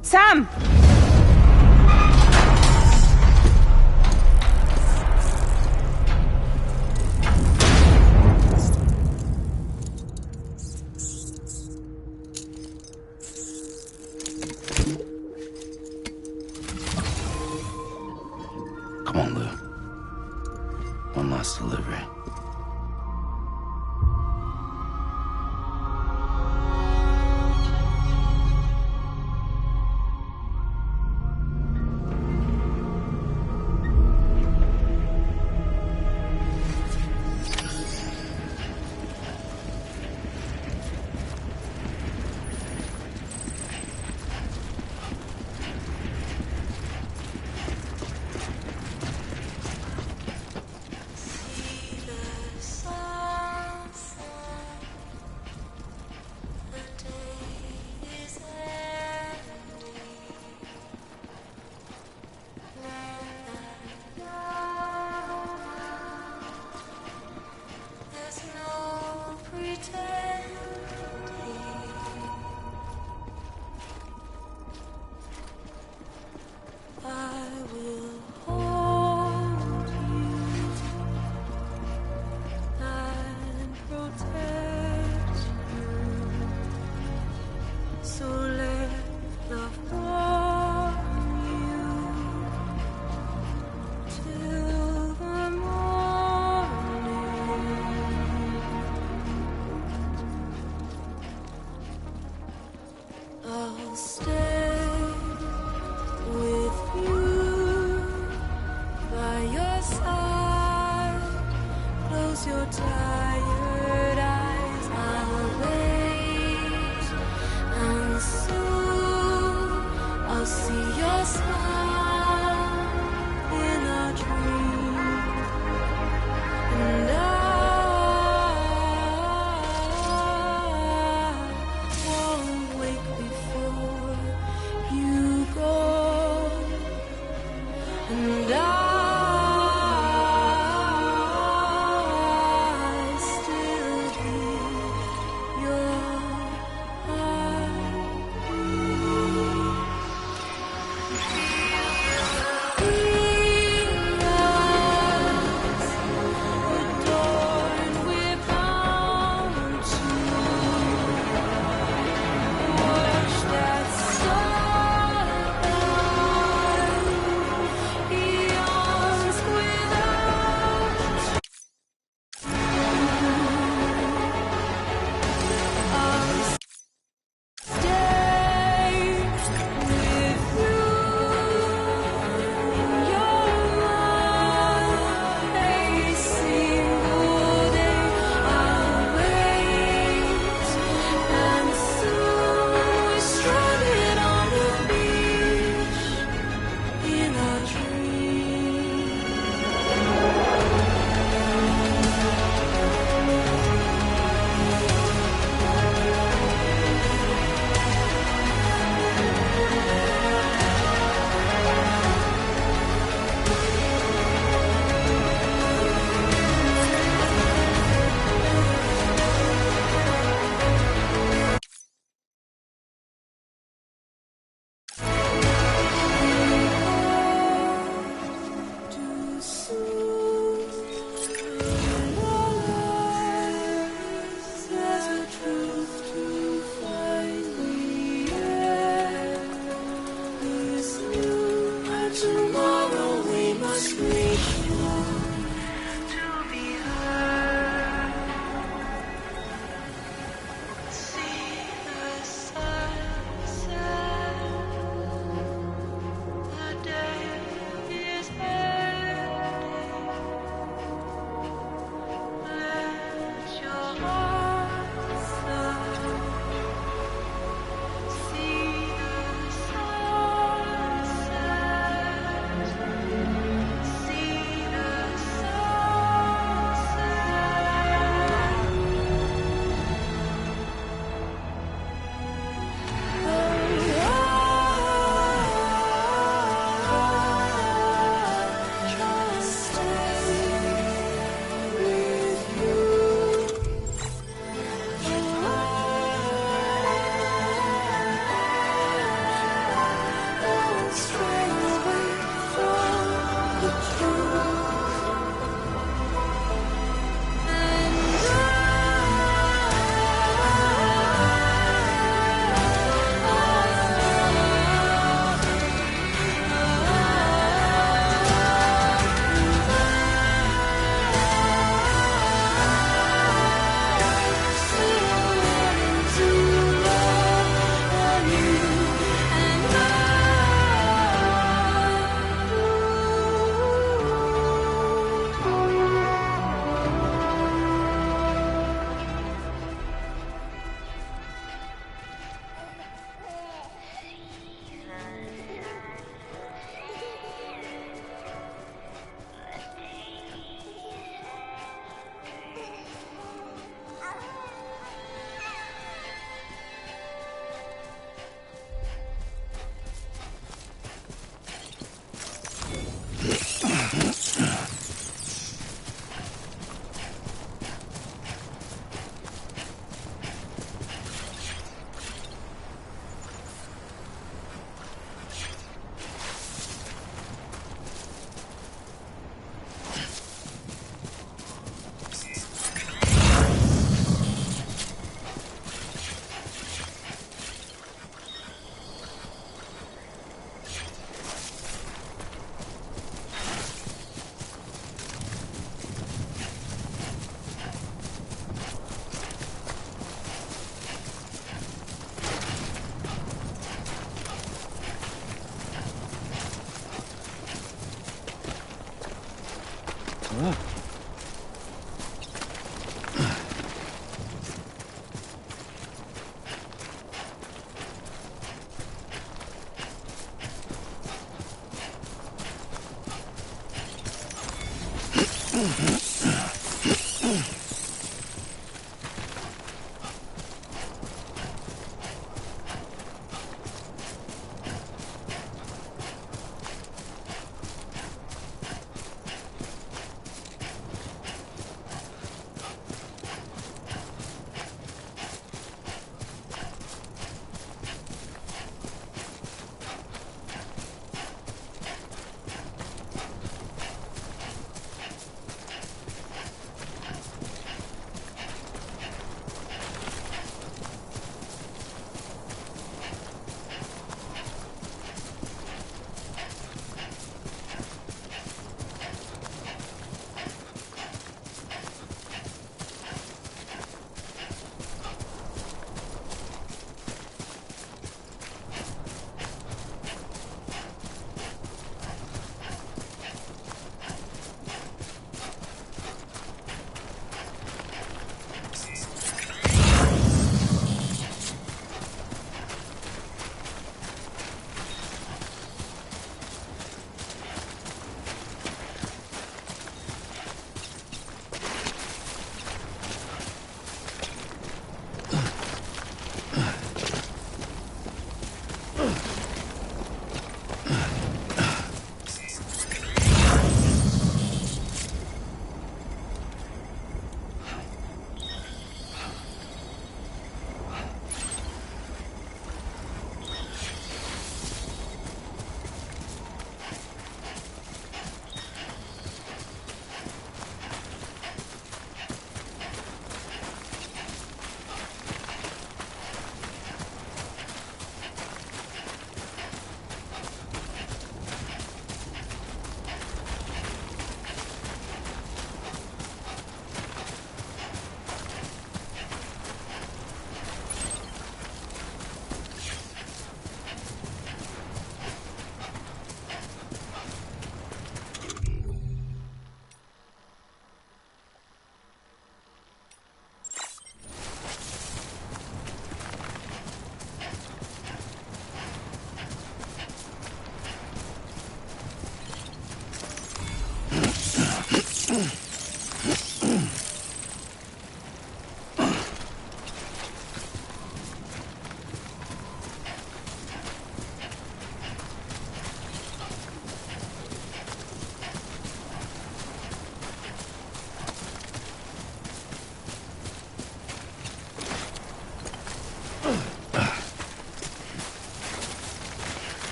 Sam! Come on, Lou. One last delivery. Your tired eyes, I'll wait, and soon I'll see your smile in a dream, and I won't wake before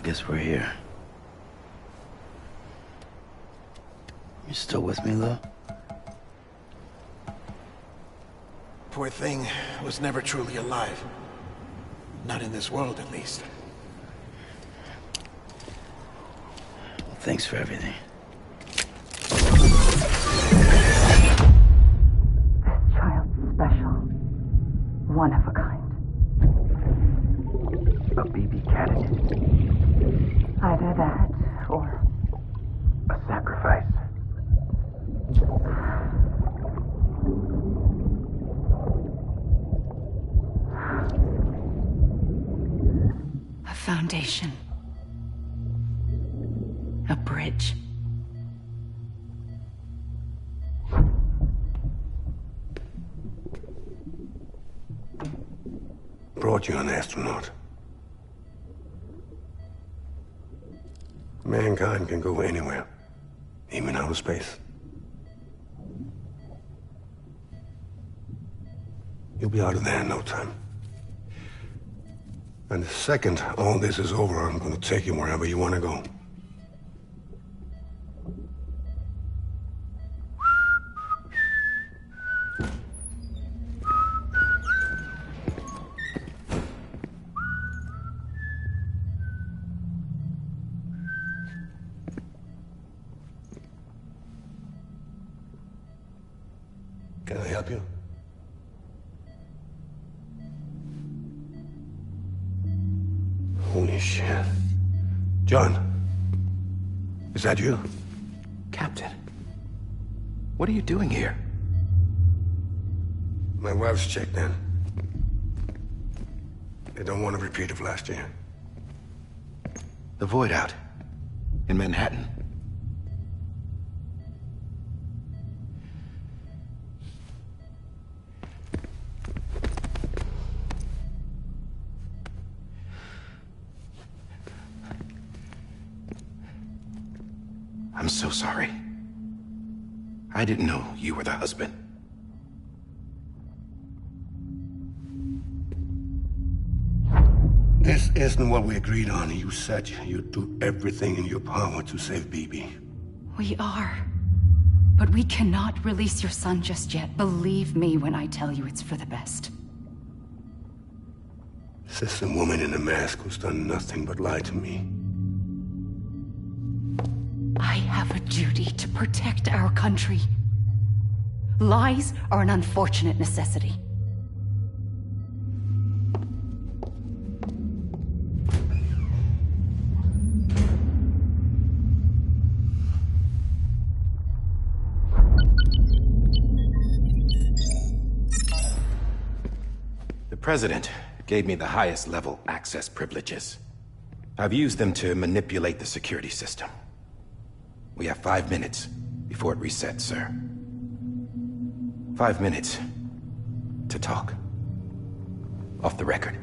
guess we're here. You still with me, though? Poor thing was never truly alive. Not in this world, at least. Well, thanks for everything. This child's special. One of a kind. A BB candidate. Either that, or foundation. A bridge. Brought you an astronaut. Mankind can go anywhere, even outer space. You'll be out of there in no time. And the second all this is over, I'm gonna take you wherever you wanna go. Can I help you? Holy shit. John, is that you? Captain, what are you doing here? My wife's checked in. They don't want a repeat of last year. The Void out in Manhattan. I'm so sorry. I didn't know you were the husband. This isn't what we agreed on. You said you'd do everything in your power to save BB. We are. But we cannot release your son just yet. Believe me when I tell you it's for the best. This is a woman in a mask who's done nothing but lie to me. I have a duty to protect our country. Lies are an unfortunate necessity. The President gave me the highest level access privileges. I've used them to manipulate the security system. We have 5 minutes before it resets, sir. 5 minutes to talk. Off the record.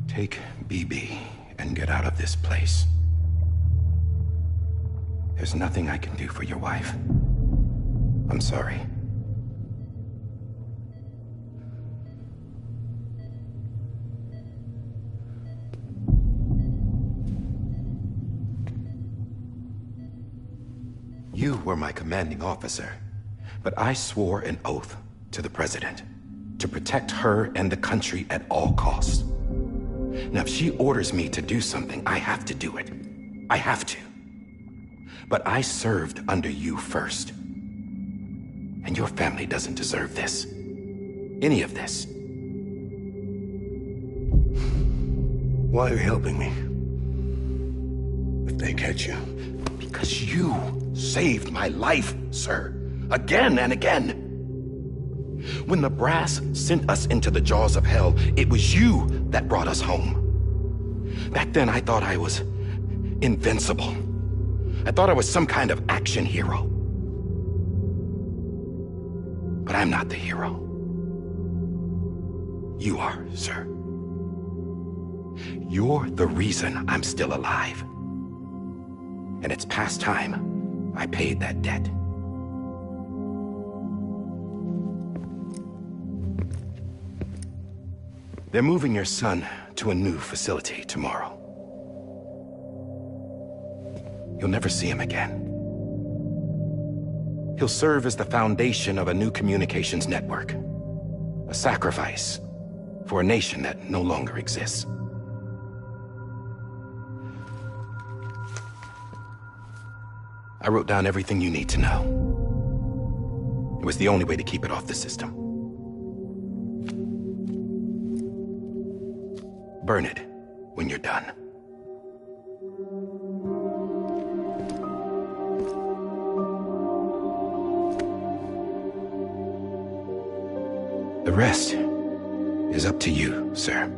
Take BB and get out of this place. There's nothing I can do for your wife. I'm sorry. You were my commanding officer, but I swore an oath to the President to protect her and the country at all costs. Now, if she orders me to do something, I have to do it. I have to. But I served under you first. And your family doesn't deserve this. Any of this. Why are you helping me? If they catch you. Because you saved my life, sir. Again and again. When the brass sent us into the jaws of hell, it was you that brought us home. Back then, I thought I was invincible. I thought I was some kind of action hero. But I'm not the hero. You are, sir. You're the reason I'm still alive. And it's past time I paid that debt. They're moving your son to a new facility tomorrow. You'll never see him again. He'll serve as the foundation of a new communications network. A sacrifice for a nation that no longer exists. I wrote down everything you need to know. It was the only way to keep it off the system. Burn it when you're done. rest is up to you, sir.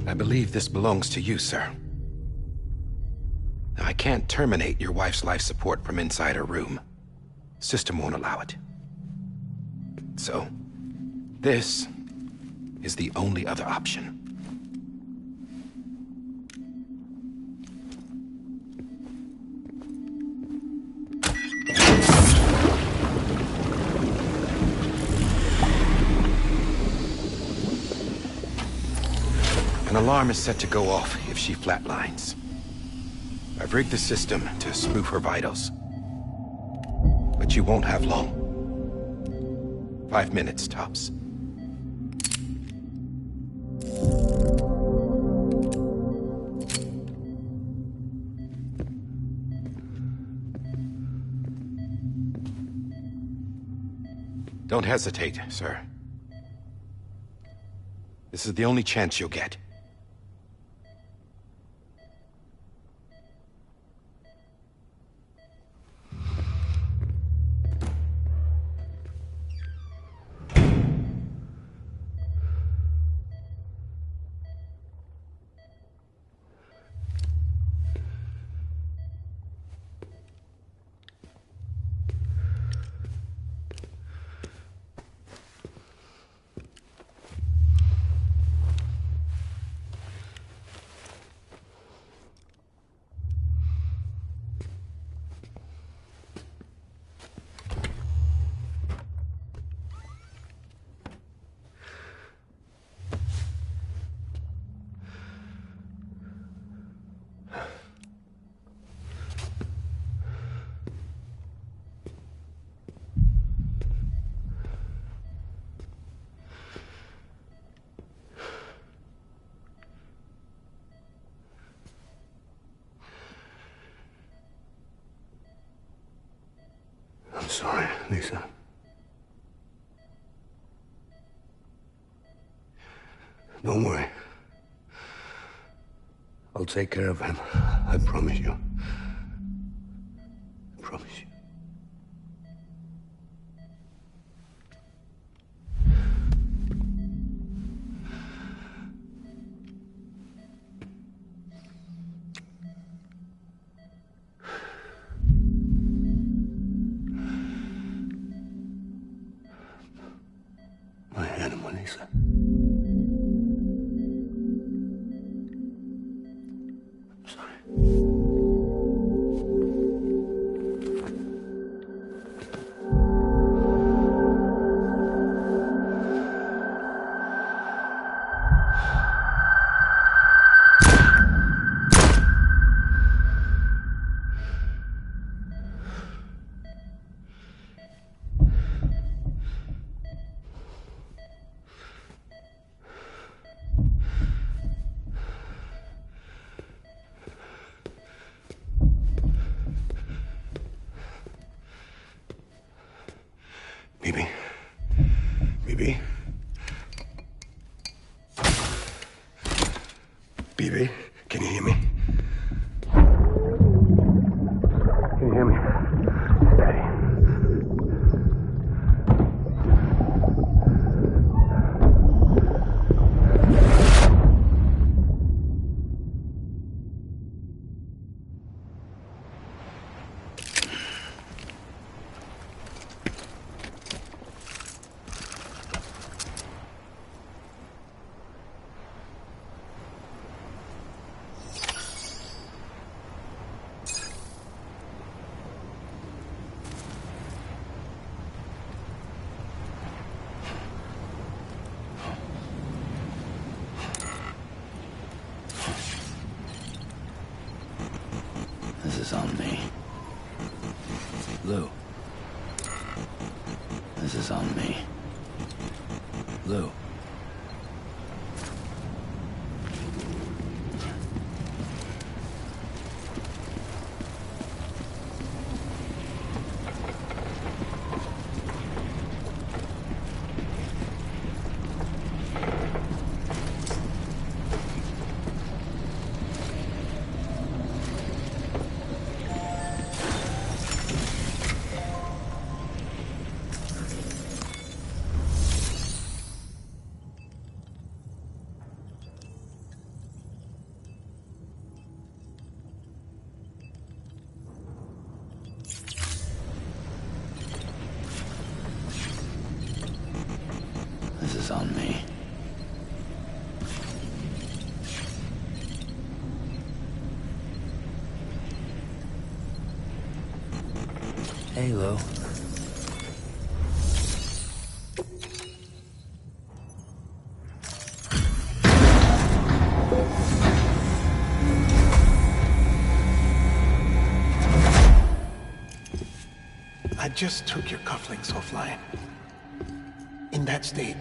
I believe this belongs to you, sir. I can't terminate your wife's life support from inside her room. System won't allow it. So, this is the only other option. An alarm is set to go off if she flatlines. I've rigged the system to spoof her vitals. But you won't have long. 5 minutes, tops. Don't hesitate, sir. This is the only chance you'll get. I'm sorry, Lisa. Don't worry. I'll take care of him. I promise you. I promise you. My animal, Lisa. I'm sorry. Bibi? Bibi? Bibi, can you hear me? Can you hear me? Daddy. This is on me. Lou, This is on me. Lou. This is on me. Hey, Lou. I just took your cufflinks offline. In that state,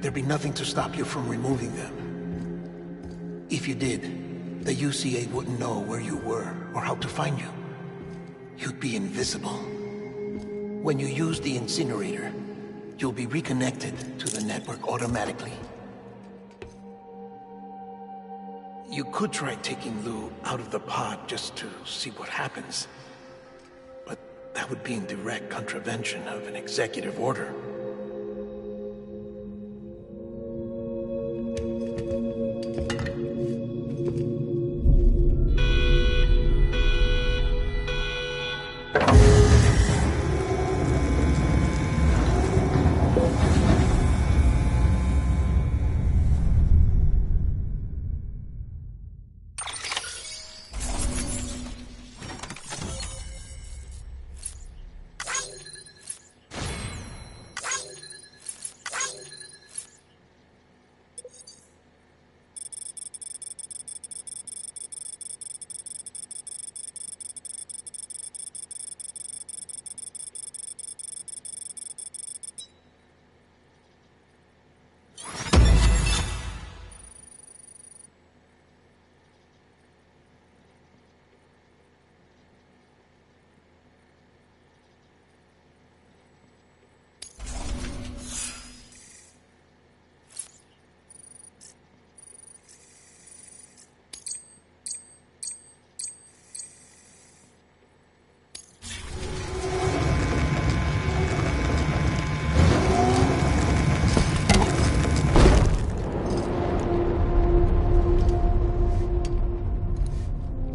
there'd be nothing to stop you from removing them. If you did, the UCA wouldn't know where you were or how to find you. You'd be invisible. When you use the incinerator, you'll be reconnected to the network automatically. You could try taking Lou out of the pod just to see what happens. But that would be in direct contravention of an executive order.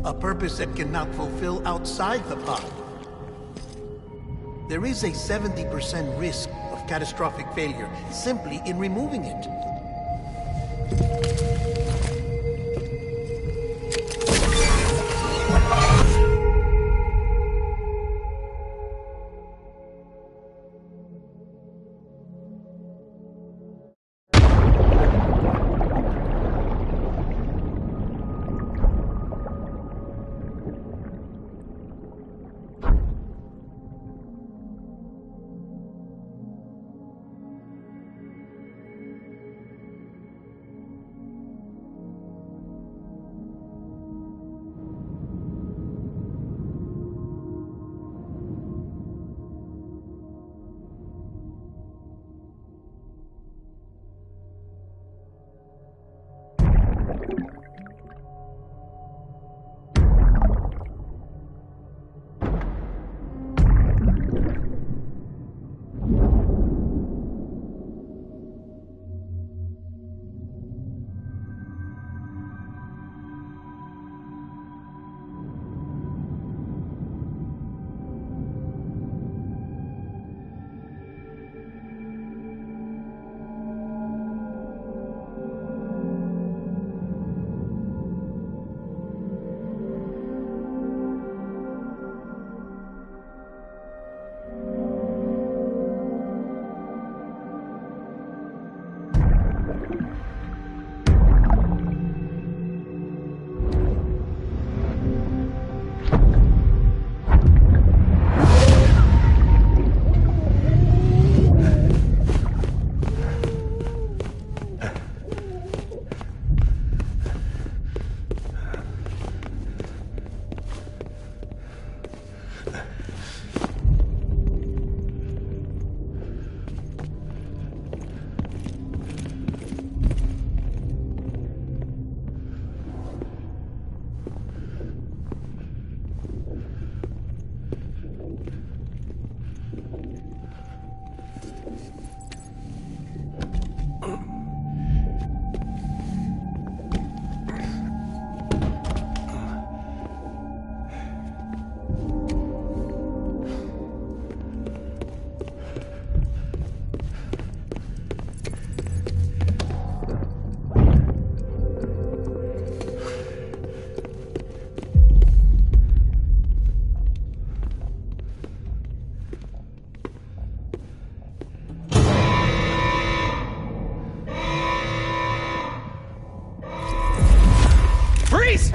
A purpose that cannot fulfill outside the pod. There is a 70% risk of catastrophic failure simply in removing it.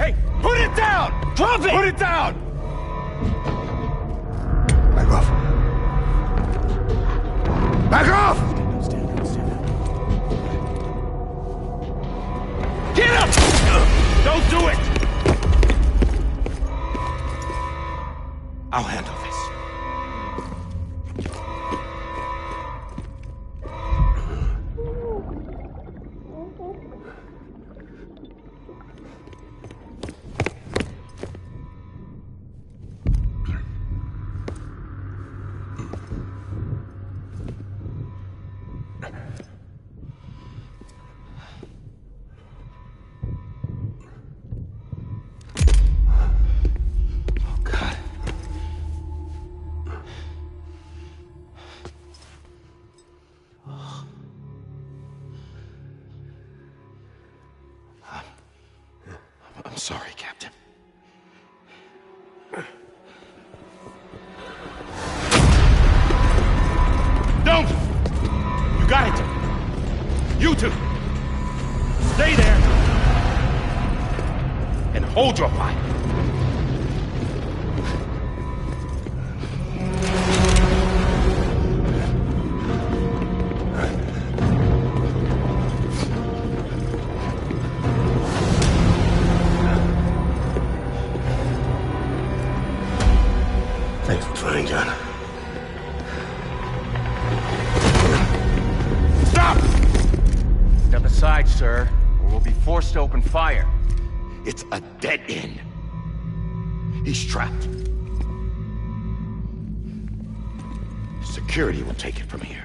Hey, put it down! Drop it! Put it down! Back off. Back off! Get up! Don't do it! I'll handle this. I'm sorry, Captain. Don't! You got it! You two! Stay there! And hold your fire! Thanks for trying, John. Stop! Step aside, sir, or we'll be forced to open fire. It's a dead end. He's trapped. Security will take it from here.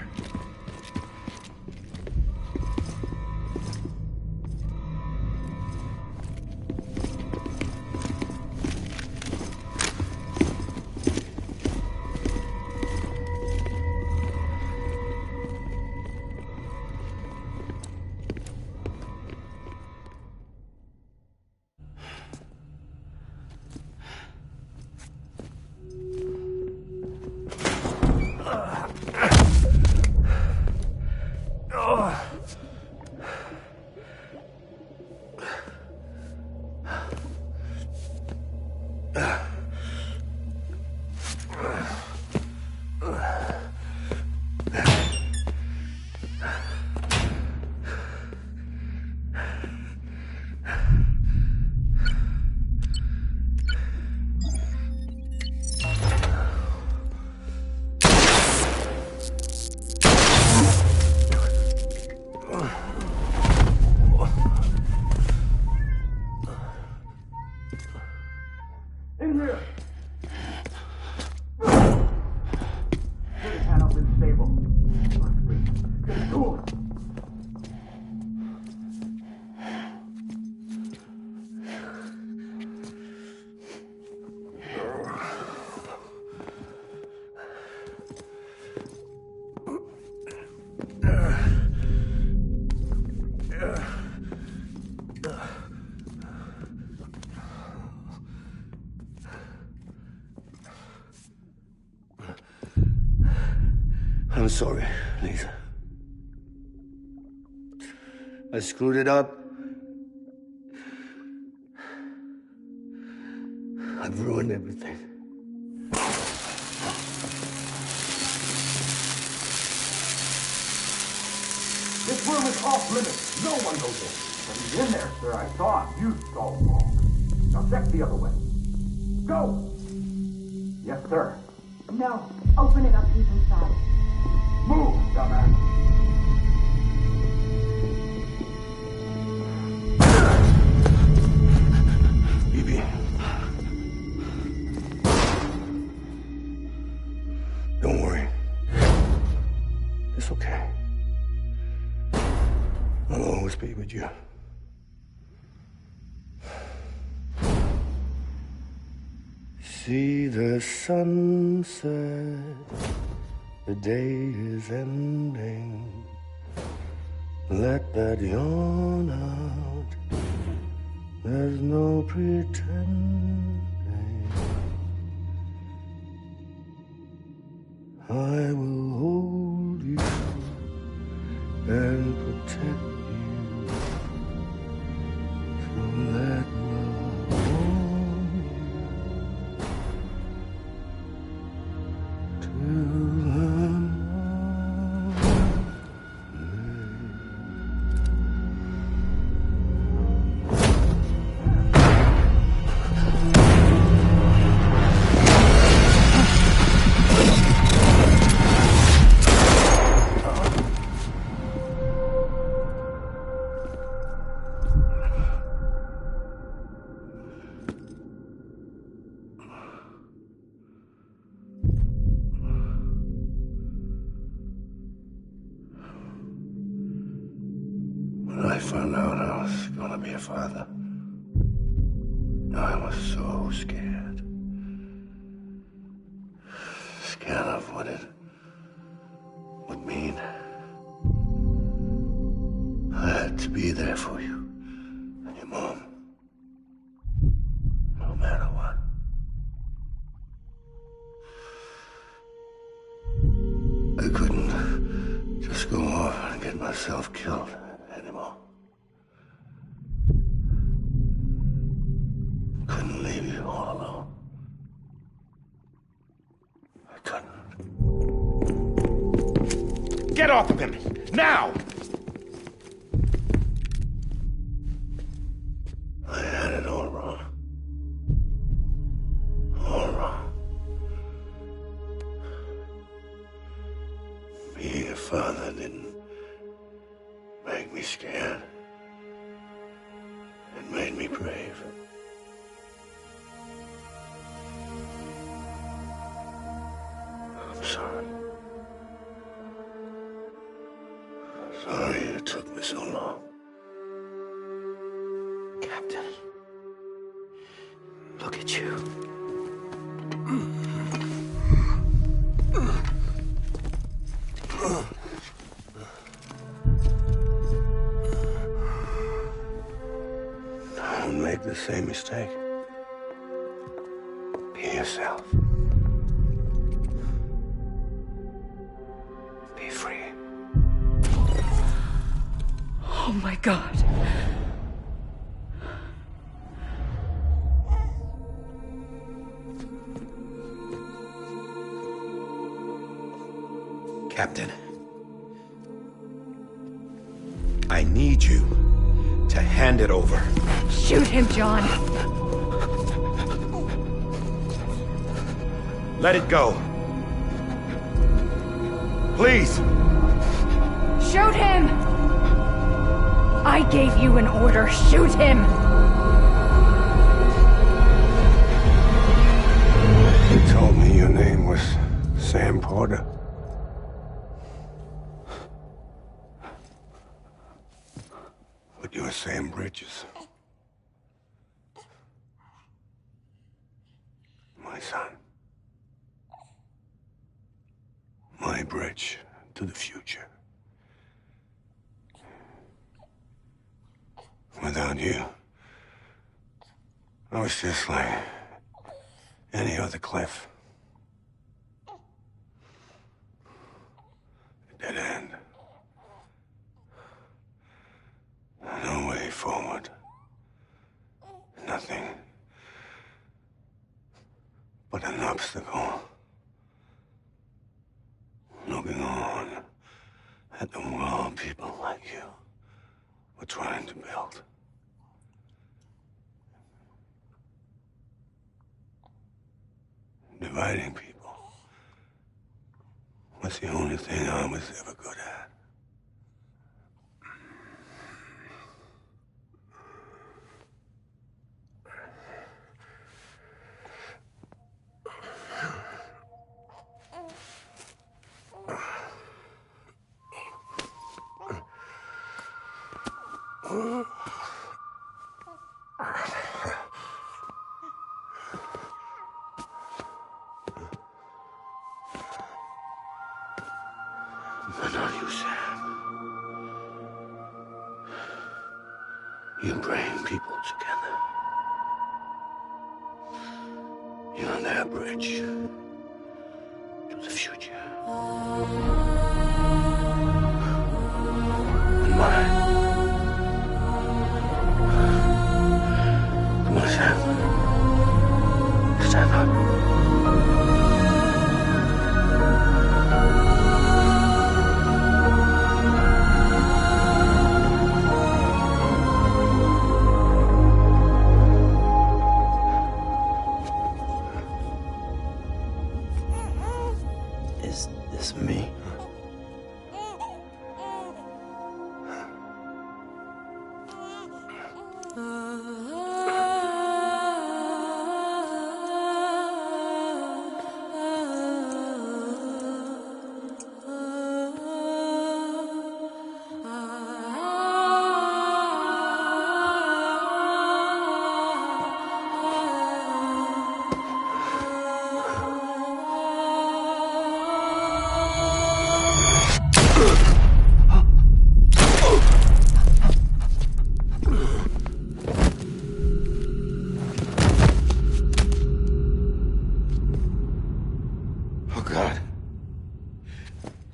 I'm sorry, Lisa. I screwed it up. I've ruined everything. This room is off limits. No one goes in. But he's in there, sir. I saw him. You saw him wrong. Now check the other way. Go! Yes, sir. No. Open it up deep inside. Move, dumbass. Bibi. Don't worry. It's okay. I'll always be with you. See the sunset. The day is ending. Let that yawn out. There's no pretending. I will hold you and protect you. So let love be a father. I was so scared. Scared of what it would mean. I had to be there for you and your mom. No matter what. I couldn't just go off and get myself killed anymore. Couldn't leave you all alone. I couldn't. Get off of him! Now! I had it all wrong. All wrong. Being a father didn't make me scared. It made me brave. I'm sorry. Sorry it took me so long. Captain, look at you. Don't make the same mistake. Be yourself. Be free. Oh my God. Captain, I need you to hand it over. Shoot him, John. Let it go. Please. Shoot him! I gave you an order. Shoot him! You told me your name was Sam Porter. But you're Sam Bridges. My son. My bridge to the future. Without you, I was just like any other Cliff. A dead end. No way forward. Nothing but an obstacle. Looking on at the world people like you were trying to build. Dividing people was the only thing I was ever good at. But not you, Sam. You bring people together. You're their bridge to the future. And mine. Come on, Sam. Stand up. Is this me?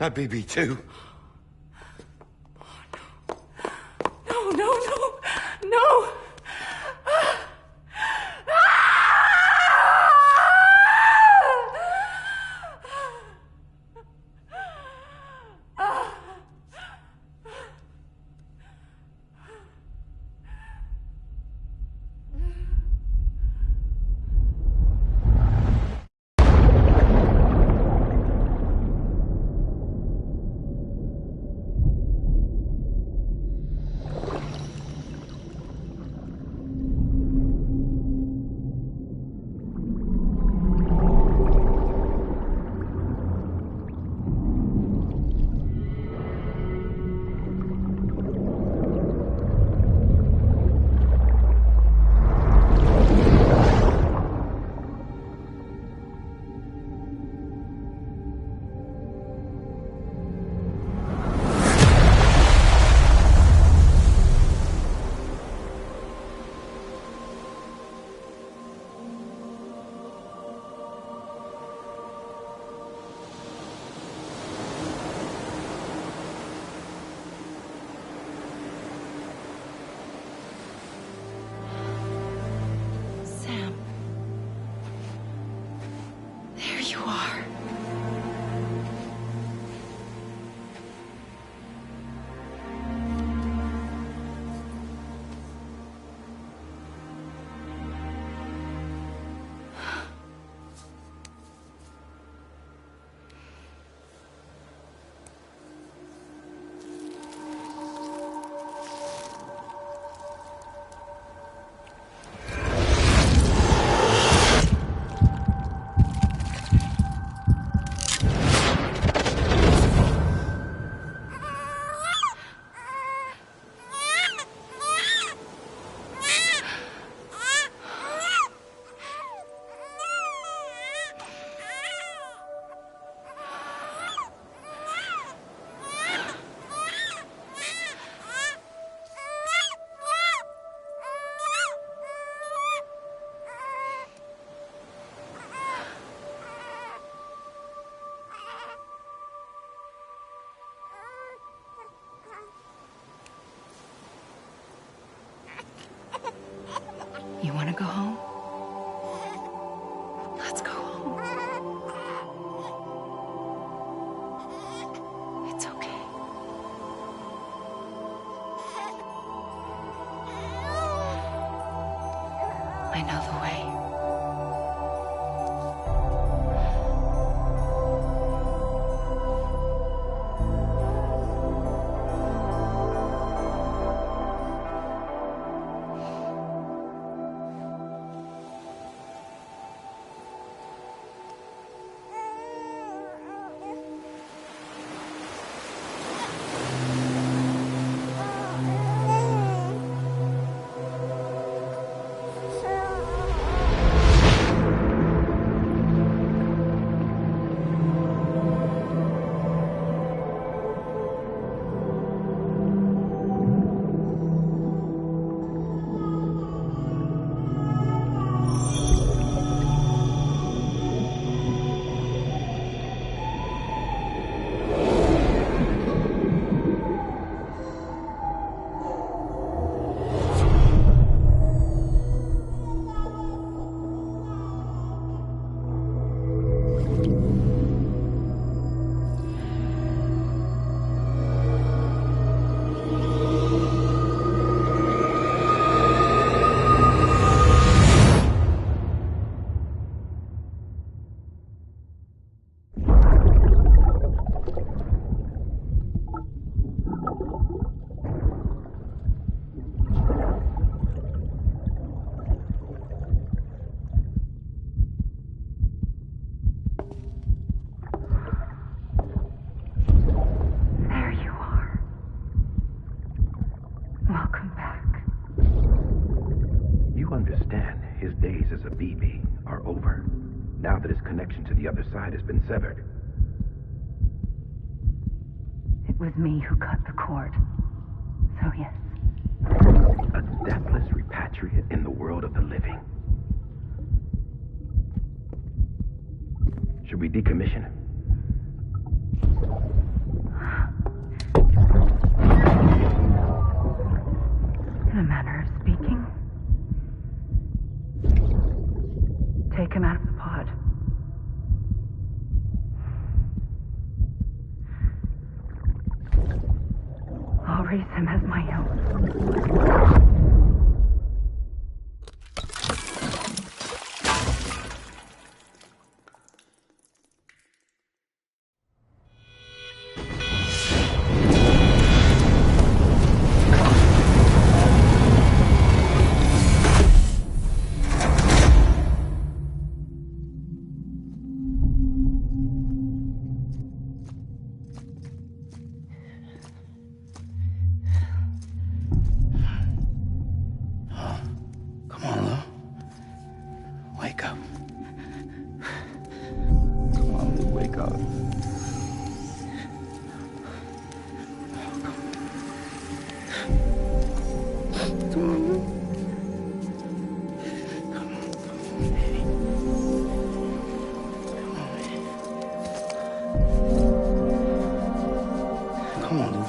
That BB too. No, no, no, no! You want to go home? Let's go home. It's okay. I know the way. Now that his connection to the other side has been severed. It was me who cut the cord. So yes. A deathless repatriate in the world of the living. Should we decommission him? Take him out of the pod. I'll raise him as my own.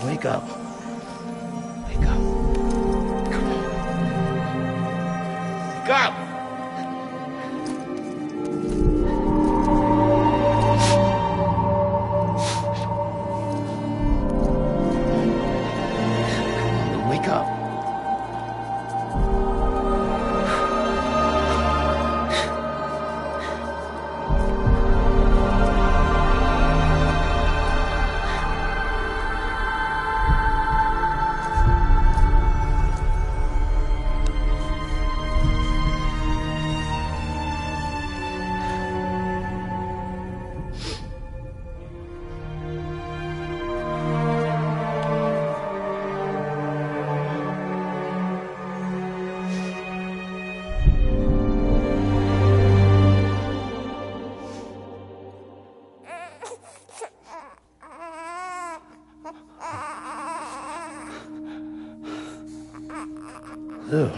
Wake up. Wake up. Come on. Wake up! Wake up. Ew.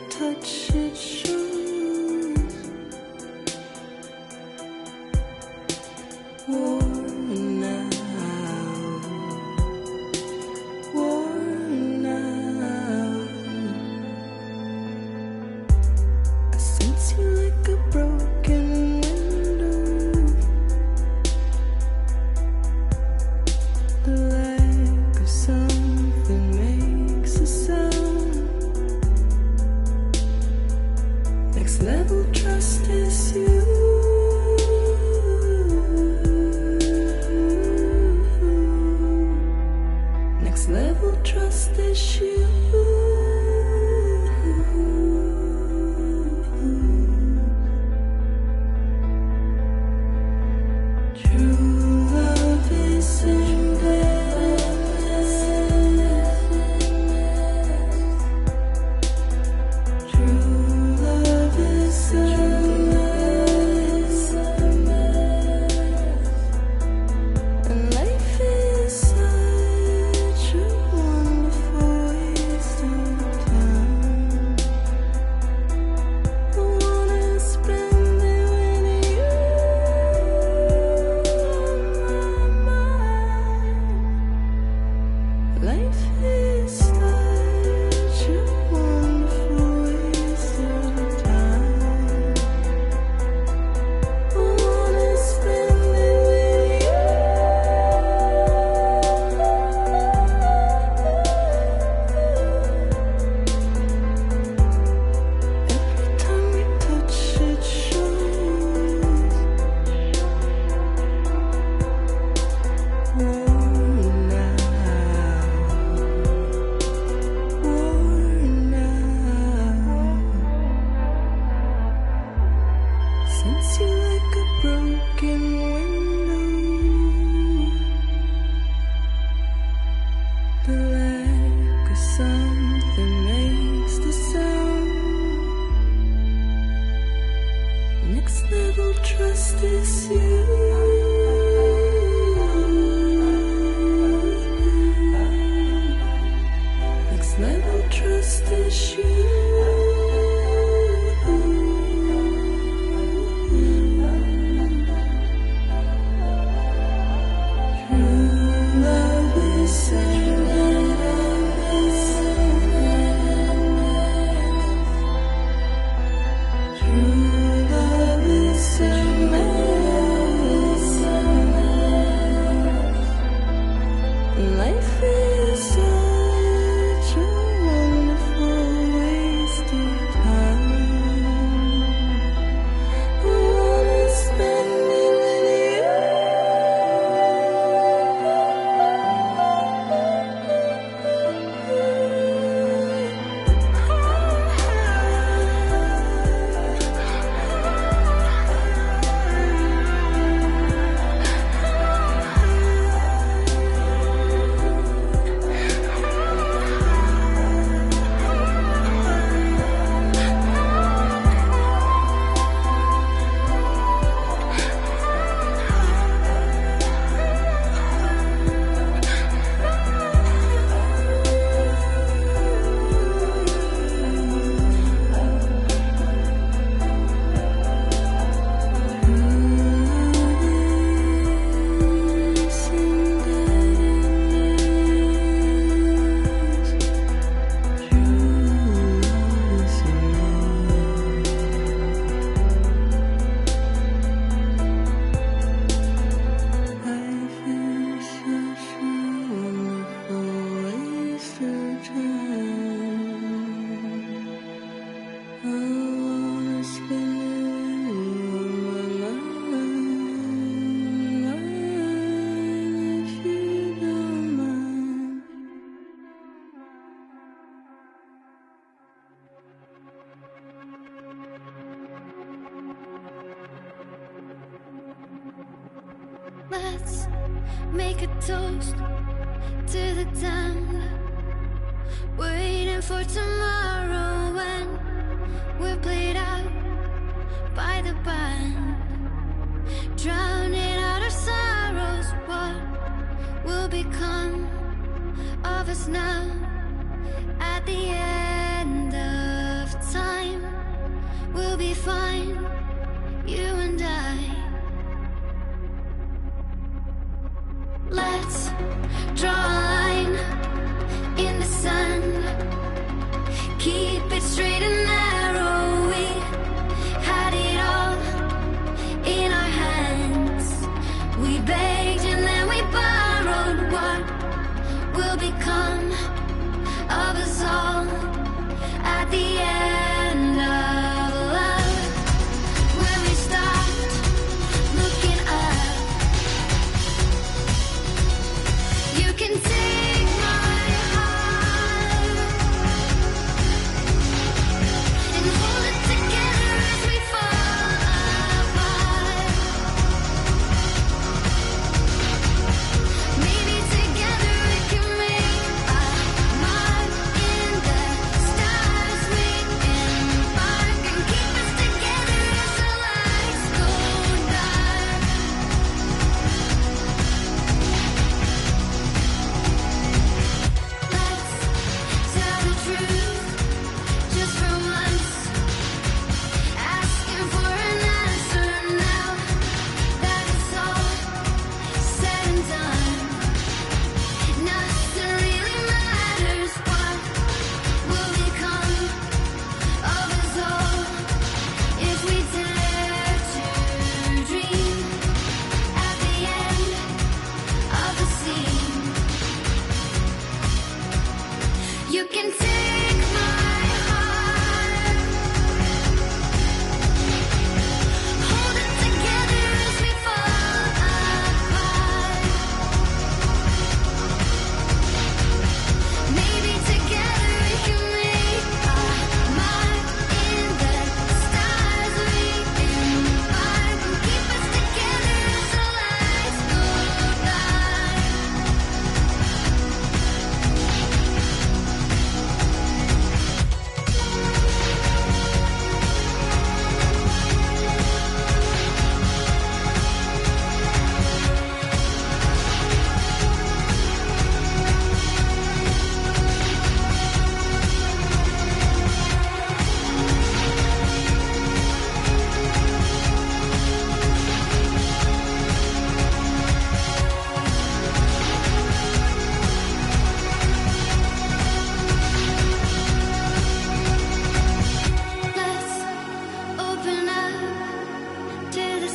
Touch it shows worn out, worn out. I sense you like a broken window. The lack of something makes a sound. Next level trust is you. Next level trust is you. True love is in true love is a mess. fence you like a broken window. The lack of something makes the sound. Next level trust is you. Next level trust is you. Life is such a wonderful waste of time. I wanna spend it with Let's make a toast to the damned, waiting for tomorrow when we're played out by the band, drowning out our sorrows. What will become of us now at the end of time? We'll be fine, you and I. Let's draw a line in the sand, keep it straight and narrow. We had it all in our hands. We begged and then we borrowed. What will become of us all?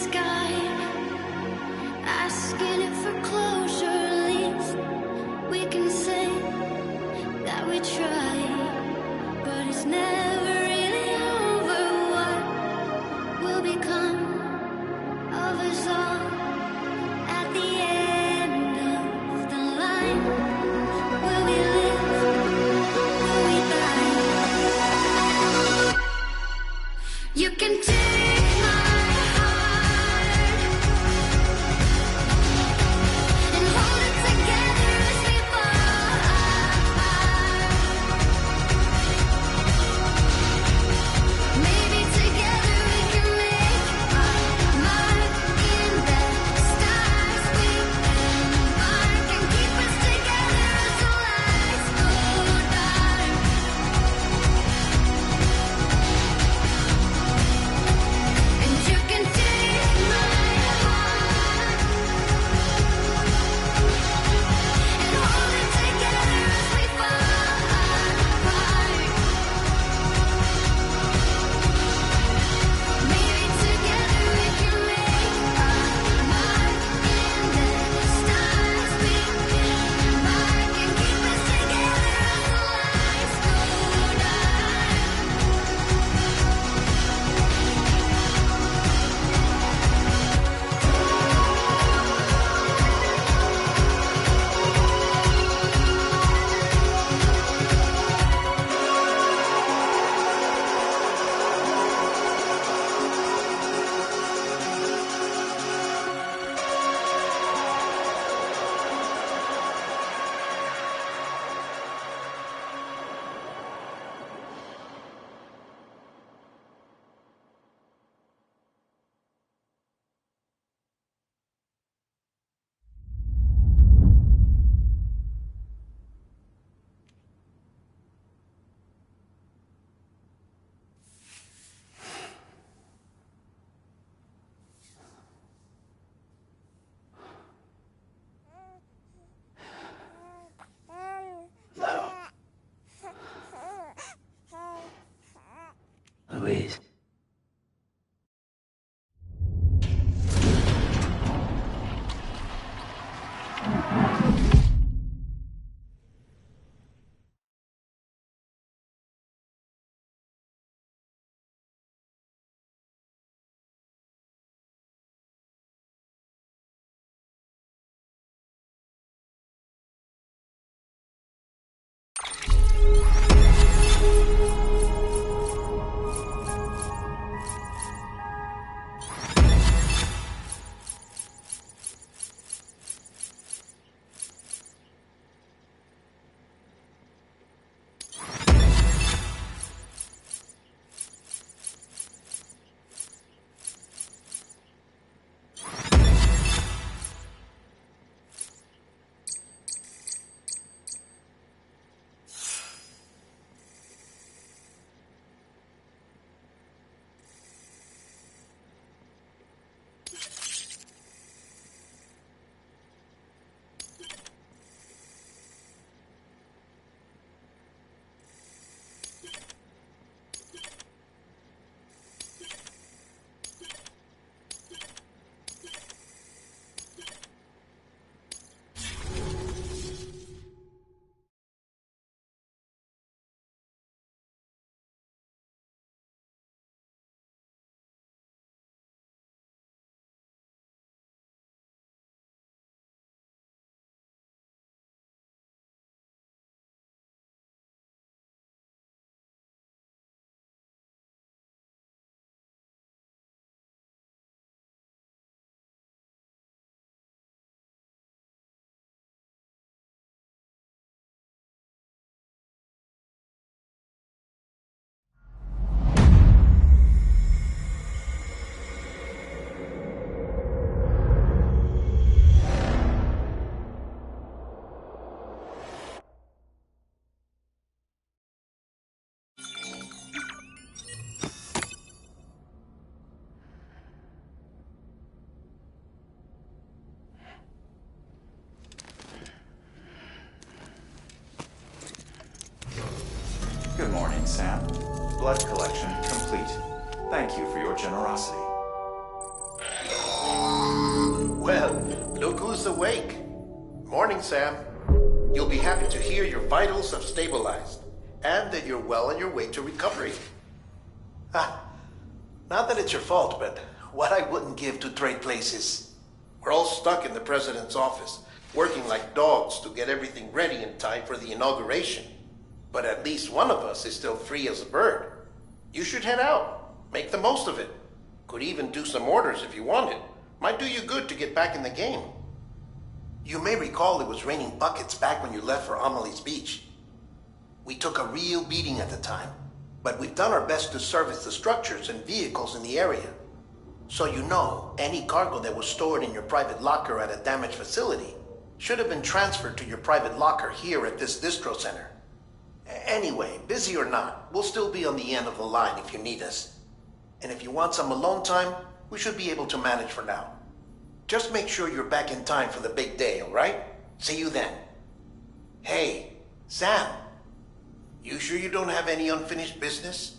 sky, asking it for closure. At least we can say that we tried, but it's never really over. What will become of us all at the end of the line? Will we live? Will we die? You can take my heart and hold it together as we fall apart. Maybe together we can make our mark in the stars. We embark and keep us together as the lights go dark. And you can take my heart and hold it together as we fall apart. Maybe together we can make our mark in the stars. We embark and keep us together as the lights go dark. Louise. Good morning, Sam. Blood collection complete. Thank you for your generosity. Who's awake? Morning, Sam. You'll be happy to hear your vitals have stabilized, and that you're well on your way to recovery. Not that it's your fault, but what I wouldn't give to trade places. We're all stuck in the president's office, working like dogs to get everything ready in time for the inauguration. But at least one of us is still free as a bird. You should head out. Make the most of it. Could even do some orders if you wanted. Might do you good to get back in the game. You may recall it was raining buckets back when you left for Amelie's Beach. We took a real beating at the time, but we've done our best to service the structures and vehicles in the area. So you know, any cargo that was stored in your private locker at a damaged facility should have been transferred to your private locker here at this distro center. Anyway, busy or not, we'll still be on the end of the line if you need us. And if you want some alone time, we should be able to manage for now. Just make sure you're back in time for the big day, all right? See you then. Hey, Sam, you sure you don't have any unfinished business?